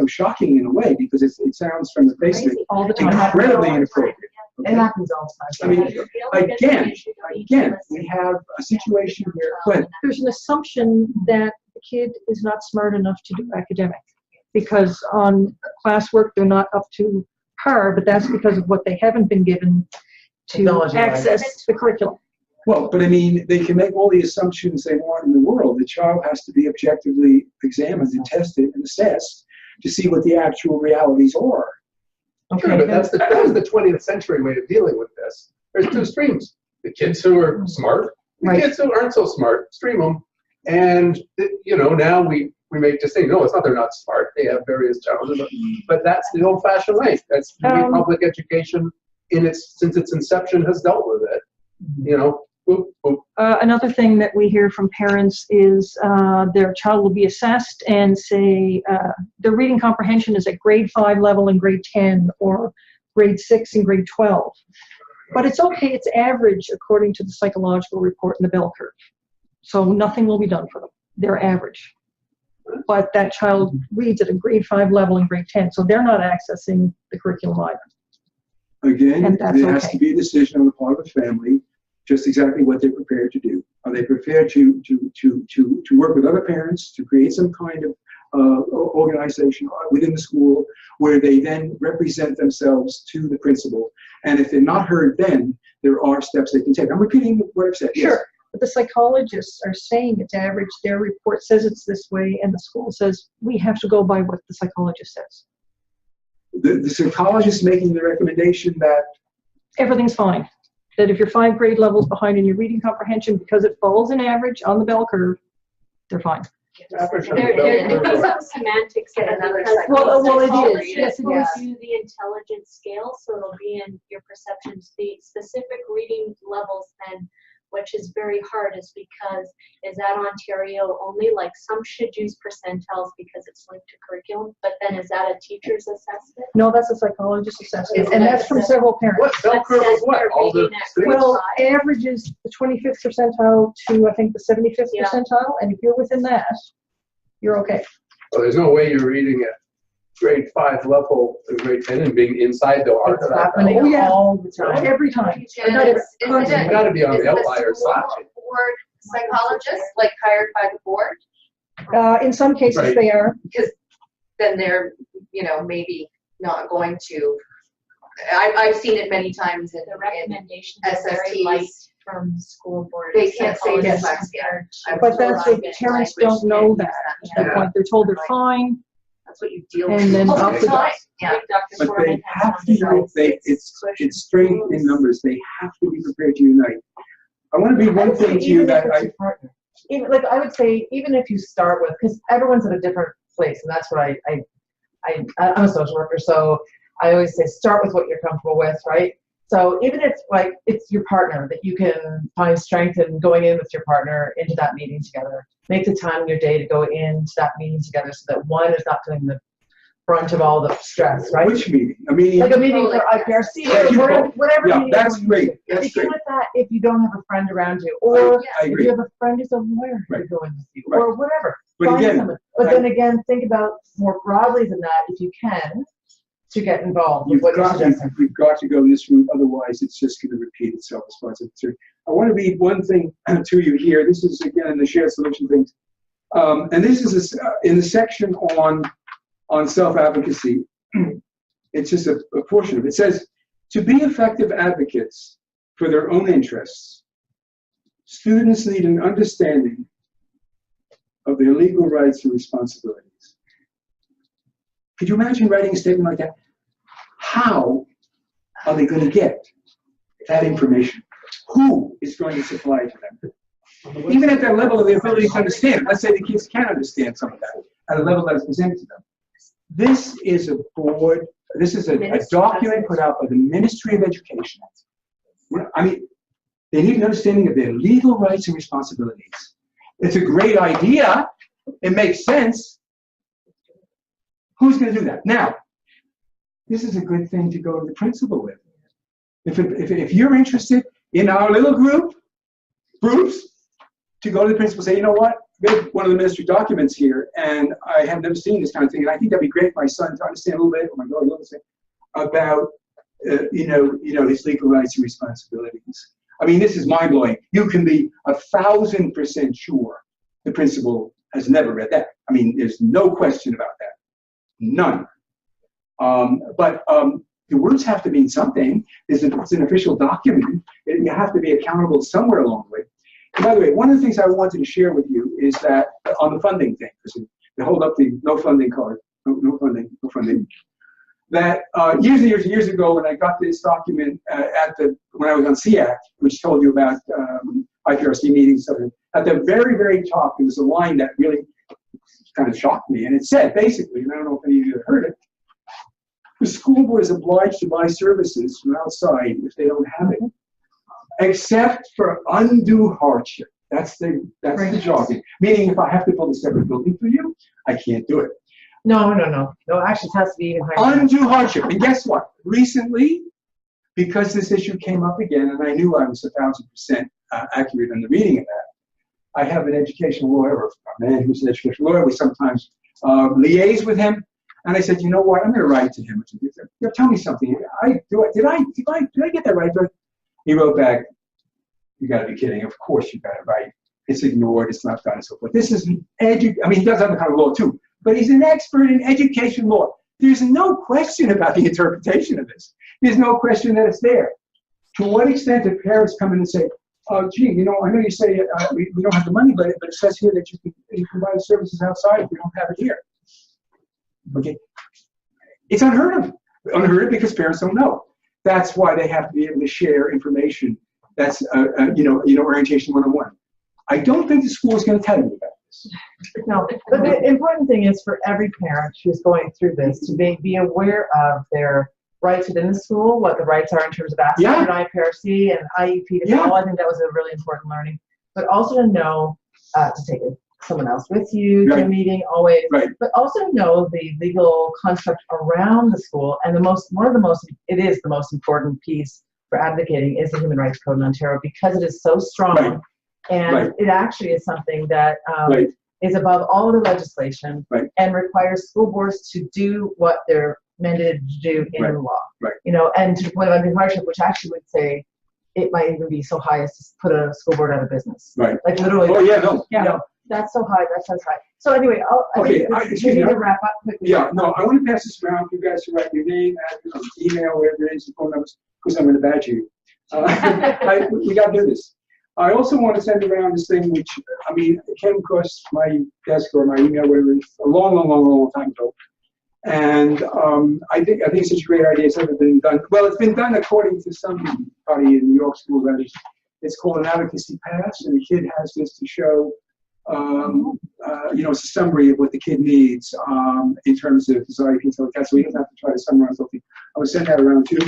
shocking in a way, because it sounds from the face of it All the time. incredibly inappropriate. It happens all the I time. mean, again, we have a situation where, go ahead. There's an assumption that the kid is not smart enough to do academic because on classwork they're not up to par, but that's because of what they haven't been given to Technology-wise. access the curriculum. Well, but I mean, they can make all the assumptions they want in the world. The child has to be objectively examined and tested and assessed to see what the actual realities are. Sure, but that was the 20th century way of dealing with this. There's two streams. The kids who are smart, the Right. kids who aren't so smart, stream them. And, now we make this thing. No, it's not they're not smart. They have various challenges. But that's the old-fashioned way. That's the way public education, since its inception, has dealt with it. Boop, boop. Another thing that we hear from parents is their child will be assessed and say their reading comprehension is at grade 5 level in grade 10 or grade 6 and grade 12. But it's okay, it's average according to the psychological report and the bell curve. So nothing will be done for them. They're average. But that child reads at a grade 5 level in grade 10, so they're not accessing the curriculum either. Again, And that's there has okay. to be a decision on the part of the family, just exactly what they're prepared to do. Are they prepared to work with other parents to create some kind of organization within the school where they then represent themselves to the principal? And if they're not heard, then there are steps they can take. I'm repeating what I've said. Yes. Sure, but the psychologists are saying it's average. Their report says it's this way, and the school says we have to go by what the psychologist says. the psychologist making the recommendation that Everything's fine. That if you're 5 grade levels behind in your reading comprehension, because it falls an average on the bell curve, they're fine. Average on the There bell could be curve. some semantics Get there another because psychologist. Well, it is. psychologists Yes, it will is. do the intelligence scale, so it'll be in your perceptions, the specific reading levels then, which is very hard, is because is that Ontario only? Like some should use percentiles because it's linked to curriculum, but then is that a teacher's assessment? No, that's a psychologist assessment, Is and it that's from a- several parents. What bell That curve says is what? they're All the reading at grades? grade Well, 5. average is the 25th percentile to, I think, the 75th Yeah. percentile, and if you're within that, you're okay. Well, there's no way you're reading at grade 5 level and grade 10 and being inside the heart It's of that. happening Oh, yeah. all the time. Every time. And Not every- it's, You gotta be on the is outlier school side. board psychologist, like hired by the board? In some cases, Right. they are. Because then they're, maybe not going to, I've seen it many times in The recommendations are very SSTs. light from school board. They can't say psychologists dyslexia. compared to I've But that's told what them parents language don't know can't that. use At that point, they're told they're fine, That's what you deal with. and then all up the to time. Yeah. Yeah. Like Dr. but Forman they has have on to the know, slides. it's straight in numbers. They have to be prepared to unite. I want to be one thing to you that I, Even, like I would say, even if you start with, because everyone's at a different place, and that's what I'm a social worker, so I always say start with what you're comfortable with, right? So even if like it's your partner, that you can find strength in going in with your partner into that meeting together. Make the time in your day to go into that meeting together, so that one is not doing the brunt of all the stress, right? which meeting? I mean, Like a meeting for Like IPRC Yeah, you or go. whatever yeah, meeting that's you're going to. great. That's Begin great. with that if you don't have a friend around you, or I if agree. you have a friend who's a lawyer Right. to go in with you, Right. or whatever. But Find again, someone. But then again, think about more broadly than that, if you can, to get involved with what you're suggesting. You've got to go this route, otherwise it's just going to repeat itself as far as I'm concerned. I want to read one thing to you here. This is again in the shared solution things, and this is in the section on self-advocacy. It's just a portion of it. It says, to be effective advocates for their own interests, students need an understanding of their legal rights and responsibilities. Could you imagine writing a statement like that? How are they going to get that information? Who is going to supply it to them? Even at that level of the ability to understand, let's say the kids can understand some of that at a level that is presented to them. This is a board, this is a document put out by the Ministry of Education. I mean, they need an understanding of their legal rights and responsibilities. It's a great idea. It makes sense. Who's going to do that? Now, this is a good thing to go to the principal with. If you're interested in our little groups, to go to the principal and say, you know what, we have one of the ministry documents here, and I have never seen this kind of thing, and I think that'd be great for my son to understand a little bit, or my daughter, about, his legal rights and responsibilities. I mean, this is mind-blowing. You can be 1,000% sure the principal has never read that. I mean, there's no question about that. None. But the words have to mean something. It's an official document. You have to be accountable somewhere along the way. And by the way, one of the things I wanted to share with you is that on the funding thing, because they hold up the no funding card, no funding. That years and years ago, when I got this document when I was on SEAC, which told you about IPRC meetings, at the very, very top, there was a line that really kind of shocked me, and it said basically, and I don't know if any of you have heard it, the school board is obliged to buy services from outside if they don't have it, except for undue hardship. That's the jargon. Meaning, if I have to build a separate building for you, I can't do it. No, actually it has to be even higher. Undue hardship. And guess what? Recently, because this issue came up again, and I knew I was 1,000% accurate in the reading of that, I have an educational lawyer, or a man who's an educational lawyer. We sometimes liaise with him. And I said, you know what? I'm going to write to him. Tell me something. Did I get that right? He wrote back, you got to be kidding. Of course you got it right. It's ignored. It's not done, and so forth. This is he does other kind of law too, but he's an expert in education law. There's no question about the interpretation of this. There's no question that it's there. To what extent do parents come in and say, oh, gee, I know you say we don't have the money, but it says here that you can buy the services outside if we don't have it here. Okay. It's unheard of. unheard of because parents don't know. That's why they have to be able to share information. That's orientation 101. I don't think the school is going to tell you about this. No, but the important thing is for every parent who's going through this to be aware of their rights within the school, what the rights are in terms of access to an IPRC and IEP to all. I think that was a really important learning. But also to know to take someone else with you to a meeting always, but also to know the legal construct around the school. And it is the most important piece for advocating is the Human Rights Code in Ontario because it is so strong. And it actually is something that is above all of the legislation and requires school boards to do what they're mandated to do in the law. And to the point of undue hardship, which actually would say it might even be so high as to put a school board out of business. Like literally. Oh yeah, no. No, that's so high. That sounds high. So anyway, I need to wrap up quickly. Yeah, no, I want to pass this around for you guys to write your name, address, email, whatever it is, phone numbers, because I'm going to badge you. We got to do this. I also want to send around this thing, which, I mean, it came across my desk or my email, whatever it is, a long time ago. And I think it's such a great idea. It's never been done. Well, it's been done according to somebody in New York School. That is, it's called an advocacy pass, and the kid has this to show, it's a summary of what the kid needs in terms of his IEP and stuff like that. So he doesn't have to try to summarize something. I will send that around too.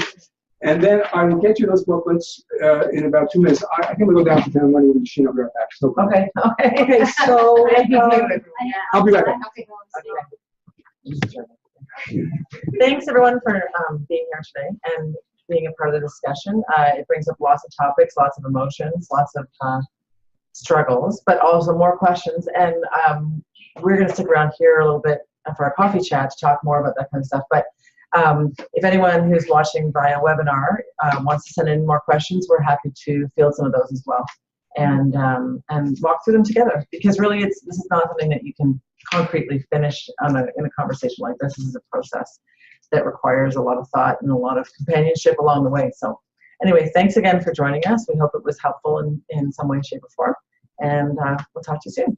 And then I will get you those booklets in about 2 minutes. I think we'll go down to town money with the machine. I'll be right back. So, Okay, so I'll be right back. Thanks everyone for being here today and being a part of the discussion. It brings up lots of topics, lots of emotions, lots of struggles, but also more questions. And we're going to stick around here a little bit for our coffee chat to talk more about that kind of stuff. But if anyone who's watching via webinar wants to send in more questions, we're happy to field some of those as well and walk through them together. Because really, this is not something that you can concretely finish in a conversation like this. This is a process that requires a lot of thought and a lot of companionship along the way. So anyway, thanks again for joining us. We hope it was helpful in some way, shape, or form. And we'll talk to you soon.